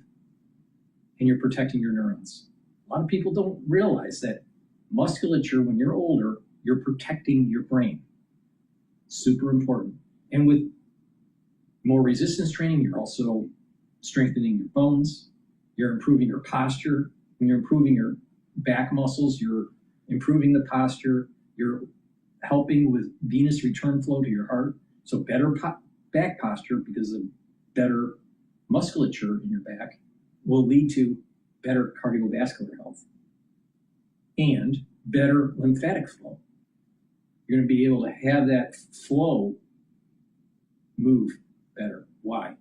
and you're protecting your neurons. A lot of people don't realize that musculature, when you're older, you're protecting your brain. Super important. And with more resistance training, you're also strengthening your bones, you're improving your posture. When you're improving your back muscles, you're improving the posture, you're helping with venous return flow to your heart. So better back posture, because of better musculature in your back, will lead to better cardiovascular health and better lymphatic flow. You're going to be able to have that flow move better. Why?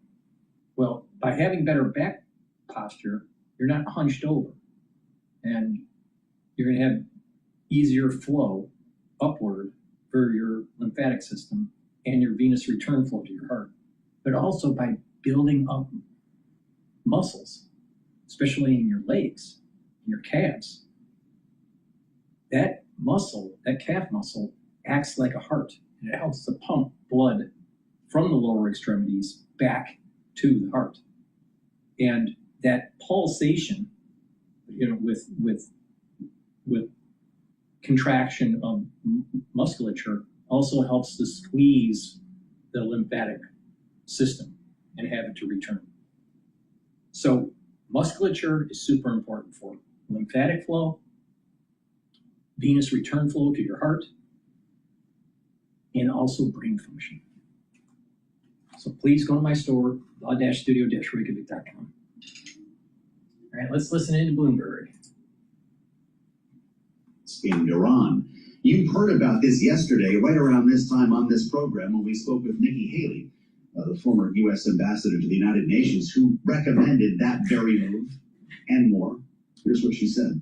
Well, by having better back posture, you're not hunched over, and you're going to have easier flow upward for your lymphatic system and your venous return flow to your heart, but also by building up muscles, especially in your legs, in your calves. That muscle, that calf muscle, acts like a heart. And it helps to pump blood from the lower extremities back to the heart. And that pulsation, with contraction of musculature also helps to squeeze the lymphatic system and have it to return. So musculature is super important for lymphatic flow, venous return flow to your heart, and also brain function. So please go to my store, law-studio-reykjavik.com. All right, let's listen in to Bloomberg. In Iran. You heard about this yesterday, right around this time on this program, when we spoke with Nikki Haley, the former U.S. ambassador to the United Nations, who recommended that very move and more. Here's what she said.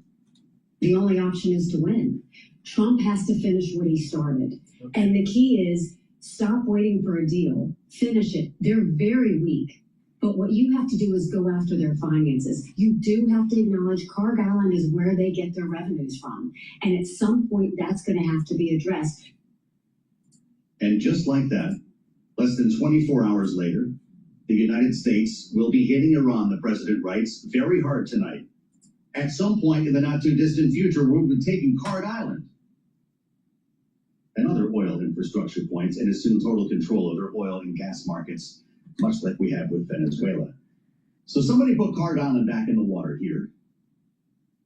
The only option is to win. Trump has to finish what he started. And the key is stop waiting for a deal. Finish it. They're very weak. But what you have to do is go after their finances. You do have to acknowledge Carg Island is where they get their revenues from. And at some point, that's going to have to be addressed. And just like that, less than 24 hours later, the United States will be hitting Iran, the president writes, very hard tonight. At some point in the not-too-distant future, we'll be taking Carg Island and other oil infrastructure points and assume total control of their oil and gas markets, much like we have with Venezuela. So somebody put Carg Island back in the water here.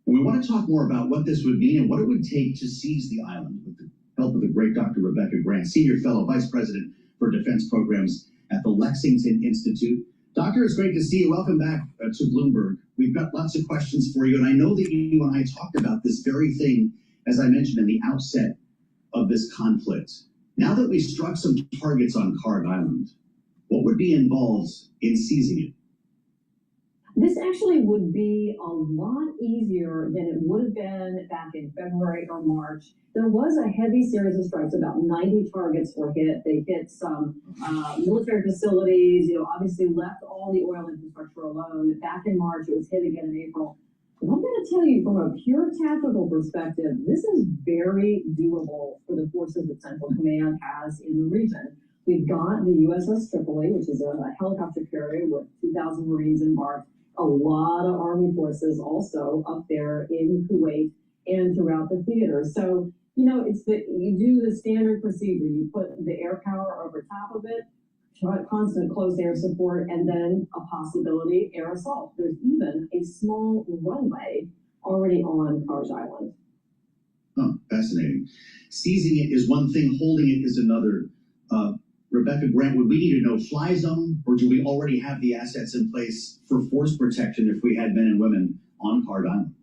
And we want to talk more about what this would mean and what it would take to seize the island with the help of the great Dr. Rebecca Grant, Senior Fellow Vice President for Defense Programs at the Lexington Institute. Doctor, it's great to see you. Welcome back to Bloomberg. We've got lots of questions for you, and I know that you and I talked about this very thing, as I mentioned in the outset of this conflict. Now that we've struck some targets on Carg Island, what would be involved in seizing it? This actually would be a lot easier than it would have been back in February or March. There was a heavy series of strikes. About 90 targets were hit. They hit some military facilities, obviously left all the oil infrastructure alone. Back in March, it was hit again in April. And I'm going to tell you, from a pure tactical perspective, this is very doable for the forces that Central Command has in the region. We've got the USS Tripoli, which is a helicopter carrier with 2,000 Marines embarked. A lot of Army forces also up there in Kuwait and throughout the theater. So, you do the standard procedure. You put the air power over top of it, constant close air support, and then a possibility air assault. There's even a small runway already on Carg Island. Oh, fascinating. Seizing it is one thing, holding it is another. Rebecca Grant, would we need a no-fly zone, or do we already have the assets in place for force protection if we had men and women on Carg Island?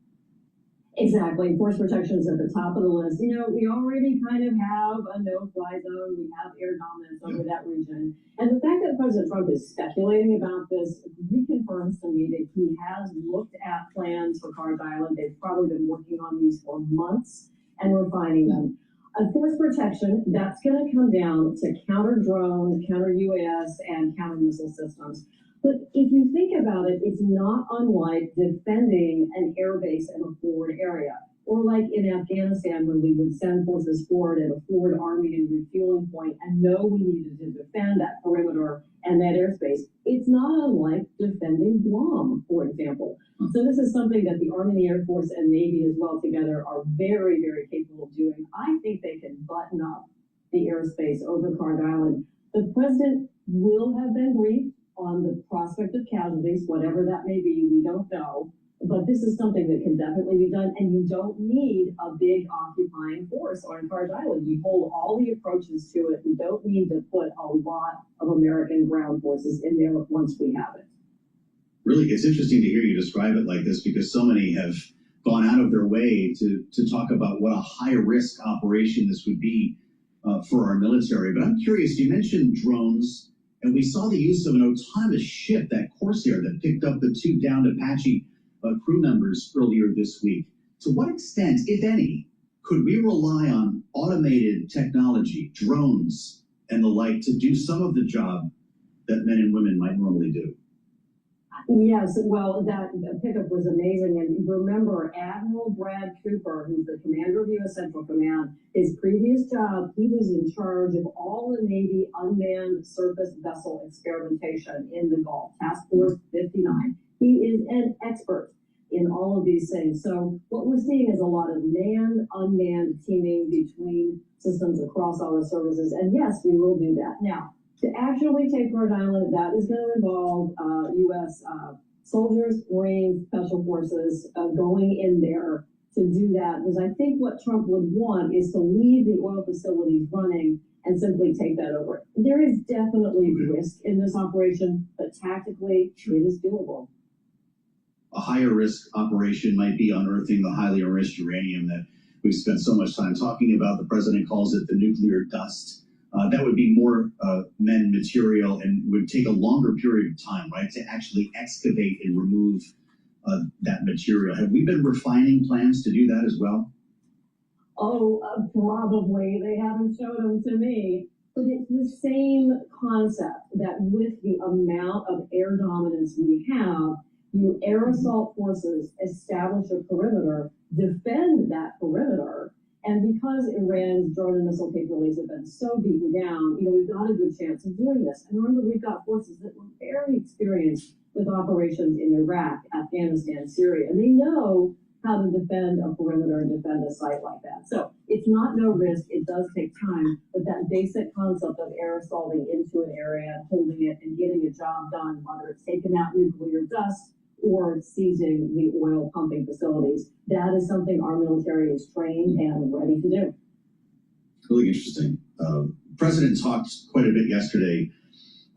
Exactly. Force protection is at the top of the list. We already kind of have a no-fly zone. We have air dominance over that region. And the fact that President Trump is speculating about this reconfirms to me that he has looked at plans for Carg Island. They've probably been working on these for months and refining them. A force protection, that's going to come down to counter drone, counter UAS, and counter missile systems. But if you think about it, it's not unlike defending an airbase in a forward area, or like in Afghanistan when we would send forces forward at a forward army and refueling point and know we needed to defend that perimeter and that airspace. It's not unlike defending Guam, for example. So this is something that the Army, the Air Force, and Navy as well together are very, very capable of doing. I think they can button up the airspace over Carg Island. The president will have been briefed on the prospect of casualties, whatever that may be, we don't know. But this is something that can definitely be done, and you don't need a big occupying force on Carg Island. You hold all the approaches to it. You don't need to put a lot of American ground forces in there once we have it. Really, it's interesting to hear you describe it like this, because so many have gone out of their way to talk about what a high-risk operation this would be for our military. But I'm curious, you mentioned drones, and we saw the use of an autonomous ship, that Corsair, that picked up the 2 downed Apache crew members earlier this week. To what extent, if any, Could we rely on automated technology, drones, and the like to do some of the job that men and women might normally do? Yes, well, that pickup was amazing. And remember, Admiral Brad Cooper, who's the commander of U.S. Central Command, his previous job, he was in charge of all the Navy unmanned surface vessel experimentation in the Gulf, Task Force 59. He is an expert in all of these things. So what we're seeing is a lot of manned, unmanned teaming between systems across all the services. And yes, we will do that. Now, to actually take Rhode Island, that is going to involve U.S. Soldiers, Marines, Special Forces going in there to do that. Because I think what Trump would want is to leave the oil facilities running and simply take that over. There is definitely risk in this operation, but tactically, it is doable. A higher risk operation might be unearthing the highly enriched uranium that we've spent so much time talking about. The president calls it the nuclear dust. That would be more men material and would take a longer period of time, right, to actually excavate and remove that material. Have we been refining plans to do that as well? Oh, probably. They haven't showed them to me. But it's the same concept that with the amount of air dominance we have, you air assault forces establish a perimeter, defend that perimeter, and because Iran's drone and missile capabilities have been so beaten down, we've got a good chance of doing this. And remember, we've got forces that were very experienced with operations in Iraq, Afghanistan, Syria, and they know how to defend a perimeter and defend a site like that. So it's not no risk. It does take time, but that basic concept of air assaulting into an area, holding it, and getting a job done, whether it's taking out nuclear dust or seizing the oil pumping facilities. That is something our military is trained and ready to do. Really interesting. The president talked quite a bit yesterday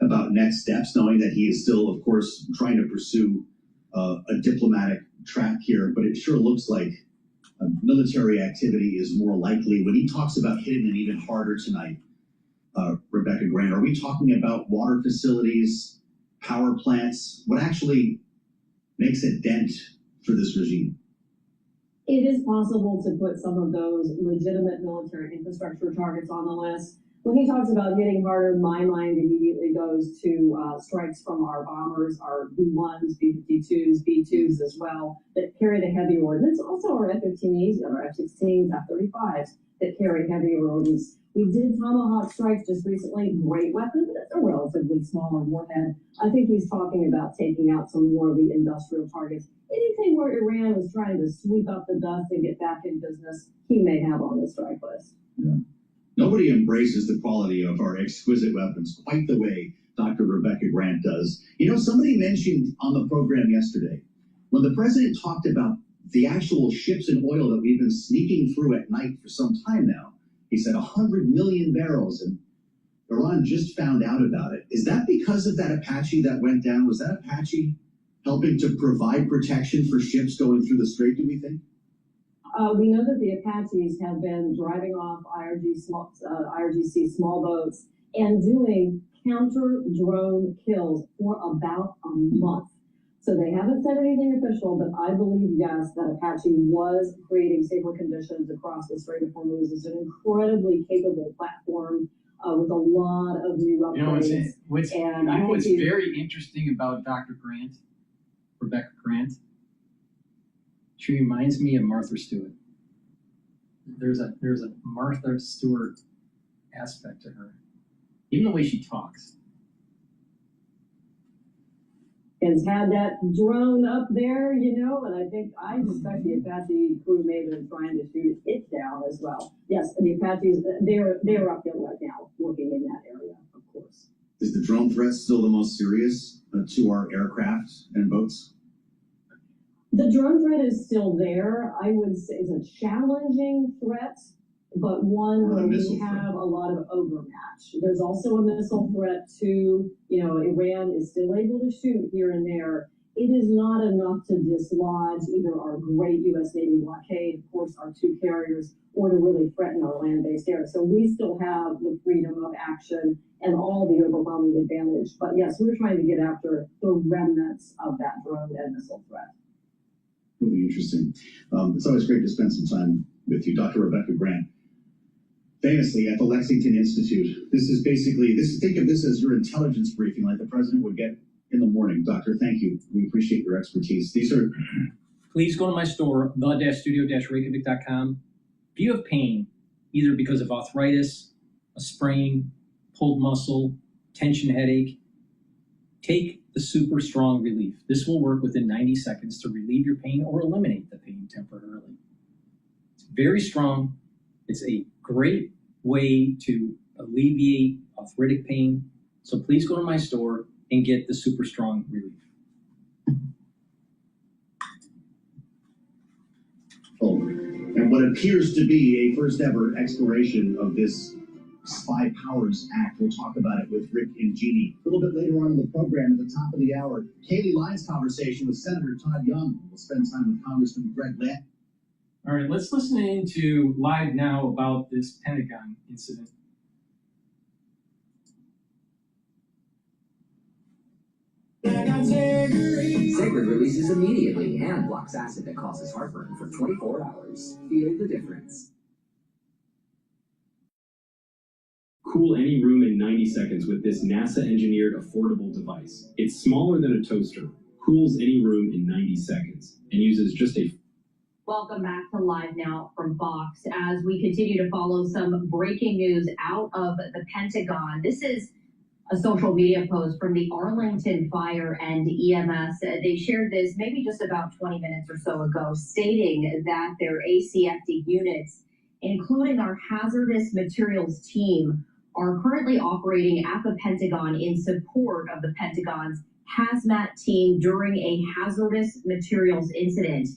about next steps, knowing that he is still, of course, trying to pursue a diplomatic track here, but it sure looks like military activity is more likely. When he talks about hitting them even harder tonight, Rebecca Grant, are we talking about water facilities, power plants? What actually makes a dent for this regime? It is possible to put some of those legitimate military infrastructure targets on the list. When he talks about hitting harder, my mind immediately goes to strikes from our bombers, our B-1s, B-52s, B-2s as well, that carry the heavy ordnance. Also our F-15Es, our F-16s, F-35s that carry heavy ordnance. We did Tomahawk strikes just recently, great weapon, but it's a relatively smaller warhead. I think he's talking about taking out some more of the industrial targets. Anything where Iran was trying to sweep up the dust and get back in business, he may have on the strike list. Yeah. Nobody embraces the quality of our exquisite weapons quite the way Dr. Rebecca Grant does. Somebody mentioned on the program yesterday, when the president talked about the actual ships and oil that we've been sneaking through at night for some time now, he said 100 million barrels, and Iran just found out about it. Is that because of that Apache that went down? Was that Apache helping to provide protection for ships going through the strait, do we think? We know that the Apaches have been driving off IRGC small boats and doing counter-drone kills for about a month. So they haven't said anything official, but I believe, yes, that Apache was creating safer conditions across the Strait of Hormuz. It's an incredibly capable platform with a lot of new upgrades. What's very interesting about Dr. Grant, Rebecca Grant? She reminds me of Martha Stewart. There's a Martha Stewart aspect to her, even the way she talks. Has had that drone up there, and I suspect the Apache crew may have been trying to shoot it down as well. Yes, and the Apaches, they're up there right now, working in that area, of course. Is the drone threat still the most serious to our aircraft and boats? The drone threat is still there. I would say it's a challenging threat, but one where we have a lot of overmatch. There's also a missile threat too. Iran is still able to shoot here and there. It is not enough to dislodge either our great U.S. Navy blockade, of course, our two carriers, or to really threaten our land-based air. So we still have the freedom of action and all the overwhelming advantage. But yes, we're trying to get after the remnants of that drone and missile threat. Really interesting. It's always great to spend some time with you, Dr. Rebecca Grant. Famously at the Lexington Institute. Think of this as your intelligence briefing like the president would get in the morning. Doctor, thank you. We appreciate your expertise. These are... Please go to my store, the-studio-reykjavik.com. If you have pain, either because of arthritis, a sprain, pulled muscle, tension headache, take the Super Strong Relief. This will work within 90 seconds to relieve your pain or eliminate the pain temporarily. It's very strong. It's a great way to alleviate arthritic pain. So please go to my store and get the Super Strong Relief. And what appears to be a first ever exploration of this Spy Powers Act. We'll talk about it with Rick and Jeannie a little bit later on in the program at the top of the hour. Kaylee Lyons' conversation with Senator Todd Young. We'll spend time with Congressman Greg Lamb. All right, let's listen in to live now about this Pentagon incident. Sacred releases immediately and blocks acid that causes heartburn for 24 hours. Feel the difference. Cool any room in 90 seconds with this NASA-engineered affordable device. It's smaller than a toaster, cools any room in 90 seconds, and uses just a... Welcome back to Live Now from Fox as we continue to follow some breaking news out of the Pentagon. This is a social media post from the Arlington Fire and EMS. They shared this maybe just about 20 minutes or so ago, stating that their ACFD units, including our hazardous materials team, are currently operating at the Pentagon in support of the Pentagon's hazmat team during a hazardous materials incident.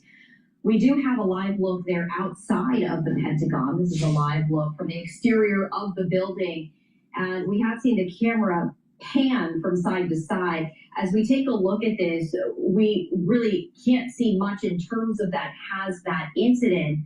We do have a live look there outside of the Pentagon. This is a live look from the exterior of the building. And we have seen the camera pan from side to side. As we take a look at this, we really can't see much in terms of that hazmat incident.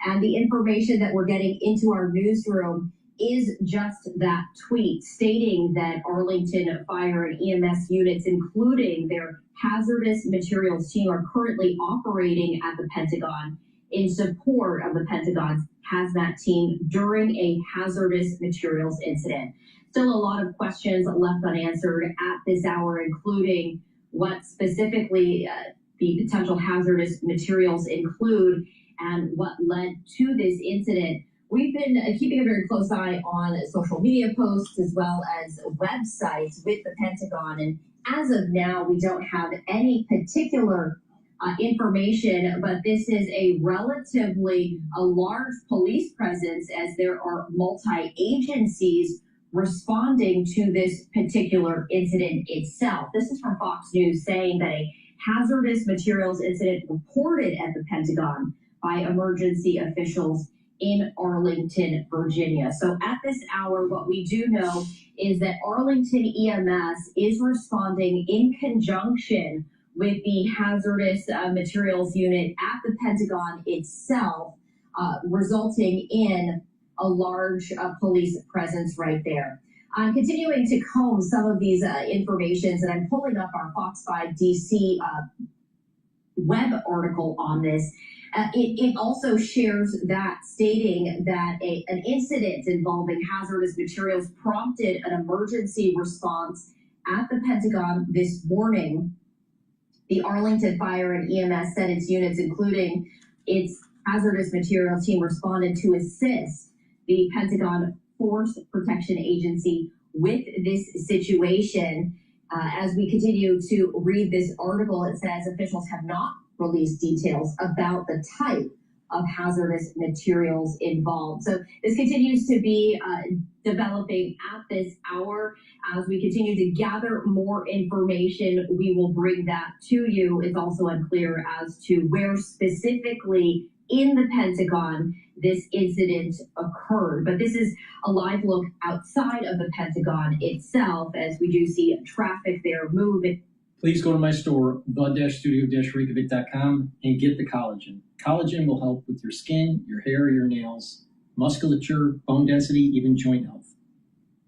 And the information that we're getting into our newsroom is just that tweet stating that Arlington Fire and EMS units, including their hazardous materials team, are currently operating at the Pentagon in support of the Pentagon's hazmat team during a hazardous materials incident. Still a lot of questions left unanswered at this hour, including what specifically the potential hazardous materials include and what led to this incident. We've been keeping a very close eye on social media posts as well as websites with the Pentagon. And as of now, we don't have any particular information, but this is a relatively large police presence as there are multi-agencies responding to this particular incident itself. This is from Fox News saying that a hazardous materials incident reported at the Pentagon by emergency officials in Arlington, Virginia. So at this hour, what we do know is that Arlington EMS is responding in conjunction with the hazardous materials unit at the Pentagon itself, resulting in a large police presence right there. I'm continuing to comb some of these informations, and I'm pulling up our Fox 5 DC web article on this. It also shares that, stating that an incident involving hazardous materials prompted an emergency response at the Pentagon this morning. The Arlington Fire and EMS said its units, including its hazardous materials team, responded to assist the Pentagon Force Protection Agency with this situation. As we continue to read this article, it says officials have not released details about the type of hazardous materials involved. So this continues to be developing at this hour. As we continue to gather more information, we will bring that to you. It's also unclear as to where specifically in the Pentagon this incident occurred. But this is a live look outside of the Pentagon itself, as we do see traffic there moving. Please go to my store, the-studio-reykjavik.com, and get the collagen. Collagen will help with your skin, your hair, your nails, musculature, bone density, even joint health.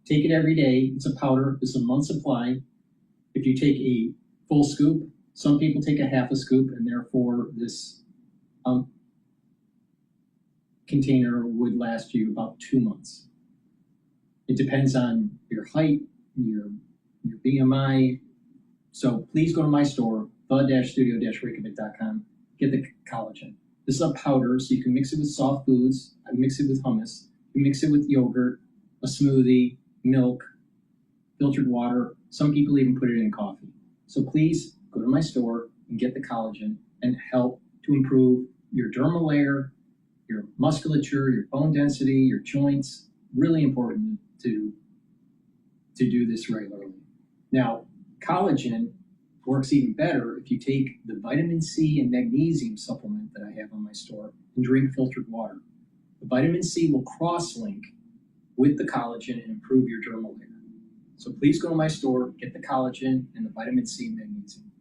Take it every day. It's a powder. It's a month's supply. If you take a full scoop, some people take a half a scoop, and therefore this container would last you about 2 months. It depends on your height, your BMI. So please go to my store, the-studio-reykjavik.com, get the collagen. This is a powder, so you can mix it with soft foods. I mix it with hummus. You mix it with yogurt, a smoothie, milk, filtered water. Some people even put it in coffee. So please go to my store and get the collagen and help to improve your dermal layer, your musculature, your bone density, your joints. Really important to do this regularly. Now, collagen works even better if you take the vitamin C and magnesium supplement that I have on my store and drink filtered water. The vitamin C will cross-link with the collagen and improve your dermal layer. So please go to my store, get the collagen and the vitamin C and magnesium.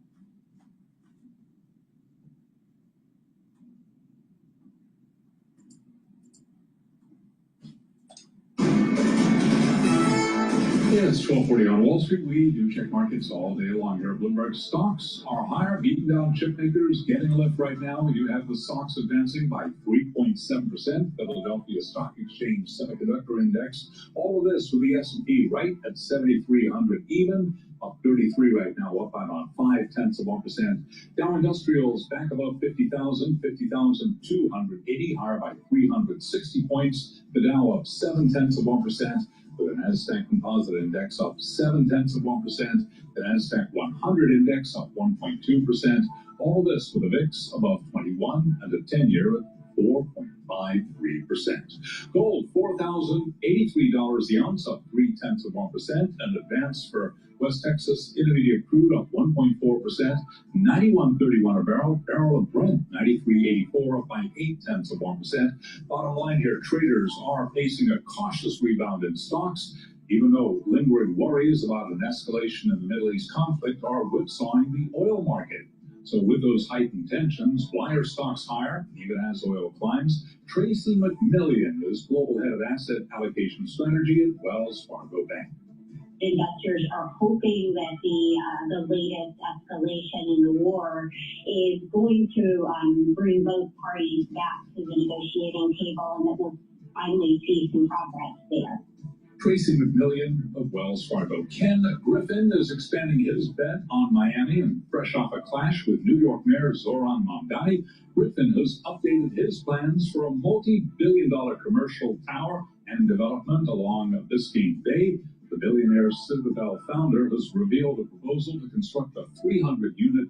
It's 12:40 on Wall Street. We do check markets all day long here at Bloomberg. Stocks are higher, beating down chip makers, getting a lift right now. You have the stocks advancing by 3.7%. Philadelphia Stock Exchange Semiconductor Index. All of this with the S&P right at 7,300 even, up 33 right now, up by about 0.5%. Dow Industrials back above 50,000, 50,280, higher by 360 points. The Dow up 0.7%. The Nasdaq Composite Index up 0.7%. The Nasdaq 100 Index up 1.2%. All this with a VIX above 21 and a 10-year at 4.53%. Gold, $4,083 the ounce, up 0.3%. And advance for West Texas Intermediate Crude up 1.4%. 91.31 a barrel. Barrel of Brent, 93.84, up by 0.8%. Bottom line here, traders are facing a cautious rebound in stocks, even though lingering worries about an escalation in the Middle East conflict are whipsawing the oil market. So with those heightened tensions, why are stocks higher, even as oil climbs? Tracy McMillian is Global Head of Asset Allocation Strategy at Wells Fargo Bank. Investors are hoping that the latest escalation in the war is going to bring both parties back to the negotiating table and that we'll finally see some progress there. Tracy McMillian of Wells Fargo. Ken Griffin is expanding his bet on Miami, and fresh off a clash with New York Mayor Zoran Mamdani, Griffin has updated his plans for a multi-billion-dollar commercial tower and development along Biscayne Bay. The billionaire Citadel founder has revealed a proposal to construct a 300-unit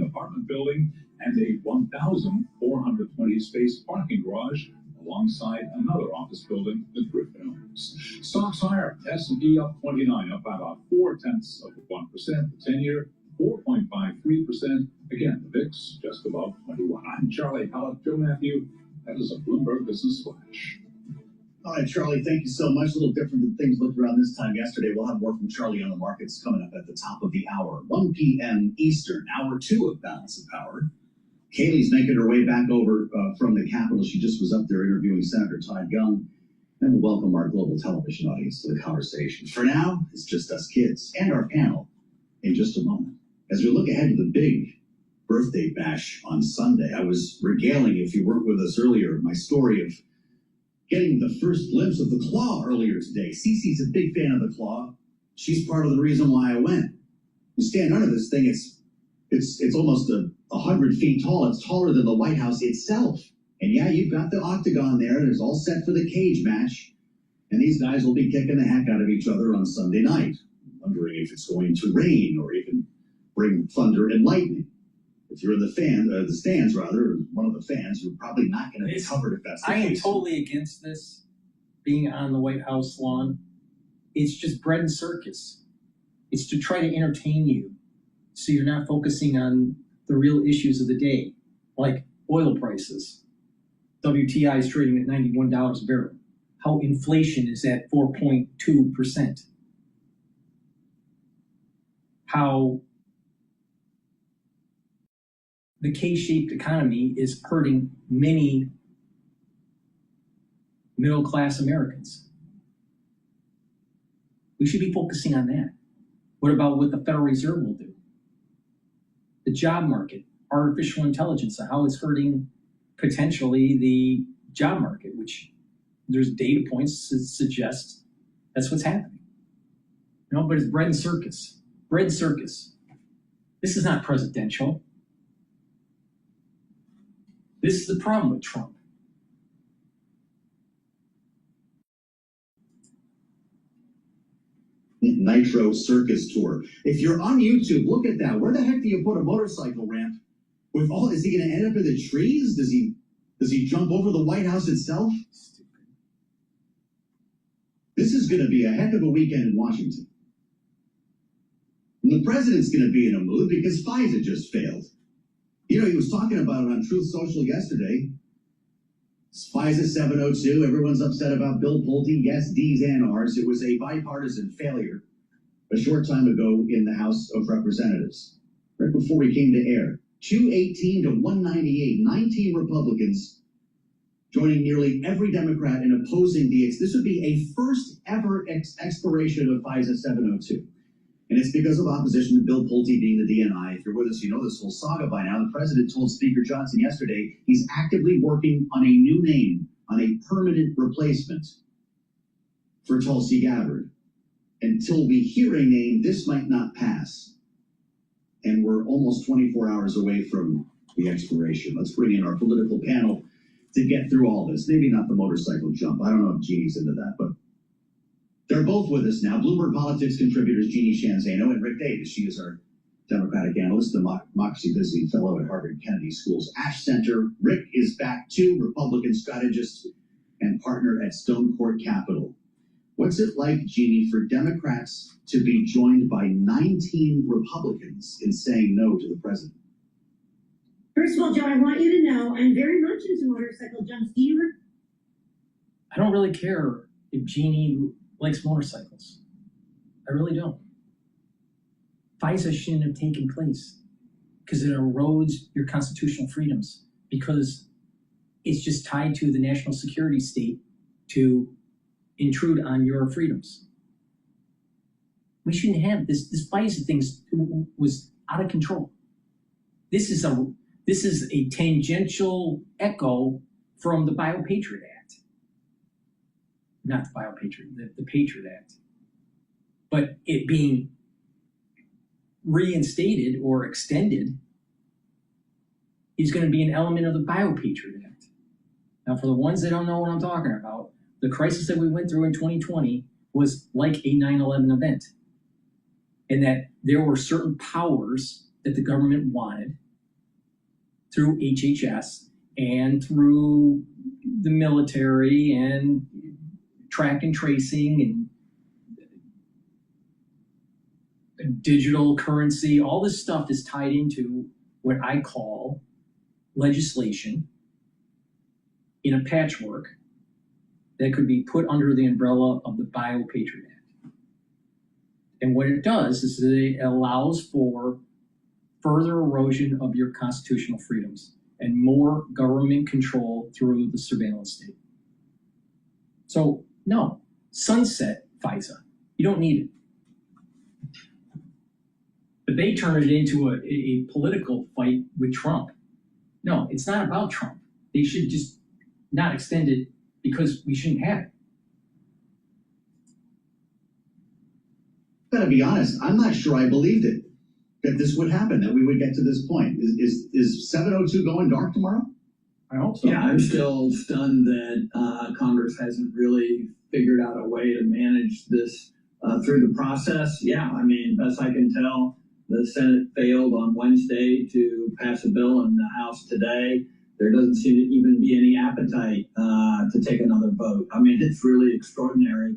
apartment building, and a 1,420-space parking garage alongside another office building that Griffin owns. Stocks higher. S&P up 29, up by about 0.4%. The 10-year, 4.53%. Again, the VIX just above 21. I'm Charlie Hallett. Joe Matthew. That is a Bloomberg Business Flash. All right, Charlie, thank you so much. A little different than things looked around this time yesterday. We'll have more from Charlie on the markets coming up at the top of the hour. 1 p.m. Eastern, hour 2 of Balance of Power. Kaylee's making her way back over from the Capitol. She just was up there interviewing Senator Todd Young. And we'll welcome our global television audience to the conversation. For now, it's just us kids and our panel in just a moment. As we look ahead to the big birthday bash on Sunday, I was regaling, if you weren't with us earlier, my story of getting the first glimpse of the Claw earlier today. Cece's a big fan of the Claw. She's part of the reason why I went. You stand under this thing, it's almost 100 feet tall. It's taller than the White House itself. And yeah, you've got the octagon there. It's all set for the cage match. And these guys will be kicking the heck out of each other on Sunday night, wondering if it's going to rain or even bring thunder and lightning. If you're in the stands, or one of the fans, you're probably not going to be covered if that's the case. I am totally against this, being on the White House lawn. It's just bread and circus. It's to try to entertain you, so you're not focusing on the real issues of the day, like oil prices. WTI is trading at $91 a barrel. How inflation is at 4.2%. How the K-shaped economy is hurting many middle-class Americans. We should be focusing on that. What about what the Federal Reserve will do? The job market, artificial intelligence, and how it's hurting potentially the job market, which there's data points that suggest that's what's happening. You know, but it's bread and circus. Bread circus. This is not presidential. This is the problem with Trump. Nitro Circus Tour. If you're on YouTube, look at that. Where the heck do you put a motorcycle ramp? With all, is he going to end up in the trees? Does he jump over the White House itself? This is going to be a heck of a weekend in Washington. And the president's going to be in a mood because FISA just failed. You know, he was talking about it on Truth Social yesterday. It's FISA 702. Everyone's upset about Bill Pulte. Yes, D's and R's. It was a bipartisan failure a short time ago in the House of Representatives, right before we came to air. 218 to 198, 19 Republicans joining nearly every Democrat in opposing this would be a first ever expiration of FISA 702. And it's because of opposition to Bill Pulte being the DNI. If you're with us, you know this whole saga by now. The president told Speaker Johnson yesterday he's actively working on a new name, on a permanent replacement for Tulsi Gabbard. Until we hear a name, this might not pass. And we're almost 24 hours away from the expiration. Let's bring in our political panel to get through all this. Maybe not the motorcycle jump. I don't know if Jeannie's into that, but they're both with us now. Bloomberg Politics contributors Jeannie Shanzano and Rick Davis. She is our Democratic analyst, democracy visiting fellow at Harvard Kennedy School's Ash Center. Rick is back too, Republican strategist and partner at Stone Court Capital. What's it like, Jeannie, for Democrats to be joined by 19 Republicans in saying no to the president? First of all, Joe, I want you to know I'm very much into motorcycle jumps. Do you? I don't really care if Jeannie likes motorcycles. I really don't. FISA shouldn't have taken place because it erodes your constitutional freedoms, because it's just tied to the national security state to intrude on your freedoms. We shouldn't have this. This FISA thing was out of control. This is a tangential echo from the Biopatriot Act. Not the Biopatriot, the Patriot Act. But it being reinstated or extended is going to be an element of the Biopatriot Act. Now, for the ones that don't know what I'm talking about, the crisis that we went through in 2020 was like a 9/11 event, and that there were certain powers that the government wanted through HHS and through the military and track and tracing and digital currency. All this stuff is tied into what I call legislation in a patchwork that could be put under the umbrella of the Biopatriot Act. And what it does is that it allows for further erosion of your constitutional freedoms and more government control through the surveillance state. So, no, sunset FISA. You don't need it. But they turn it into a political fight with Trump. No, it's not about Trump. They should just not extend it because we shouldn't have it. Gotta be honest, I'm not sure I believed it, that this would happen, that we would get to this point. Is 702 going dark tomorrow? I hope so. Yeah, I'm still stunned that Congress hasn't really figured out a way to manage this through the process. Yeah, I mean, best I can tell, the Senate failed on Wednesday to pass a bill in the House today. There doesn't seem to even be any appetite to take another vote. I mean, it's really extraordinary.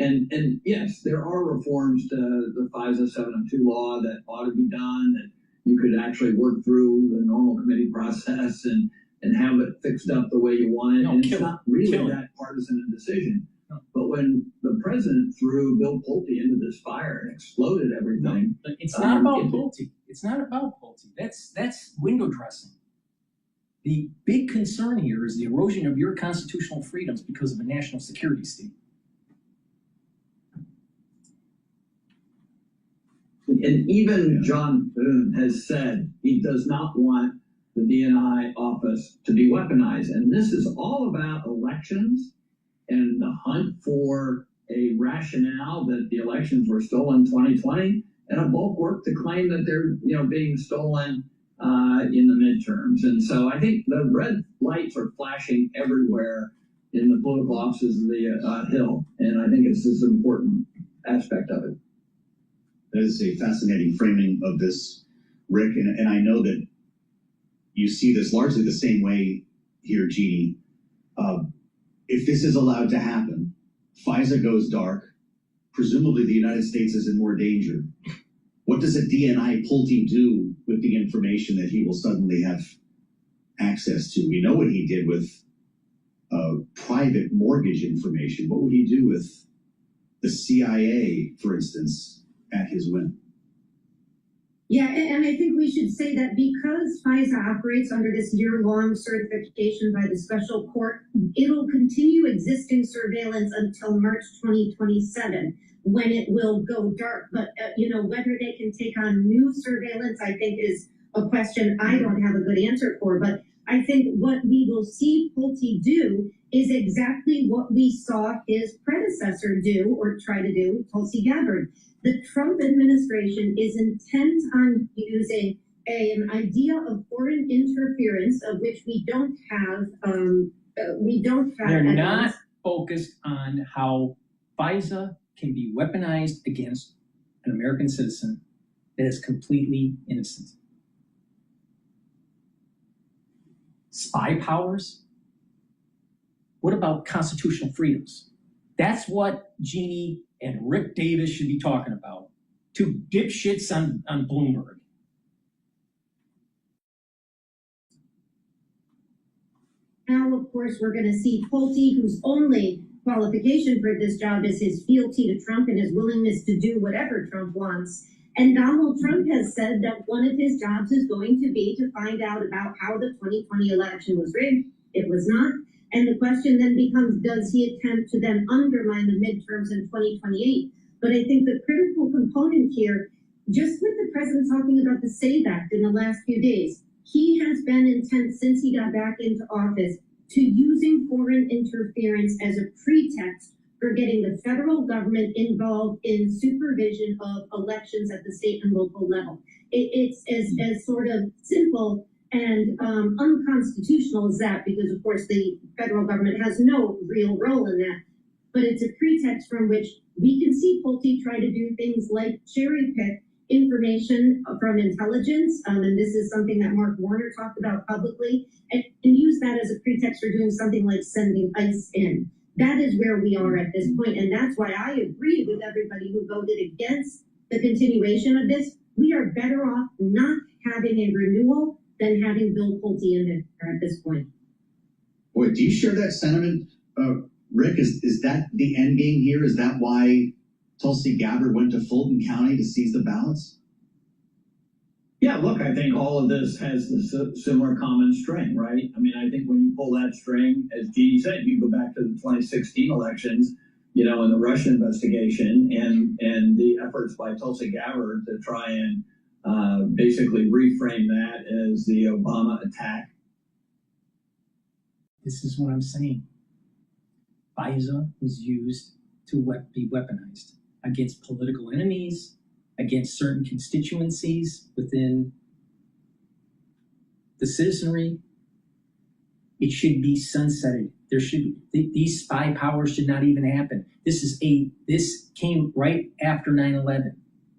And yes, there are reforms to the FISA 702 law that ought to be done, that you could actually work through the normal committee process and have it fixed up the way you want it. No, and it's not really that partisan a decision. No. But when the president threw Bill Pulte into this fire and exploded everything. No, it's not about Pulte. It's not about Pulte. That's window dressing. The big concern here is the erosion of your constitutional freedoms because of a national security state. And even John Boone has said he does not want the DNI office to be weaponized. And this is all about elections and the hunt for a rationale that the elections were stolen in 2020 and a bulk work to claim that they're being stolen in the midterms. And so I think the red lights are flashing everywhere in the political offices of the Hill. And I think it's this important aspect of it. That is a fascinating framing of this, Rick. And I know that you see this largely the same way here, Jeannie. If this is allowed to happen, FISA goes dark, presumably the United States is in more danger. What does a DNI Pulte do with the information that he will suddenly have access to? We know what he did with private mortgage information. What would he do with the CIA, for instance, at his whim? Yeah, and I think we should say that because FISA operates under this year-long certification by the special court, it'll continue existing surveillance until March 2027, when it will go dark. But, whether they can take on new surveillance, I think is a question I don't have a good answer for. But I think what we will see Pulte do is exactly what we saw his predecessor do or try to do, Tulsi Gabbard. The Trump administration is intent on using an idea of foreign interference, of which we don't have. They're not focused on how FISA can be weaponized against an American citizen that is completely innocent. Spy powers? What about constitutional freedoms? That's what Jeannie and Rick Davis should be talking about. Two dipshits on Bloomberg. Now, of course, we're going to see Pulte, whose only qualification for this job is his fealty to Trump and his willingness to do whatever Trump wants. And Donald Trump has said that one of his jobs is going to be to find out about how the 2020 election was rigged. It was not. And the question then becomes, does he attempt to then undermine the midterms in 2028? But I think the critical component here, just with the president talking about the SAVE Act in the last few days, he has been intent since he got back into office to using foreign interference as a pretext for getting the federal government involved in supervision of elections at the state and local level. It's as sort of simple and unconstitutional as that, because of course the federal government has no real role in that. But it's a pretext from which we can see Pulte try to do things like cherry pick information from intelligence, and this is something that Mark Warner talked about publicly, and use that as a pretext for doing something like sending ICE in. That is where we are at this point, and that's why I agree with everybody who voted against the continuation of this. We are better off not having a renewal than having Bill Pulte in there at this point. Boy, do you share that sentiment, Rick? Is that the end game here? Is that why Tulsi Gabbard went to Fulton County to seize the ballots? Yeah, look, I think all of this has the similar common string, right? I mean, I think when you pull that string, as Jeannie said, you go back to the 2016 elections, and the Russian investigation and the efforts by Tulsi Gabbard to try and basically reframe that as the Obama attack. This is what I'm saying. FISA was used to be weaponized against political enemies, against certain constituencies within the citizenry. It should be sunsetted. These spy powers should not even happen. This came right after 9/11.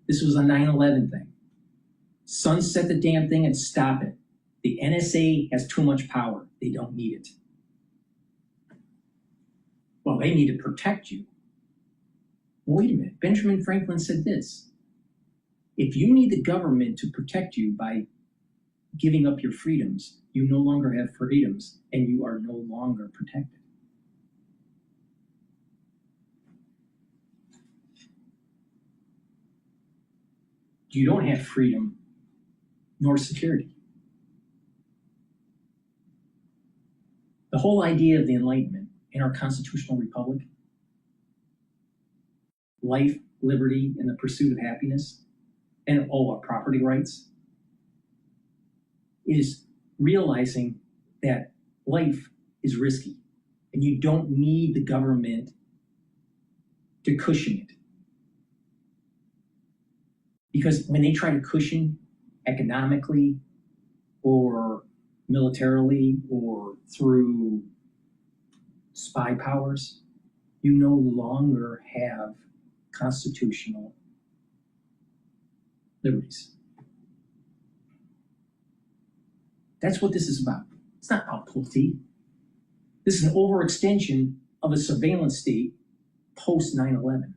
This was a 9/11 thing. Sunset the damn thing and stop it. The NSA has too much power. They don't need it. Well, they need to protect you. Wait a minute. Benjamin Franklin said this. If you need the government to protect you by giving up your freedoms, you no longer have freedoms and you are no longer protected. You don't have freedom nor security. The whole idea of the Enlightenment in our constitutional republic, life, liberty, and the pursuit of happiness, and all our property rights, is realizing that life is risky and you don't need the government to cushion it. Because when they try to cushion economically or militarily or through spy powers, you no longer have constitutional liberties. That's what this is about. It's not about Pulte. This is an overextension of a surveillance state post 9/11.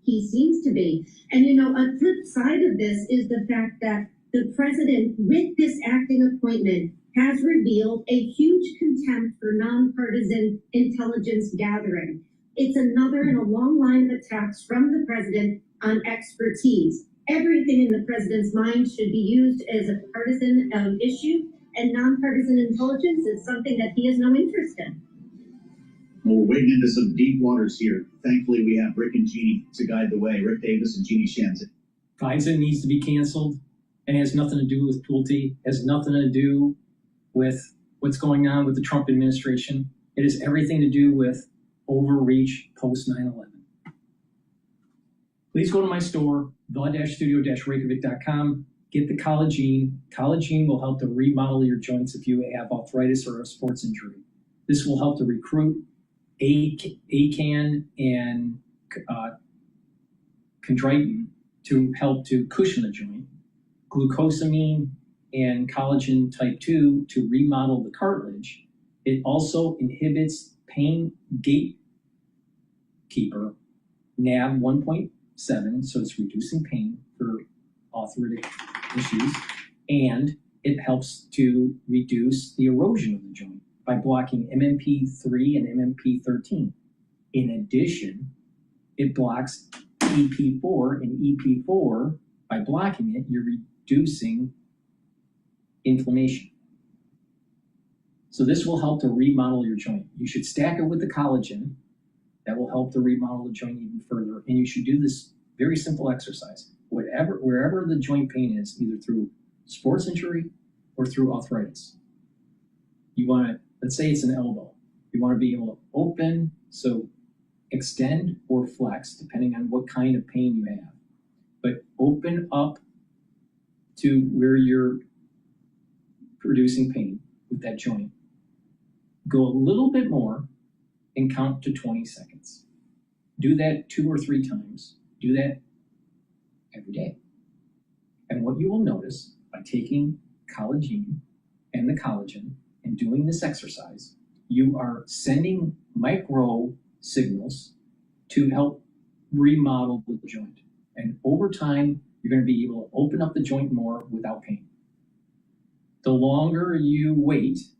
He seems to be. And you know, a flip side of this is the fact that the president, with this acting appointment, has revealed a huge contempt for nonpartisan intelligence gathering. It's another in a long line of attacks from the president on expertise. Everything in the president's mind should be used as a partisan issue, and nonpartisan intelligence is something that he has no interest in. Well, we're wading into some deep waters here. Thankfully, we have Rick and Jeannie to guide the way. Rick Davis and Jeannie Shanzin. FISA needs to be canceled and has nothing to do with Pulte, has nothing to do with what's going on with the Trump administration. It has everything to do with overreach post 9/11. Please go to my store, the-studio-reykjavik.com. Get the collagen. Collagen will help to remodel your joints if you have arthritis or a sports injury. This will help to recruit ACAN and chondroitin to help to cushion the joint, glucosamine and collagen type 2 to remodel the cartilage. It also inhibits pain gatekeeper, NAV 1.7, so it's reducing pain for arthritic issues, and it helps to reduce the erosion of the joint by blocking MMP3 and MMP13. In addition, it blocks EP4, and EP4, by blocking it, you're reducing inflammation. So this will help to remodel your joint. You should stack it with the collagen. That will help to remodel the joint even further. And you should do this very simple exercise. Wherever the joint pain is, either through sports injury or through arthritis. You want to, let's say it's an elbow. You want to be able to open, so extend or flex, depending on what kind of pain you have. But open up to where you're producing pain with that joint. Go a little bit more and count to 20 seconds. Do that 2 or 3 times. Do that every day. And what you will notice by taking collagen and the collagen and doing this exercise, you are sending micro signals to help remodel the joint. And over time, you're going to be able to open up the joint more without pain. The longer you wait,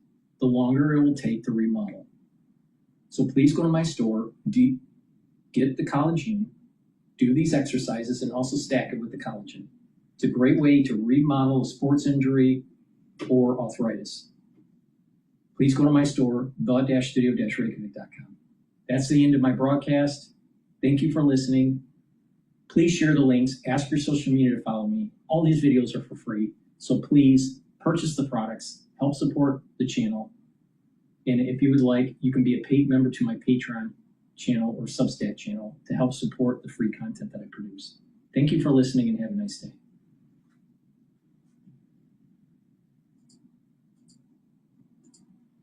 the longer it will take to remodel. So please go to my store, get the collagen, do these exercises, and also stack it with the collagen. It's a great way to remodel a sports injury or arthritis. Please go to my store, the-studio-reykjavik.com. That's the end of my broadcast. Thank you for listening. Please share the links, ask your social media to follow me. All these videos are for free, so please purchase the products, help support the channel. And if you would like, you can be a paid member to my Patreon channel or Substack channel to help support the free content that I produce. Thank you for listening and have a nice day.